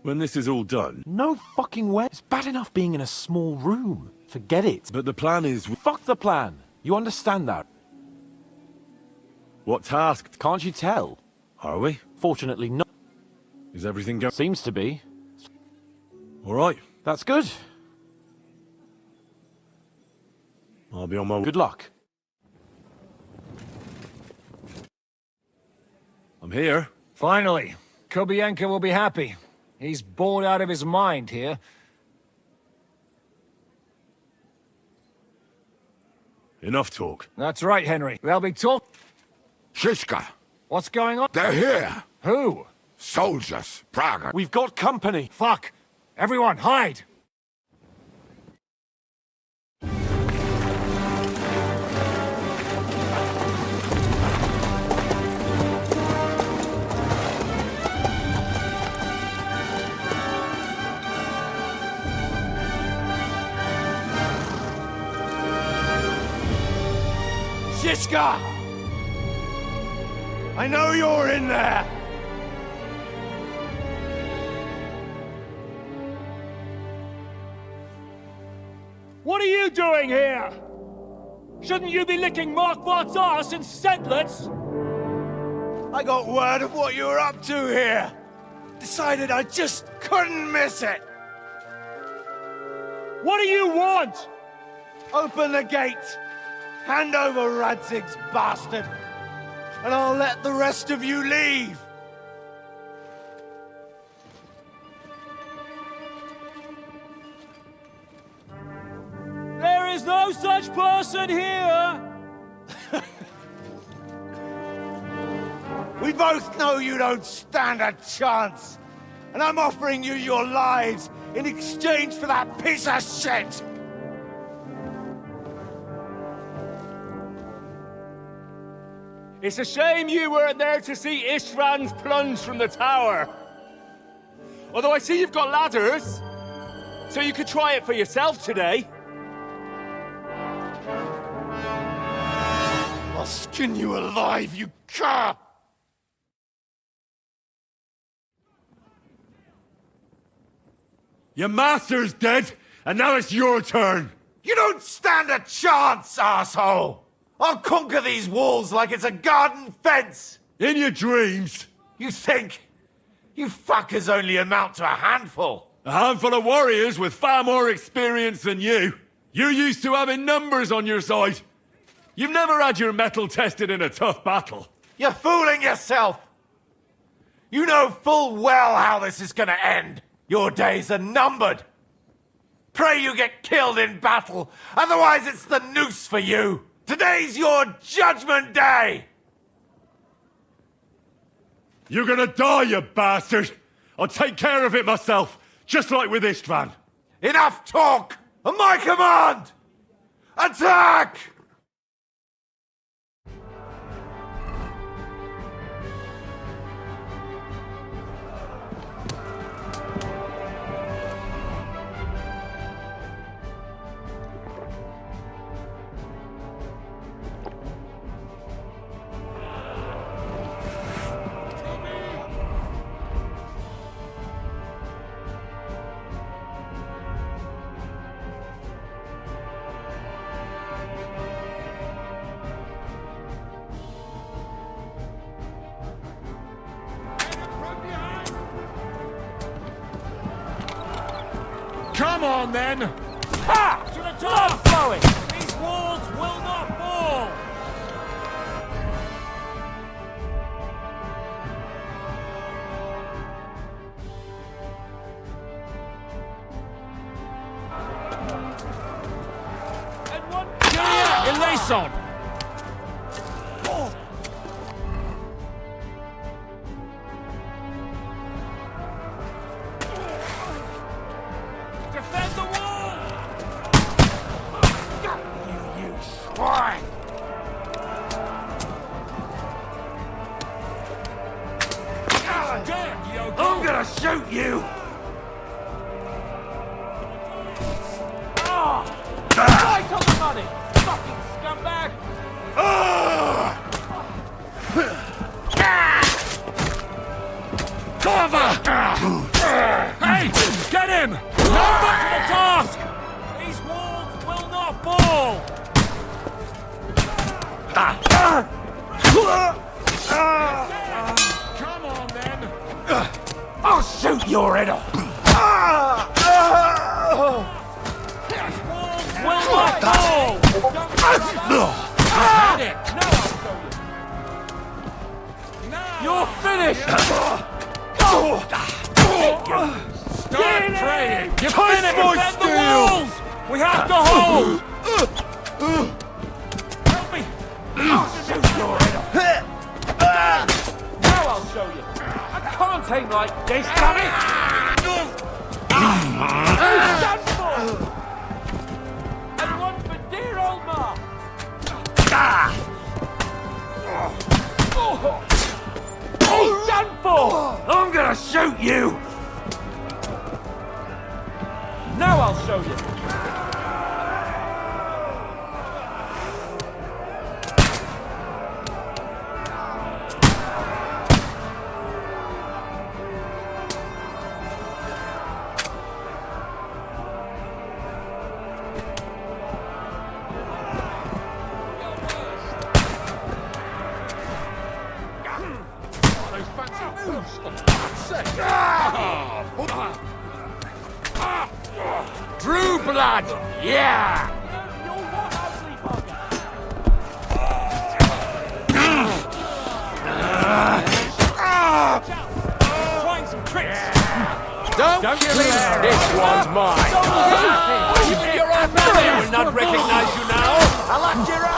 When this is all done... No fucking way. It's bad enough being in a small room. Forget it. But the plan is... Fuck the plan. You understand that? What task? Can't you tell? Are we? Fortunately not. Is everything going... Seems to be. All right. That's good. I'll be on my way. Good luck. I'm here. Finally. Kobienka will be happy. He's bored out of his mind here. Enough talk. That's right, Henry. There'll be talk... Shishka. What's going on? They're here. Who? Soldiers. Praga. We've got company. Fuck. Everyone, hide! Shishka! I know you're in there! What are you doing here? Shouldn't you be licking Markvart's ass in Sedlitz? I got word of what you were up to here. Decided I just couldn't miss it. What do you want? Open the gate. Hand over Radzig's bastard. And I'll let the rest of you leave. There is no such person here! We both know you don't stand a chance. And I'm offering you your lives in exchange for that piece of shit! It's a shame you weren't there to see Ishrand's plunge from the tower. Although I see you've got ladders, so you could try it for yourself today. I'll I'll skin you alive, you cur! Your master's dead, and now it's your turn! You don't stand a chance, asshole! I'll conquer these walls like it's a garden fence! In your dreams! You think? You fuckers only amount to a handful! A handful of warriors with far more experience than you. You're used to having numbers on your side. You've never had your mettle tested in a tough battle. You're fooling yourself! You know full well how this is gonna end. Your days are numbered. Pray you get killed in battle, otherwise it's the noose for you. Today's your judgment day! You're gonna die, you bastard! I'll take care of it myself, just like with Istvan. Enough talk! On my command! Attack! Come on, then! Ha! To the top! Flowing! These walls will not fall! And one... Eleison! Defend the wall! You swine! I'm gonna shoot you! Right on the money! Fucking scumbag! Cover! Hey! Get him! Number to the task! These walls will not fall! Come on, then! I'll shoot your head off! Will not fall! Had it! Now I'll show you! You're finished! Start praying! You're Touch finished! my Defend the steel! walls! We have to hold! Help me! I'll shoot your head off! Now I'll show you! I can't aim like this, damn it! Done for! And one for dear old Ma! He's done for! I'm gonna shoot you! Now I'll show you! True blood! Yeah! Trying some tricks! Don't kill him! This one's mine! You're on fire! I will not recognize you now! I locked your eyes!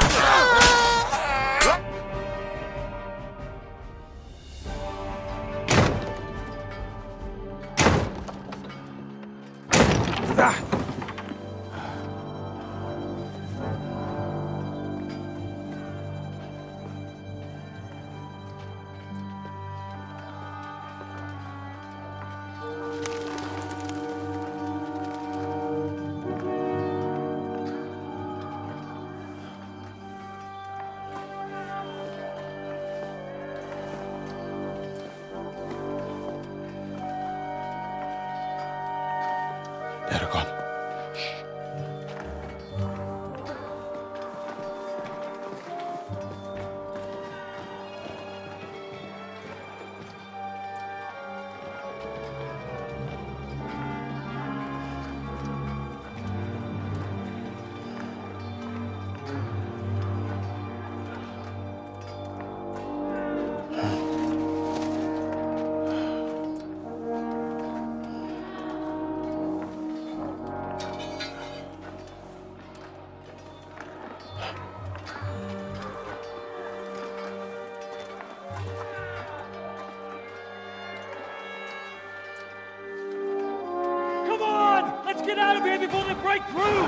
Break through!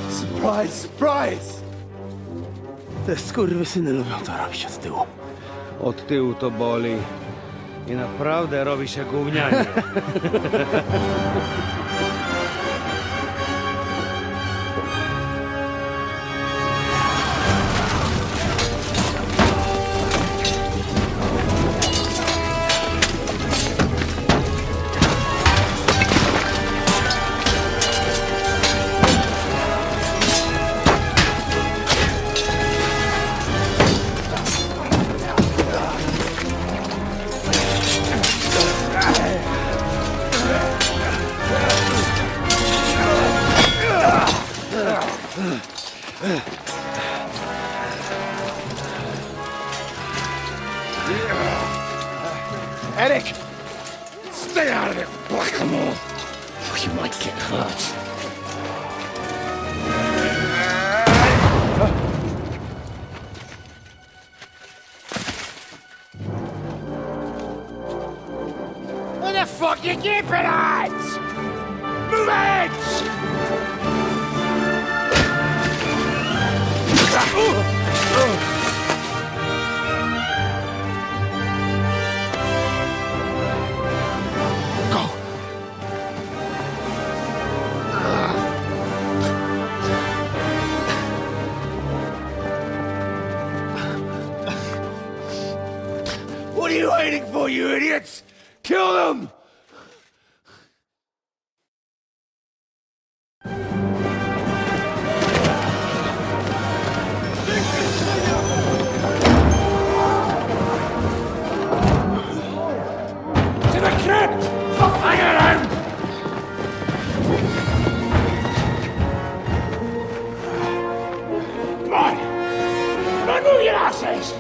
Surprise, surprise! Te skurwysyny lubią to robić od tyłu. Od tyłu to boli. I naprawdę robi się gównianie. Erik! Stay out of it, blackamoor! You might get hurt. What the fuck you keeping at? Move it! What are you waiting for, you idiots? Kill them! To the crypt! Hang around! Come on! Come on, move your asses!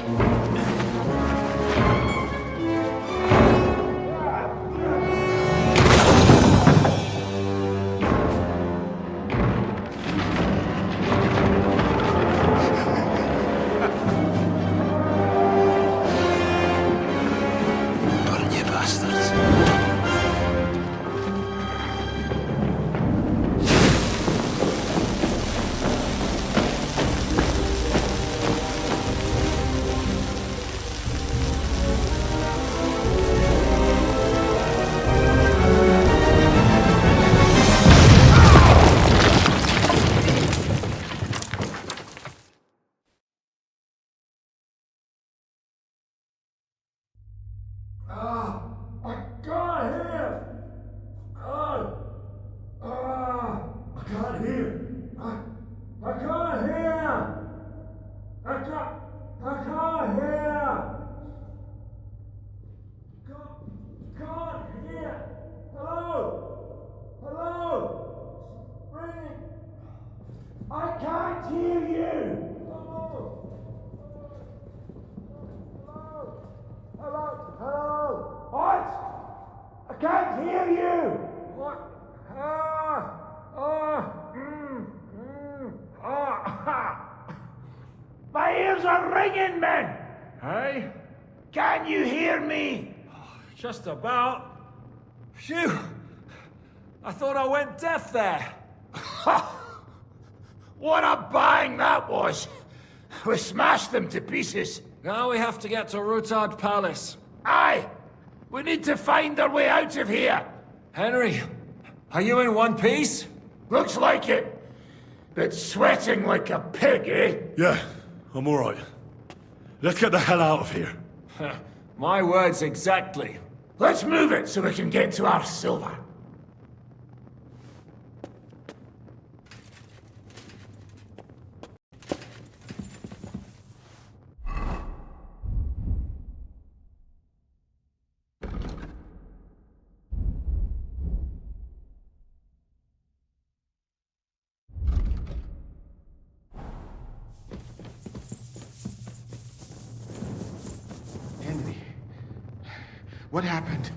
My ears are ringing, men! Hey? Can you hear me? Just about. Phew! I thought I went deaf there. What a bang that was! We smashed them to pieces. Now we have to get to Rutard Palace. Aye! We need to find our way out of here! Henry, are you in one piece? Looks like it. But sweating like a pig, eh? Yeah, I'm alright. Let's get the hell out of here. My words exactly. Let's move it so we can get to our silver. What happened?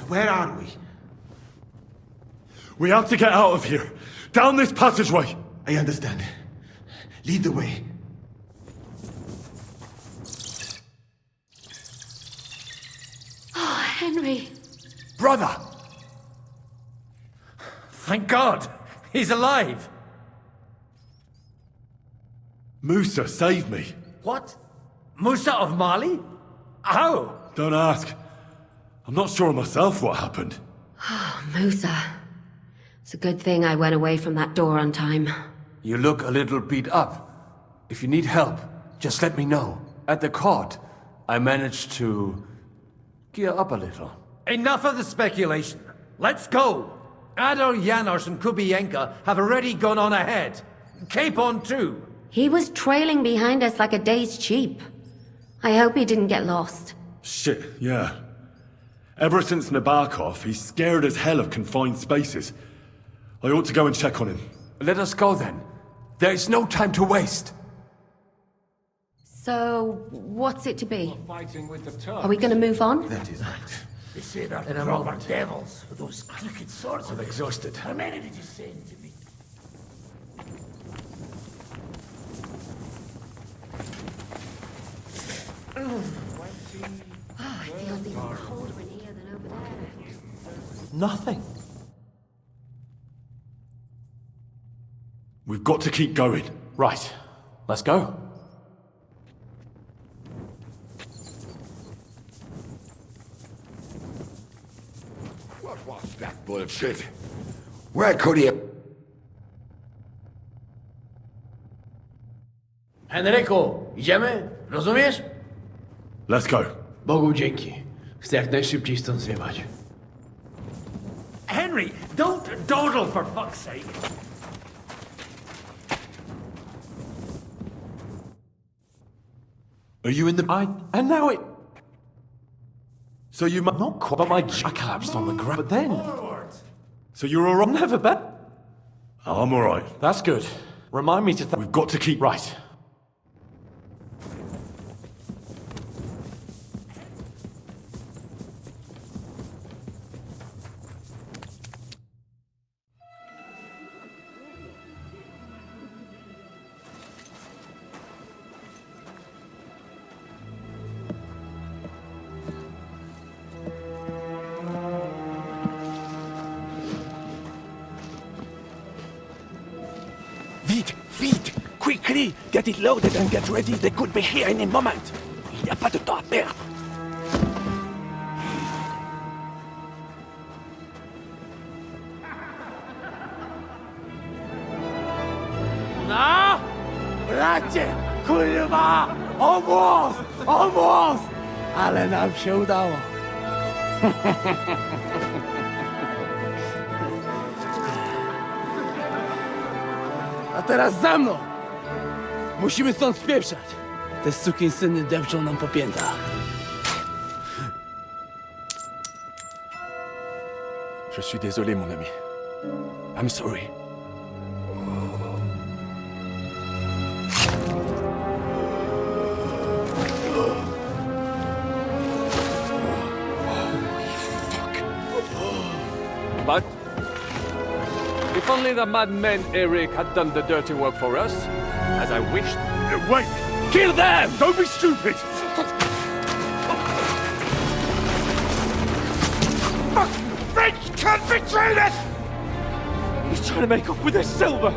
Where are we? We have to get out of here. Down this passageway. I understand. Lead the way. Oh, Henry. Brother! Thank God! He's alive! Musa saved me. What? Musa of Mali? How? Don't ask. I'm not sure myself what happened. Oh, Musa. It's a good thing I went away from that door on time. You look a little beat up. If you need help, just let me know. At the court, I managed to gear up a little. Enough of the speculation. Let's go. Adol, Janos, and Kubienka have already gone on ahead. Capon too. He was trailing behind us like a dazed sheep. I hope he didn't get lost. Shit, yeah. Ever since Nabokov, he's scared as hell of confined spaces. I ought to go and check on him. Let us go then. There is no time to waste. So, what's it to be? Fighting with the Turks. Are we gonna move on? That is right. They say they're In a proper moment. devils with those crooked swords. I'm exhausted. How many did you send to me? I feel even colder in here than over there. Nothing. We've got to keep going. Right. Let's go. What was that bullshit? Where could he have... Henryku, idziemy? Rozumiesz? Let's go. Bogu dzięki. Chcę jak najszybciej stąd zjebać. Henry, don't dawdle for fuck's sake. Are you in the... And now it... So you might... Not quite, but my I collapsed on the ground. But then... So you're alright? Never bet. Oh, I'm alright. That's good. Remind me to... We've got to keep... Right. Vite! Quickly! Get it loaded and get ready. They could be here any moment. Il n'y a pas de temps à perdre. No! Bracie! Kurwa! Almost! Ale nam się udało. A teraz za mną! Musimy stąd spieprzać. Te sukinsyny depczą nam po piętach. Je suis désolé, mon ami. I'm sorry. But if only the madman Erik had done the dirty work for us, as I wished. Wait! Kill them! Don't be stupid! French can't betray us! He's trying to make off with his silver!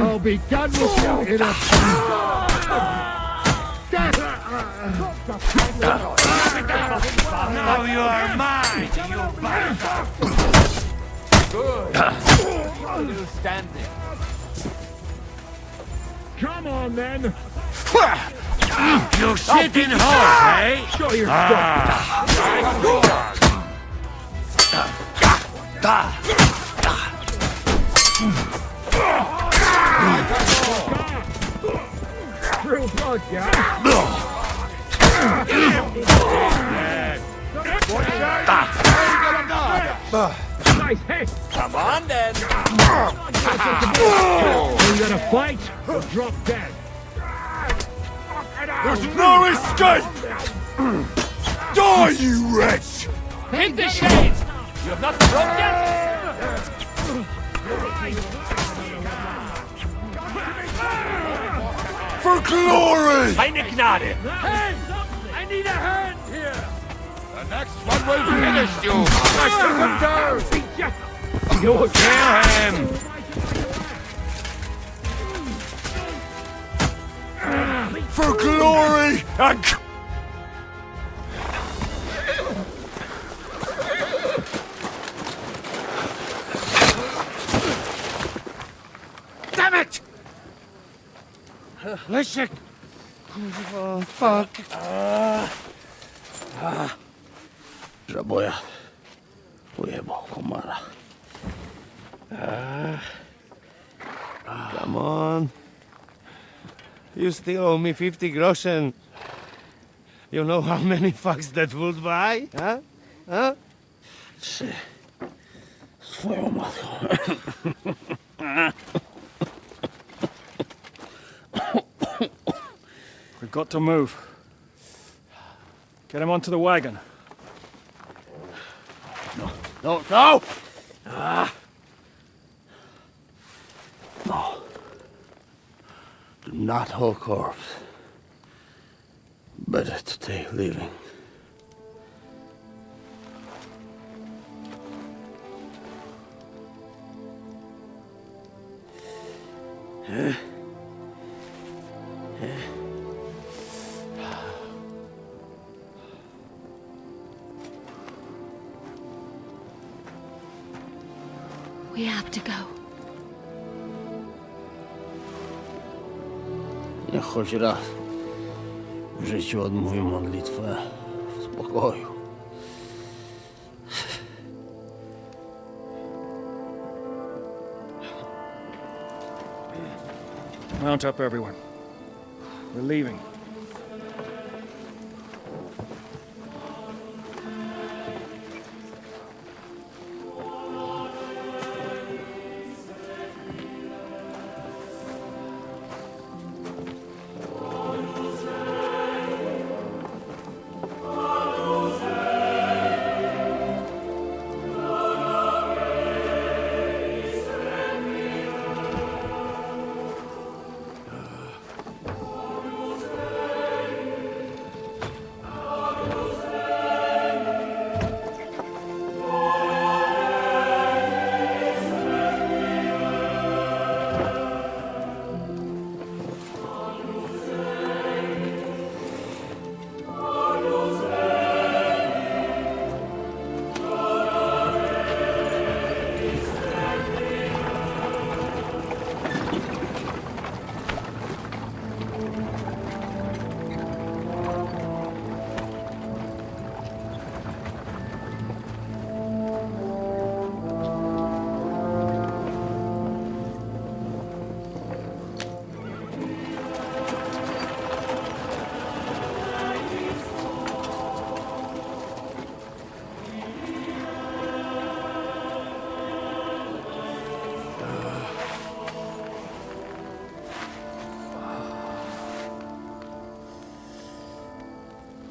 I'll be done with you in a... Now you are mine, you bastard! Good. You standing. Come on, then! You sitting horse, eh? Show your True blood, yeah? Nice hit! Come on, then. You gonna fight or drop dead? There's no escape! Die, you wretch! Hit the shade! You have not thrown yet? For glory! Keine Gnade! Hey! I need a hand here! The next one will finish you! You'll kill him! For glory and... Damn it! Leszek! Kurwa, fuck. Żaboja. Ujebał komara. Come on. You still owe me 50 groschen. You know how many fucks that would buy? Huh? Huh? Swoją matką. We've got to move. Get him onto the wagon. No, no! No. Do not hold corpse. Better to take living. We have to go. Niech choć raz w życiu odmówi modlitwę w spokoju. Mount up, everyone. We're leaving.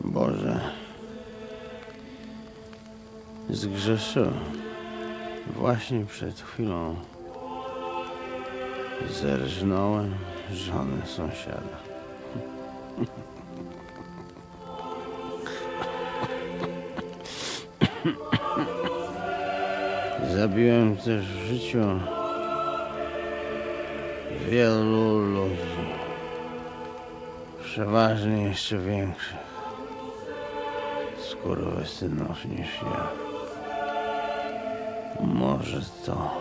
Boże, zgrzeszyłem. Właśnie przed chwilą zerżnąłem żonę sąsiada. Zabiłem też w życiu wielu ludzi, przeważnie jeszcze większych skurwysynów niż ja. Może to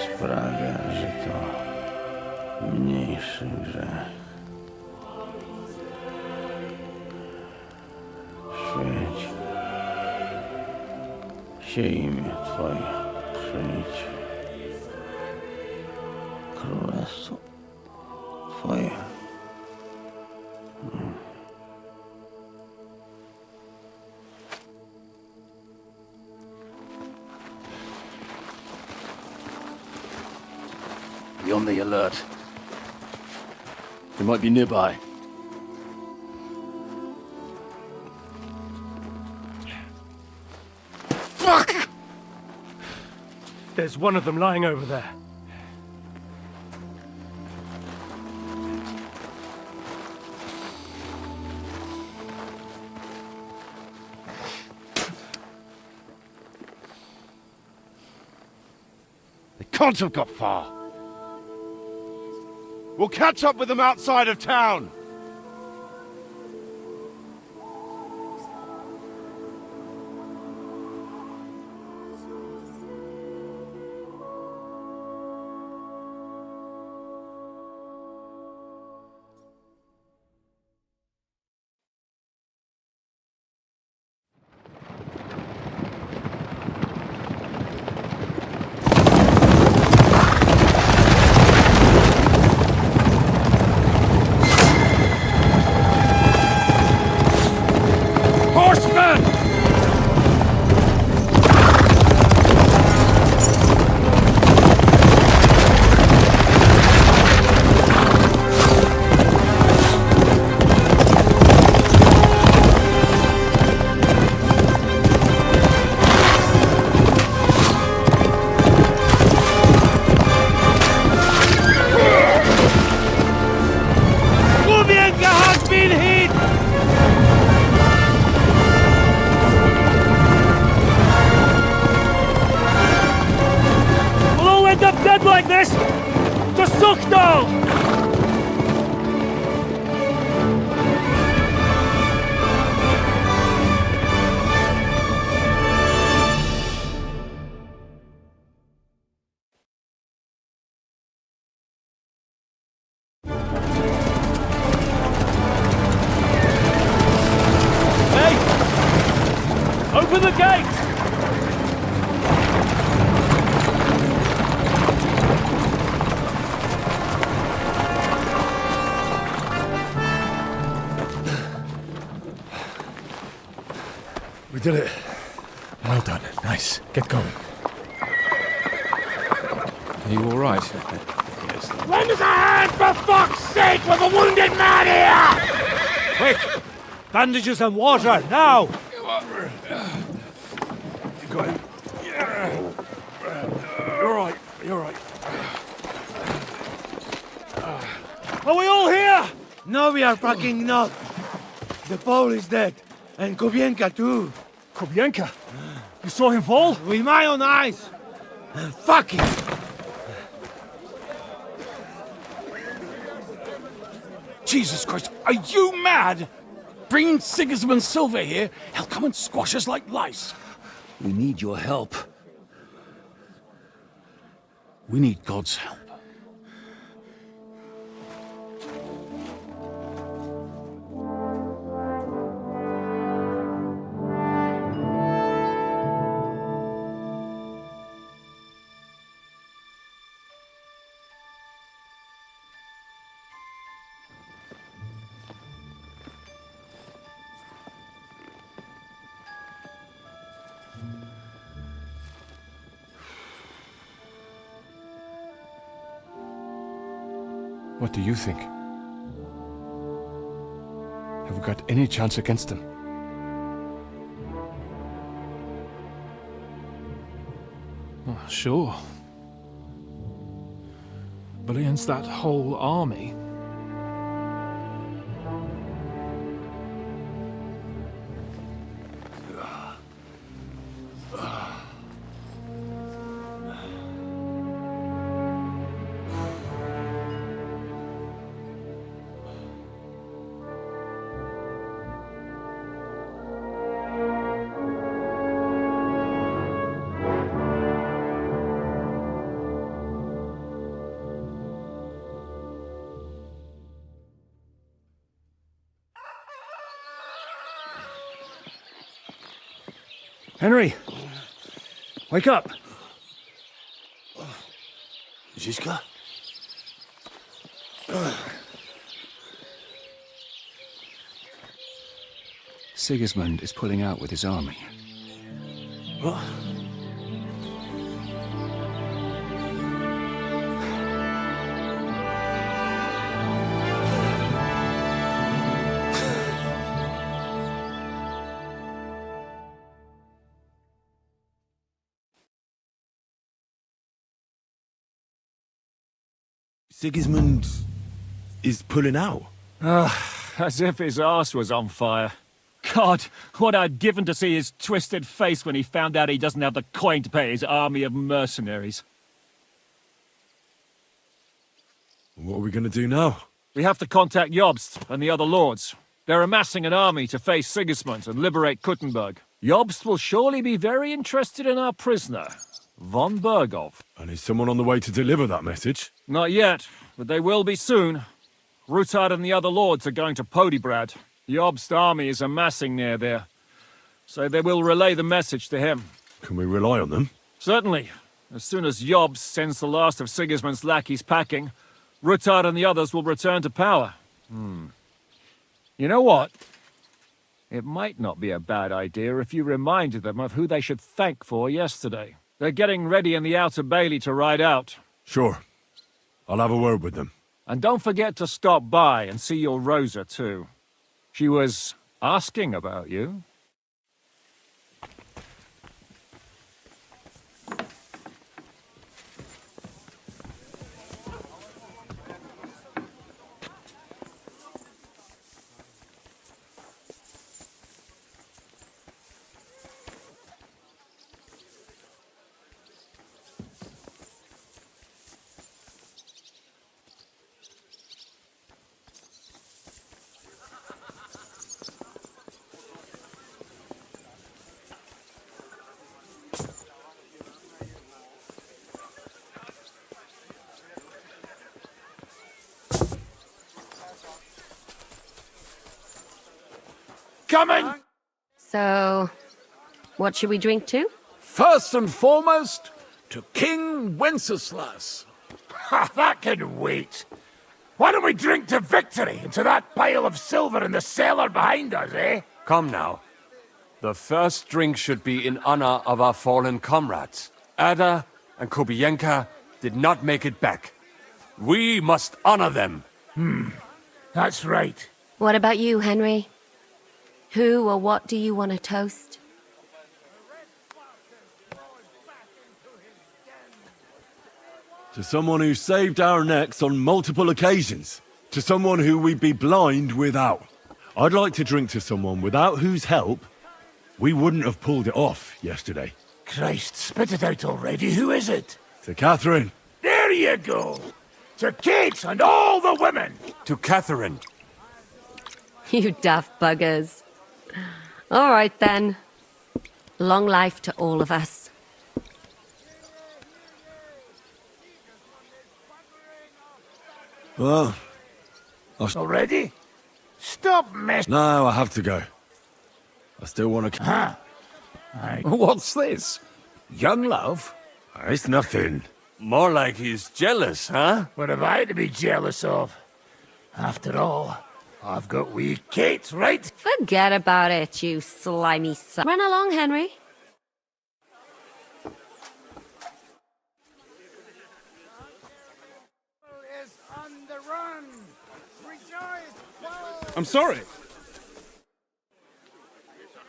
sprawia, że to mniejszy grzech. Świeć się imię Twoje, przyjdź królestwo on the alert. They might be nearby. Fuck! There's one of them lying over there. They can't have got far. We'll catch up with them outside of town. Like this! To Suchtal! Hey! Open the gate! We did it. Well done. Nice. Get going. Are you all right? Yes. Lend us a hand, for fuck's sake, with a wounded man here! Quick! Bandages and water, now! You got him. You're right. You're right. Are we all here? No, we are fucking not. The Pole is dead. And Kobienka too. Kobienka? You saw him fall? With my own eyes. Fuck it. Jesus Christ, are you mad? Bringing Sigismund Silver here, he'll come and squash us like lice. We need your help. We need God's help. What do you think? Have we got any chance against them? Oh, sure. But against that whole army... Henry! Wake up! Zizka? Sigismund is pulling out with his army. What? Sigismund is pulling out. As if his arse was on fire. God, what I'd given to see his twisted face when he found out he doesn't have the coin to pay his army of mercenaries. What are we going to do now? We have to contact Jobst and the other lords. They're amassing an army to face Sigismund and liberate Kuttenberg. Jobst will surely be very interested in our prisoner, von Bergov. And is someone on the way to deliver that message? Not yet, but they will be soon. Rutard and the other lords are going to Podibrad. Jobst's army is amassing near there, so they will relay the message to him. Can we rely on them? Certainly. As soon as Jobst sends the last of Sigismund's lackeys packing, Rutard and the others will return to power. You know what? It might not be a bad idea if you reminded them of who they should thank for yesterday. They're getting ready in the Outer Bailey to ride out. Sure. I'll have a word with them. And don't forget to stop by and see your Rosa, too. She was asking about you. Coming! So, what should we drink to? First and foremost, to King Wenceslas. Ha, that can wait. Why don't we drink to victory and to that pile of silver in the cellar behind us, eh? Come now. The first drink should be in honor of our fallen comrades. Ada and Kubienka did not make it back. We must honor them. That's right. What about you, Henry? Who or what do you want to toast? To someone who saved our necks on multiple occasions. To someone who we'd be blind without. I'd like to drink to someone without whose help we wouldn't have pulled it off yesterday. Christ, spit it out already. Who is it? To Catherine. There you go. To Kate and all the women. To Catherine. You daft buggers. All right, then. Long life to all of us. Well, Already? Stop messing. No, I have to go. I still want to... What's this? Young love? It's nothing. More like he's jealous, huh? What have I to be jealous of? After all, I've got wee Kate, right? Forget about it, you slimy son. Run along, Henry. I'm sorry.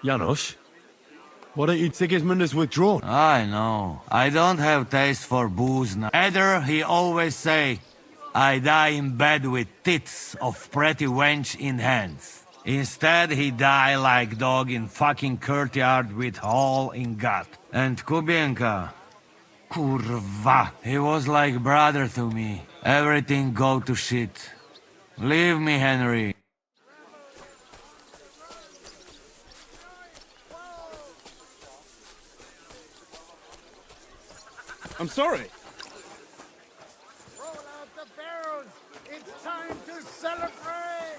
Janos, why don't you... Sigismund has withdrawn? I know. I don't have taste for booze now. Either he always say, I die in bed with tits of pretty wench in hands. Instead, he die like dog in fucking courtyard with hole in gut. And Kubienka, kurva, he was like brother to me. Everything go to shit. Leave me, Henry. I'm sorry. Roll out the barrels. It's time to celebrate.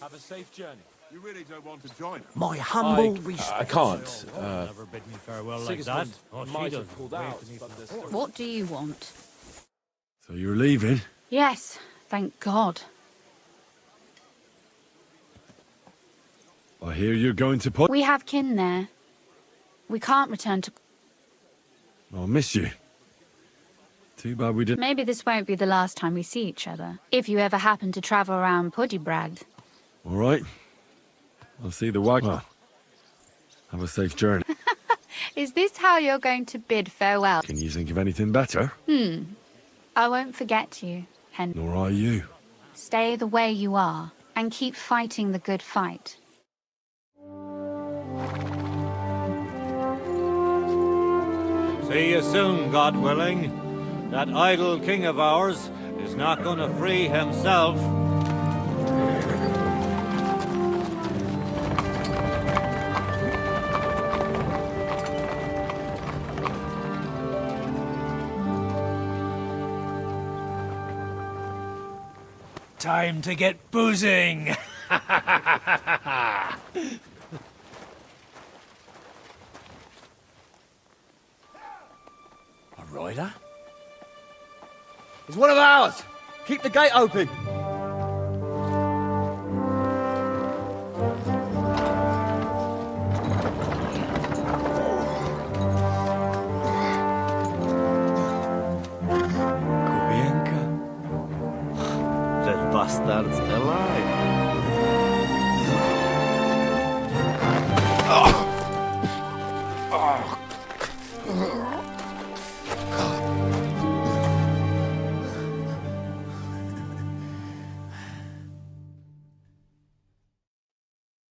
Have a safe journey. You really don't want to join us? My humble respect. I can't. Never bid me farewell like that. Sigismund Oh, she might does. have pulled out, but there's still... What do you want? So you're leaving? Yes, thank God. I hear you're going to... We have kin there. We can't return to... I'll miss you. Too bad we didn't... Maybe this won't be the last time we see each other. If you ever happen to travel around Podibrad. All right. I'll see the wagon. Well, have a safe journey. Is this how you're going to bid farewell? Can you think of anything better? I won't forget you, Henry. Nor are you. Stay the way you are, and keep fighting the good fight. See you soon, God willing. That idle king of ours is not going to free himself. Time to get boozing! A rider? It's one of ours! Keep the gate open! Bohemia? That bastard's alive.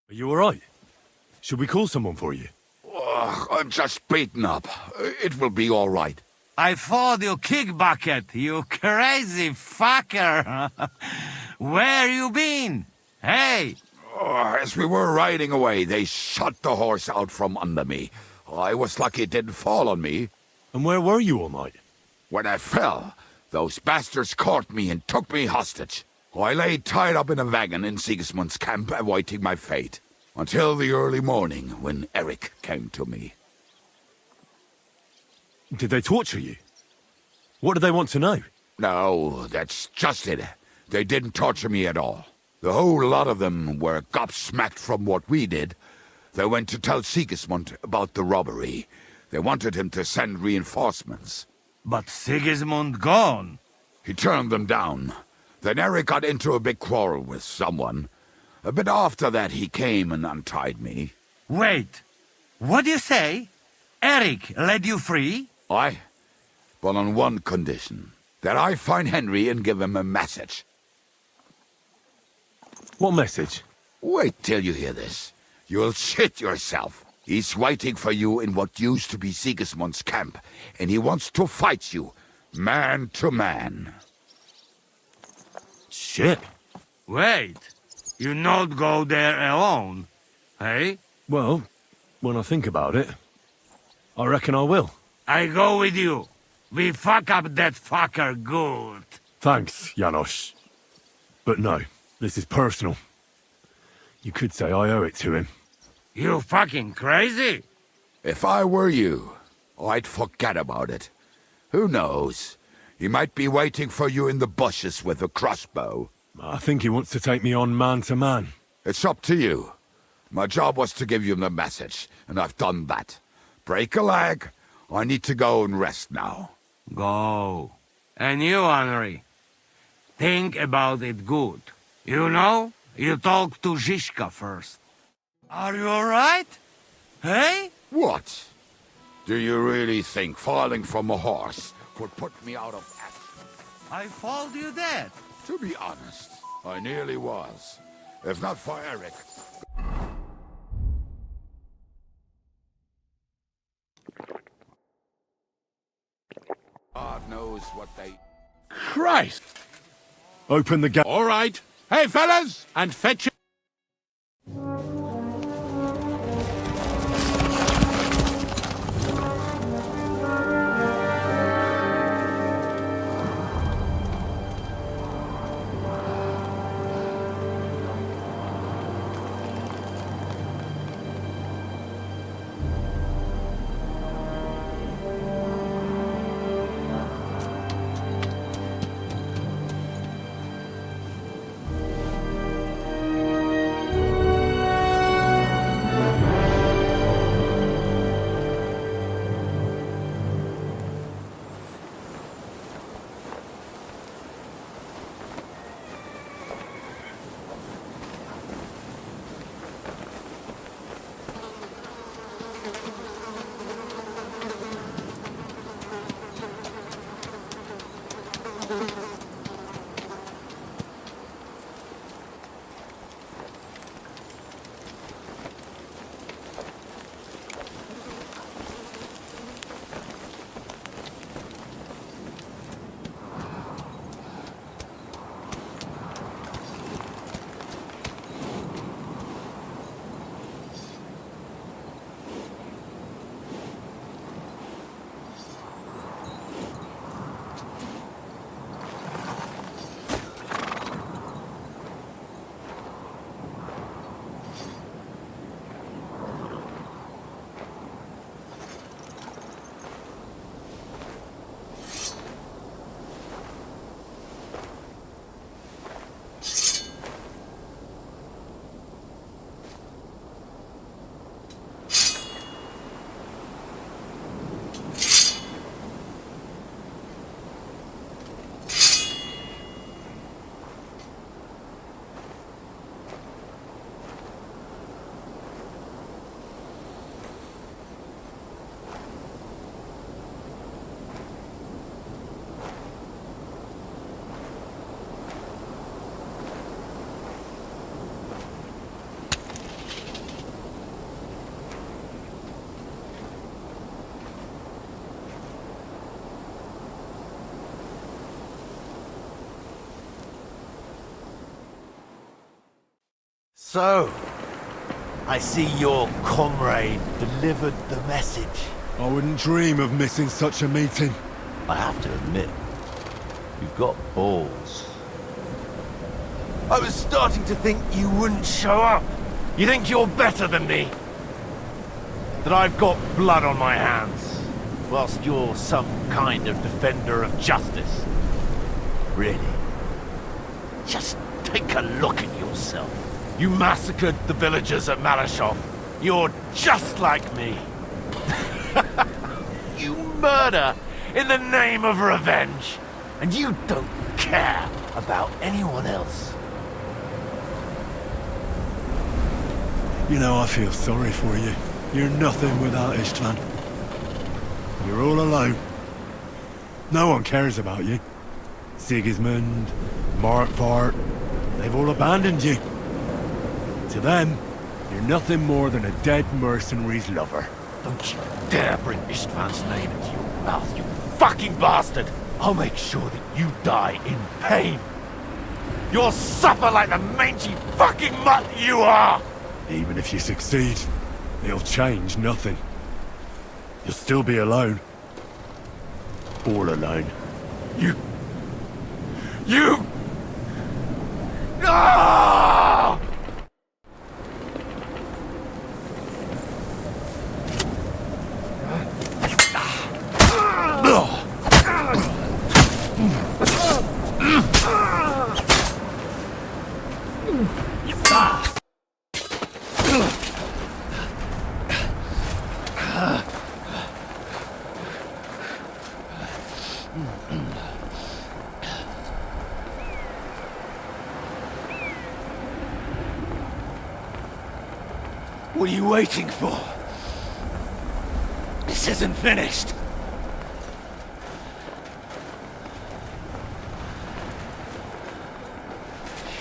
Are you alright? Should we call someone for you? I'm just beaten up. It will be all right. I fought you kick bucket, you crazy fucker. Where you been? Hey! As we were riding away, they shot the horse out from under me. I was lucky it didn't fall on me. And where were you all night? When I fell, those bastards caught me and took me hostage. I lay tied up in a wagon in Sigismund's camp, awaiting my fate. Until the early morning, when Erik came to me. Did they torture you? What do they want to know? No, that's just it. They didn't torture me at all. The whole lot of them were gobsmacked from what we did. They went to tell Sigismund about the robbery. They wanted him to send reinforcements. But Sigismund gone. He turned them down. Then Erik got into a big quarrel with someone. A bit after that, he came and untied me. Wait, what do you say? Erik led you free? Aye, but on one condition. That I find Henry and give him a message. What message? Wait till you hear this. You'll shit yourself. He's waiting for you in what used to be Sigismund's camp, and he wants to fight you, man to man. Shit. Wait, you not go there alone, hey? Well, when I think about it, I reckon I will. I go with you. We fuck up that fucker good. Thanks, Janos. But no, this is personal. You could say I owe it to him. You fucking crazy? If I were you, I'd forget about it. Who knows? He might be waiting for you in the bushes with a crossbow. I think he wants to take me on man to man. It's up to you. My job was to give you the message, and I've done that. Break a leg. I need to go and rest now. Go. And you, Henry, think about it good. You know, you talk to Zizka first. Are you alright? Hey? What? Do you really think falling from a horse could put me out of action? I followed you dead. To be honest, I nearly was. If not for Erik. God knows what they... Christ! Open the gate. All right. Hey, fellas! And fetch it. So, I see your comrade delivered the message. I wouldn't dream of missing such a meeting. I have to admit, you've got balls. I was starting to think you wouldn't show up. You think you're better than me? That I've got blood on my hands, whilst you're some kind of defender of justice. Really? Just take a look at yourself. You massacred the villagers at Malashov. You're just like me. You murder in the name of revenge. And you don't care about anyone else. You know, I feel sorry for you. You're nothing without Istvan. You're all alone. No one cares about you. Sigismund, Markvart, they've all abandoned you. To them, you're nothing more than a dead mercenary's lover. Don't you dare bring Istvan's name into your mouth, you fucking bastard! I'll make sure that you die in pain. You'll suffer like the mangy fucking mutt you are! Even if you succeed, it'll change nothing. You'll still be alone. All alone. You... No! What are you waiting for? This isn't finished.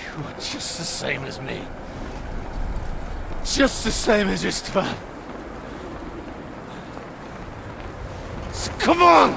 You're just the same as me. Just the same as Istvan. So come on!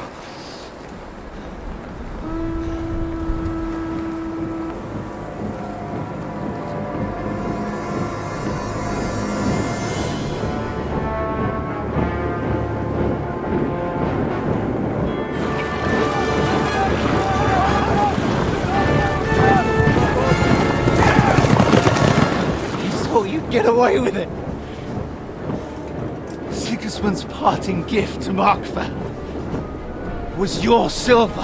Get away with it! Sigismund's parting gift to Markvart was your silver.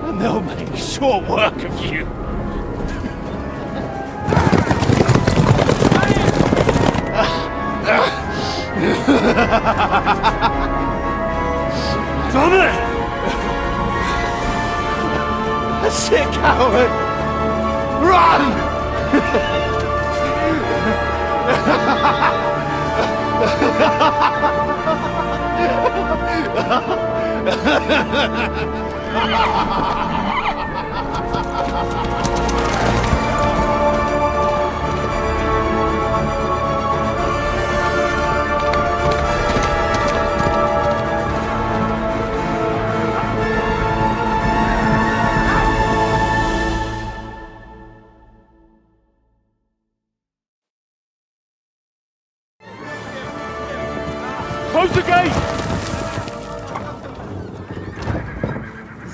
And they'll make short work of you. Damn it! Sick coward! Run! Close the gate!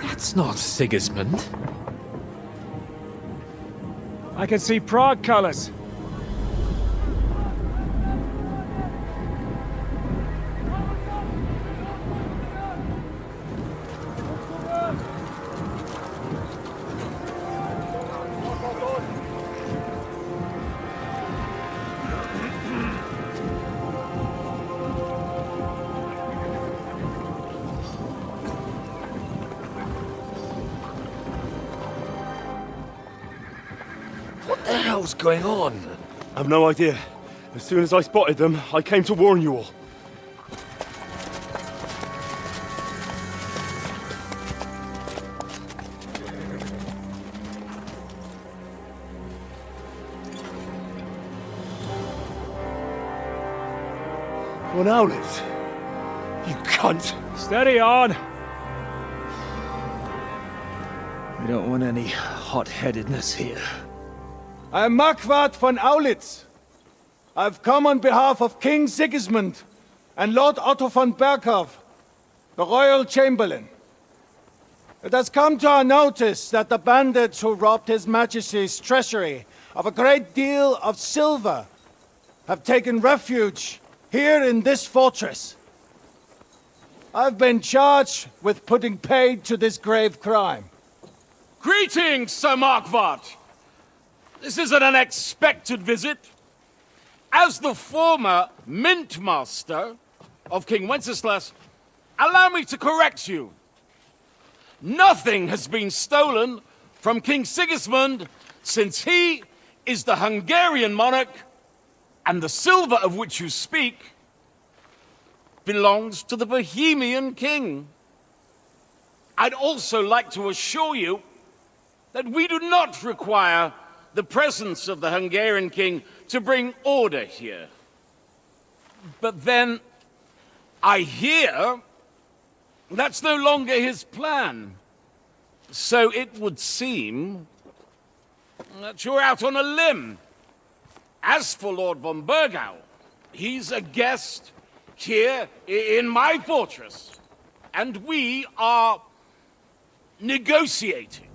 That's not Sigismund. I can see Prague colors. What the hell's going on? I've no idea. As soon as I spotted them, I came to warn you all. One outlet. You cunt. Steady on. We don't want any hot-headedness here. I am Marquardt von Aulitz. I've come on behalf of King Sigismund and Lord Otto von Berghoff, the Royal Chamberlain. It has come to our notice that the bandits who robbed His Majesty's treasury of a great deal of silver have taken refuge here in this fortress. I've been charged with putting paid to this grave crime. Greetings, Sir Marquardt! This is an unexpected visit. As the former Mint Master of King Wenceslas, allow me to correct you. Nothing has been stolen from King Sigismund since he is the Hungarian monarch, and the silver of which you speak belongs to the Bohemian king. I'd also like to assure you that we do not require the presence of the Hungarian king to bring order here. But then, I hear that's no longer his plan. So it would seem that you're out on a limb. As for Lord von Bergau, he's a guest here in my fortress, and we are negotiating.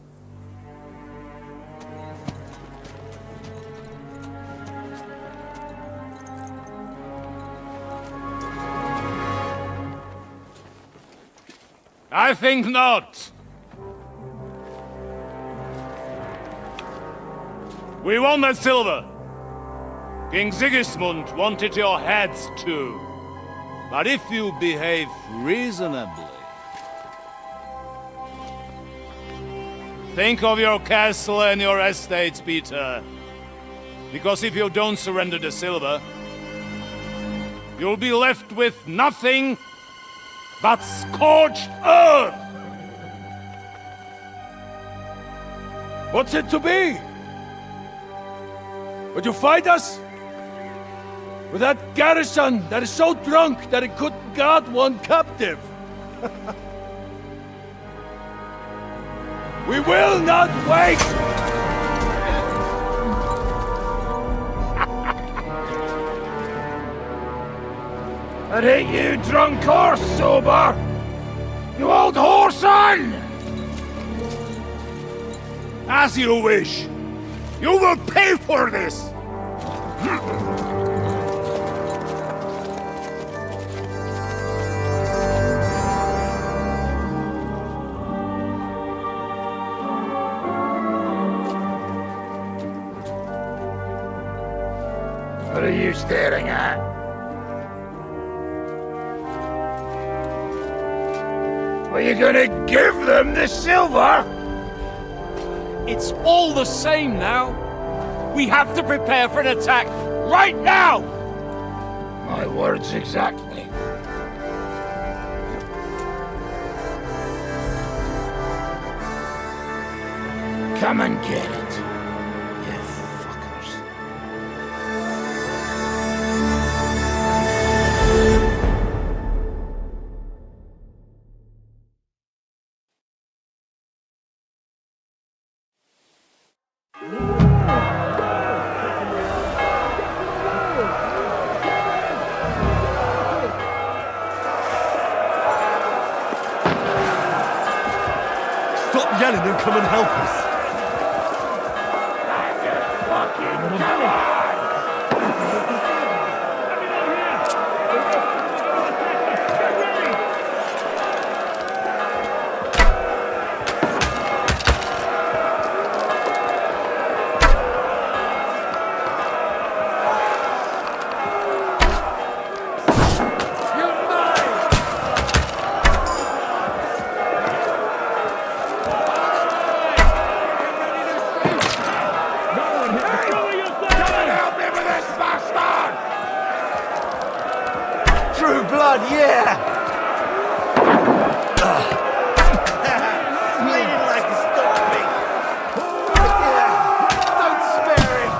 I think not. We want that silver. King Sigismund wanted your heads too. But if you behave reasonably... Think of your castle and your estates, Peter. Because if you don't surrender the silver, you'll be left with nothing but scorched earth! What's it to be? Would you fight us? With that garrison that is so drunk that it couldn't guard one captive? We will not wait! That ain't you drunk or sober, you old whoreson! As you wish. You will pay for this! What are you staring at? Are you gonna give them the silver? It's all the same now. We have to prepare for an attack right now! My words exactly. Come and get it, you fuckers. Stop yelling and come and help us. True blood, yeah! Bleeding like a stormy. Don't spare him!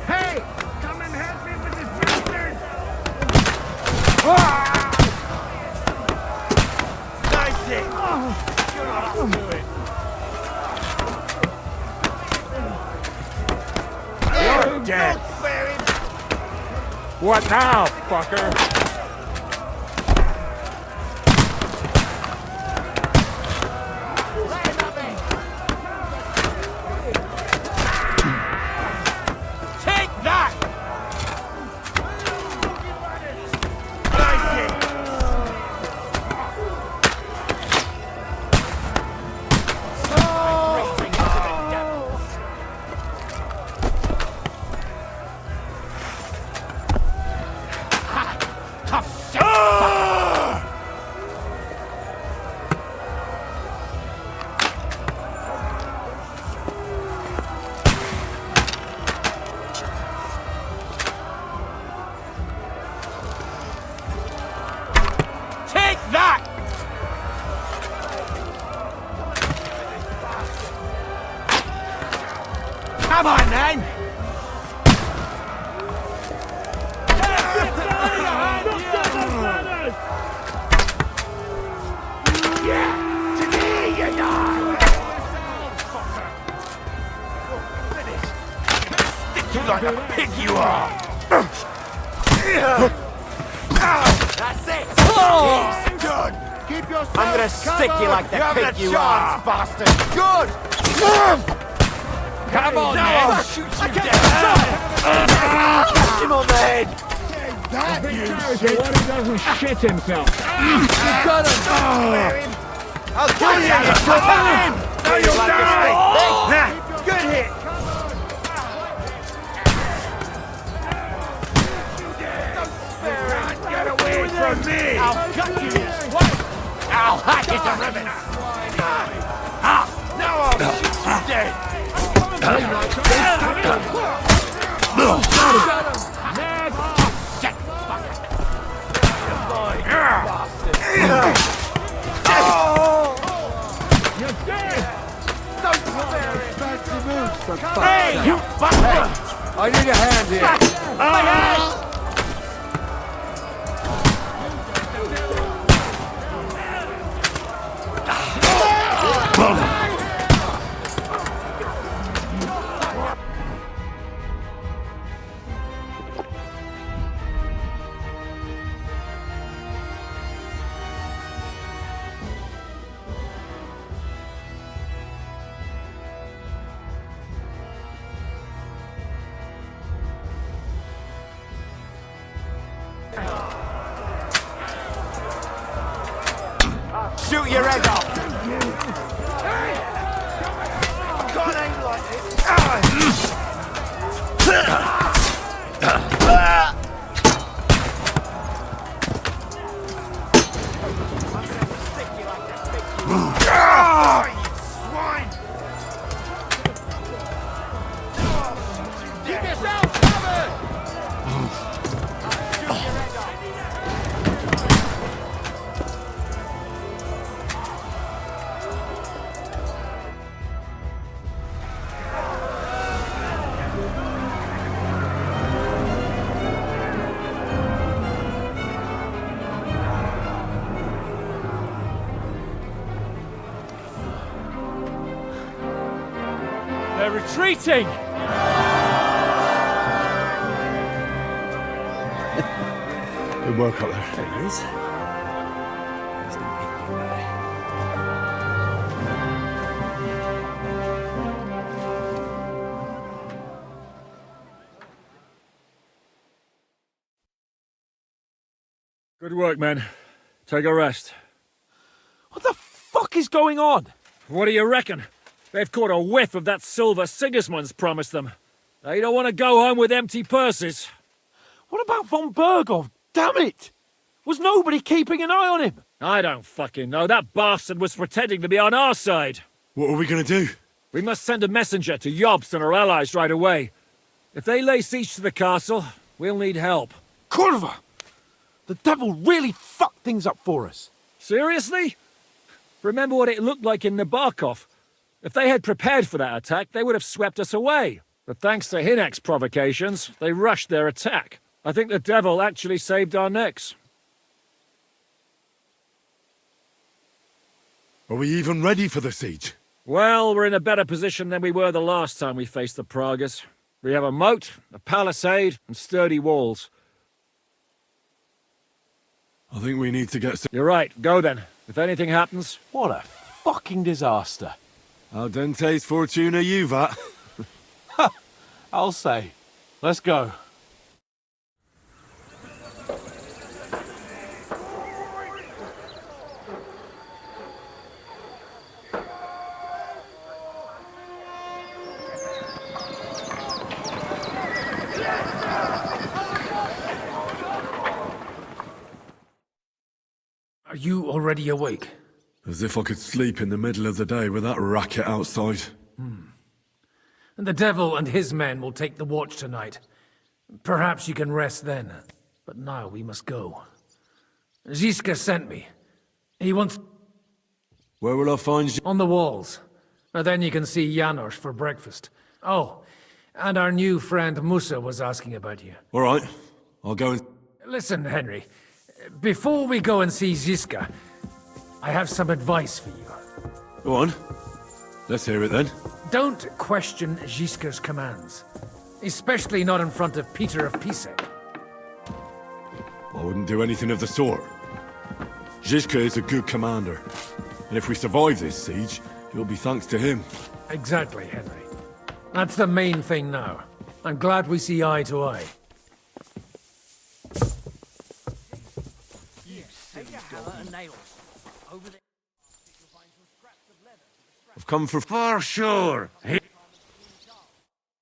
Hey! Come and help me with this bastard! Nice it! You're not up to it. You're dead! Don't spare him! What now, fucker? Take that! Nice it! Take that! Come on, man! Yeah! Today you die! Stick you like a pig you are! That's it! He's good! Keep your I'm gonna stick you like the pig you are! Bastard! Good! Come on, man! I'll shoot you down! Catch him on the head! That you shit! What he doesn't shit himself. You got him! I'll kill you! No, you'll die! Good hit! Get away from me! I'll cut you this way! I'll hack it to ribbons! Now I'll shoot you dead! Shit, fucker! You're dead! Don't spare it! Fancy moves, for fuck's sake! Hey, you bastard! I need a hand here! My hand! Shoot your head off! Can't aim like this! You swine! They're retreating! Good work up there. There he is. Good work, men. Take a rest. What the fuck is going on? What do you reckon? They've caught a whiff of that silver Sigismund's promised them. They don't want to go home with empty purses. What about von Berghoff? Damn it! Was nobody keeping an eye on him? I don't fucking know. That bastard was pretending to be on our side. What are we gonna do? We must send a messenger to Jobst and our allies right away. If they lay siege to the castle, we'll need help. Kurva! The devil really fucked things up for us. Seriously? Remember what it looked like in Nabokov. If they had prepared for that attack, they would have swept us away. But thanks to Hinek's provocations, they rushed their attack. I think the devil actually saved our necks. Are we even ready for the siege? Well, we're in a better position than we were the last time we faced the Pragas. We have a moat, a palisade, and sturdy walls. I think we need to get... You're right, go then. If anything happens... What a fucking disaster. Al dente's fortuna juvat. I'll say. Let's go. Are you already awake? As if I could sleep in the middle of the day with that racket outside. And the devil and his men will take the watch tonight. Perhaps you can rest then. But now we must go. Ziska sent me. He wants... Where will I find you? On the walls. And then you can see Janos for breakfast. Oh, and our new friend Musa was asking about you. All right. I'll go and... Listen, Henry. Before we go and see Ziska, I have some advice for you. Go on. Let's hear it then. Don't question Ziska's commands. Especially not in front of Peter of Pisek. I wouldn't do anything of the sort. Ziska is a good commander. And if we survive this siege, it'll be thanks to him. Exactly, Henry. That's the main thing now. I'm glad we see eye to eye. I've come for... For sure.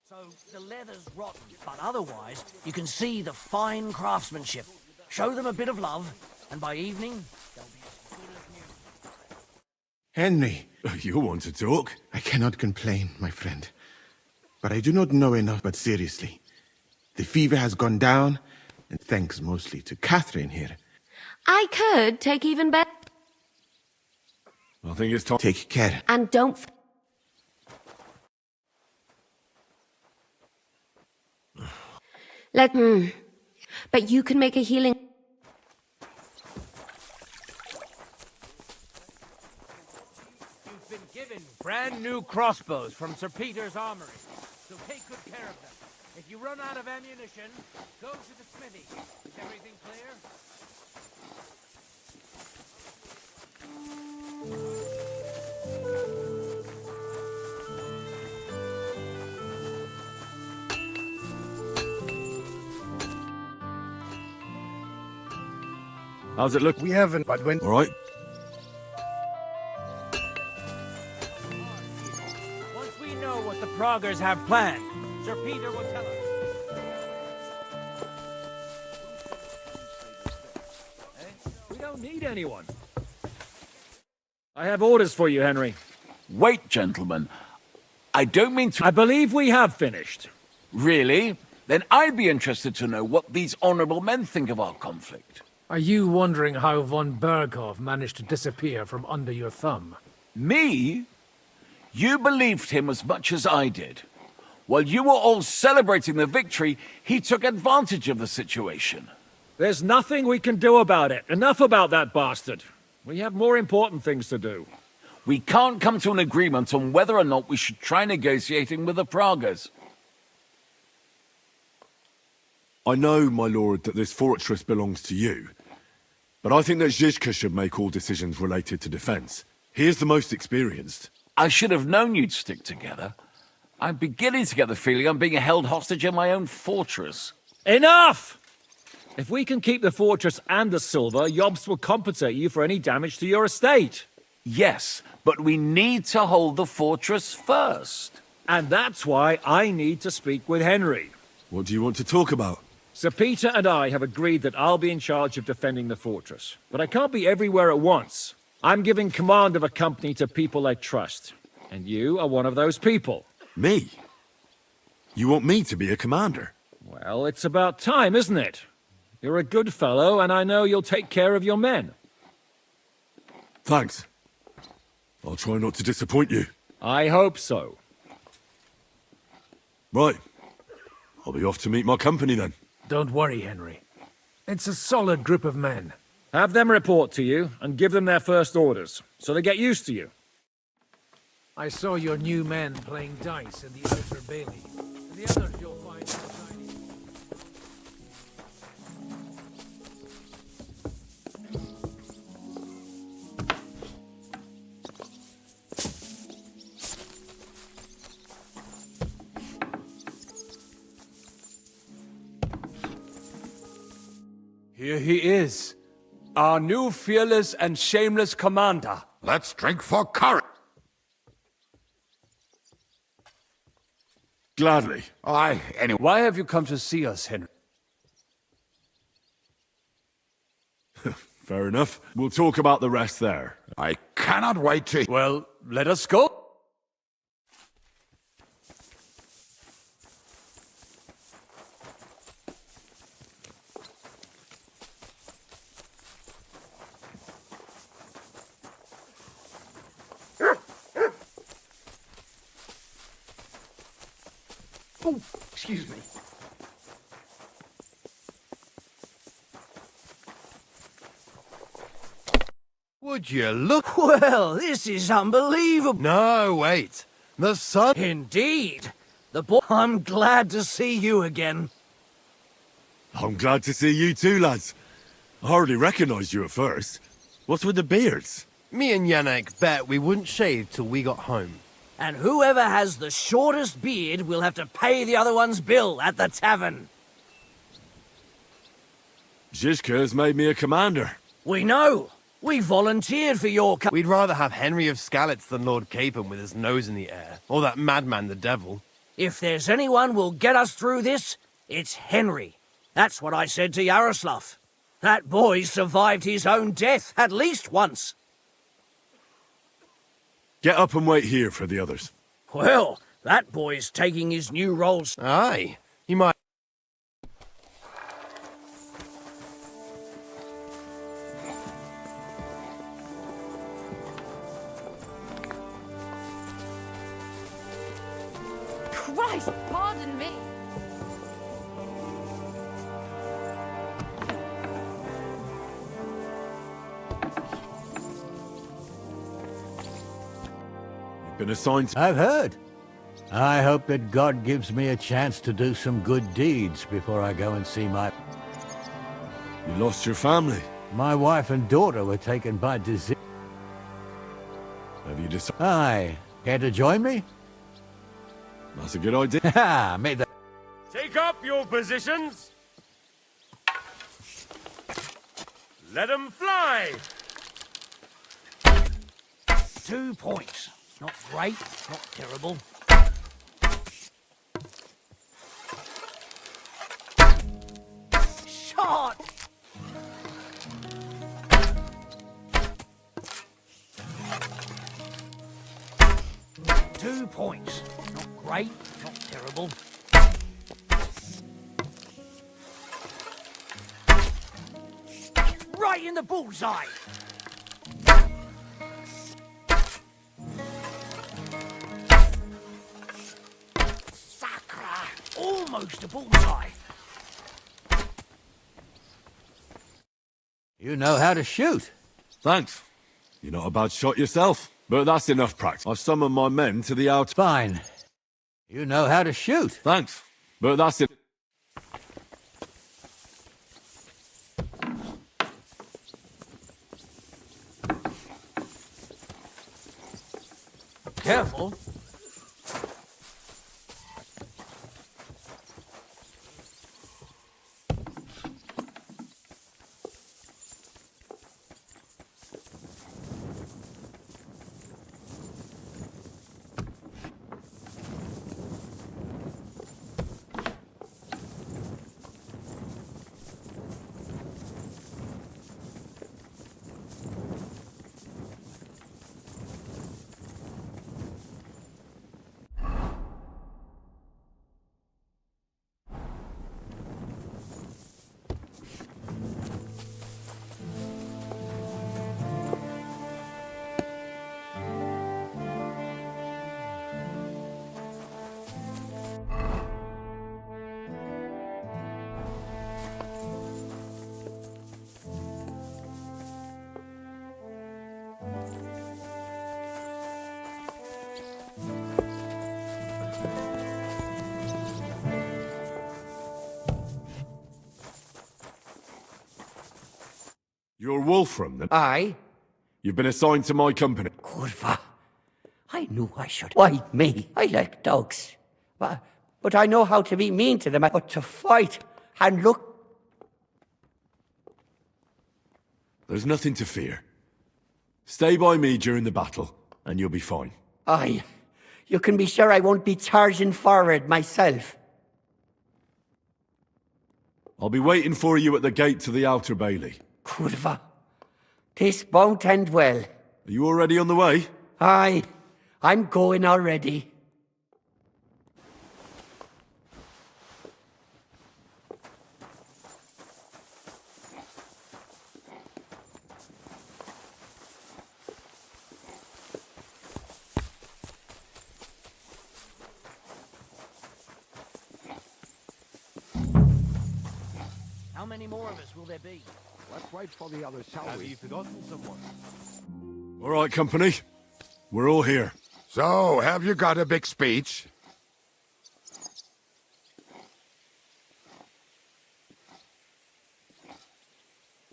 So the leather's rotten, but otherwise you can see the fine craftsmanship. Show them a bit of love, and by evening they'll be as good as new. Henry. You want to talk? I cannot complain, my friend. But I do not know enough, but seriously. The fever has gone down, and thanks mostly to Catherine here. I could take even better. I think it's time. Take care. And don't... But you can make a healing... You've been given brand new crossbows from Sir Peter's armory, so take good care of them. If you run out of ammunition, go to the smithy. Is everything clear? How's it look? We haven't, but when... All right. Once we know what the Praggers have planned, Sir Peter will tell us. We don't need anyone. I have orders for you, Henry. Wait, gentlemen. I don't mean to... I believe we have finished. Really? Then I'd be interested to know what these honorable men think of our conflict. Are you wondering how von Berghoff managed to disappear from under your thumb? Me? You believed him as much as I did. While you were all celebrating the victory, he took advantage of the situation. There's nothing we can do about it. Enough about that bastard. We have more important things to do. We can't come to an agreement on whether or not we should try negotiating with the Pragas. I know, my lord, that this fortress belongs to you. But I think that Zizka should make all decisions related to defense. He is the most experienced. I should have known you'd stick together. I'm beginning to get the feeling I'm being held hostage in my own fortress. Enough! If we can keep the fortress and the silver, Yobst will compensate you for any damage to your estate. Yes, but we need to hold the fortress first. And that's why I need to speak with Henry. What do you want to talk about? Sir Peter and I have agreed that I'll be in charge of defending the fortress. But I can't be everywhere at once. I'm giving command of a company to people I trust. And you are one of those people. Me? You want me to be a commander? Well, it's about time, isn't it? You're a good fellow, and I know you'll take care of your men. Thanks. I'll try not to disappoint you. I hope so. Right. I'll be off to meet my company then. Don't worry, Henry. It's a solid group of men. Have them report to you, and give them their first orders, so they get used to you. I saw your new men playing dice in the outer bailey. The others you'll find outside. Here he is, our new fearless and shameless commander. Let's drink for courage. Gladly. Anyway. Why have you come to see us, Henry? Fair enough. We'll talk about the rest there. I cannot wait to... Well, let us go. Oh, excuse me. Would you look? Well, this is unbelievable. No, wait. The sun... Indeed. The boy... I'm glad to see you again. I'm glad to see you too, lads. I hardly recognized you at first. What's with the beards? Me and Yannick bet we wouldn't shave till we got home. And whoever has the shortest beard will have to pay the other one's bill at the tavern. Zizka has made me a commander. We know. We volunteered for your... We'd rather have Henry of Skalitz than Lord Capon with his nose in the air. Or that madman, the devil. If there's anyone will get us through this, it's Henry. That's what I said to Yaroslav. That boy survived his own death at least once. Get up and wait here for the others. Well, that boy's taking his new roles. Aye, he might... Christ, pardon me. Been assigned to... I've heard. I hope that God gives me a chance to do some good deeds before I go and see my... You lost your family? My wife and daughter were taken by disease. Have you decided... Aye. Care to join me? That's a good idea. Ha! Made that... Take up your positions. Let them fly. 2 points. Not great, not terrible. Shot! Two points. Not great, not terrible. Right in the bullseye! Almost a bullseye. You know how to shoot. Thanks. You're not a bad shot yourself. But that's enough practice. I've summoned my men to the outer... Fine. You know how to shoot. Thanks. But that's it. Careful. You're Wolfram, then? Aye. You've been assigned to my company. Kurva. I knew I should. Why me? I like dogs. But I know how to be mean to them. But to fight and look... There's nothing to fear. Stay by me during the battle, and you'll be fine. Aye. You can be sure I won't be charging forward myself. I'll be waiting for you at the gate to the outer bailey. Kurva. This won't end well. Are you already on the way? Aye. I'm going already. How many more of us will there be? Let's wait for the others, shall we? Have you forgotten someone? All right, company. We're all here. So, have you got a big speech?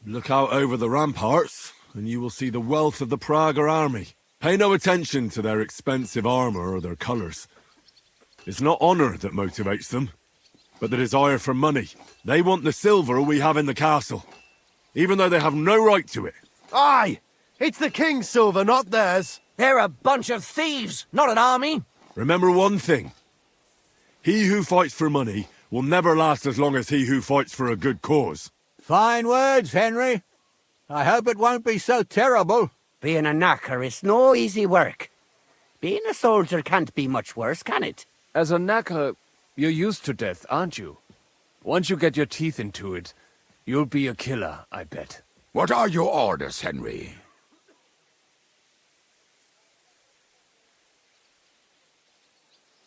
Look out over the ramparts, and you will see the wealth of the Prager army. Pay no attention to their expensive armor or their colors. It's not honor that motivates them, but the desire for money. They want the silver we have in the castle, even though they have no right to it. Aye! It's the king's silver, not theirs. They're a bunch of thieves, not an army. Remember one thing. He who fights for money will never last as long as he who fights for a good cause. Fine words, Henry. I hope it won't be so terrible. Being a knacker is no easy work. Being a soldier can't be much worse, can it? As a knacker, you're used to death, aren't you? Once you get your teeth into it, you'll be a killer, I bet. What are your orders, Henry?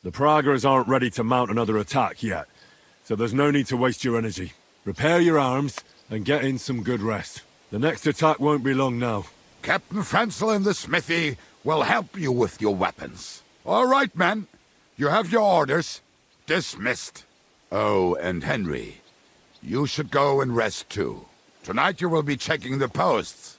The Pragers aren't ready to mount another attack yet, so there's no need to waste your energy. Repair your arms and get in some good rest. The next attack won't be long now. Captain Francel in the smithy will help you with your weapons. All right, men. You have your orders. Dismissed. Oh, and Henry, you should go and rest too. Tonight you will be checking the posts.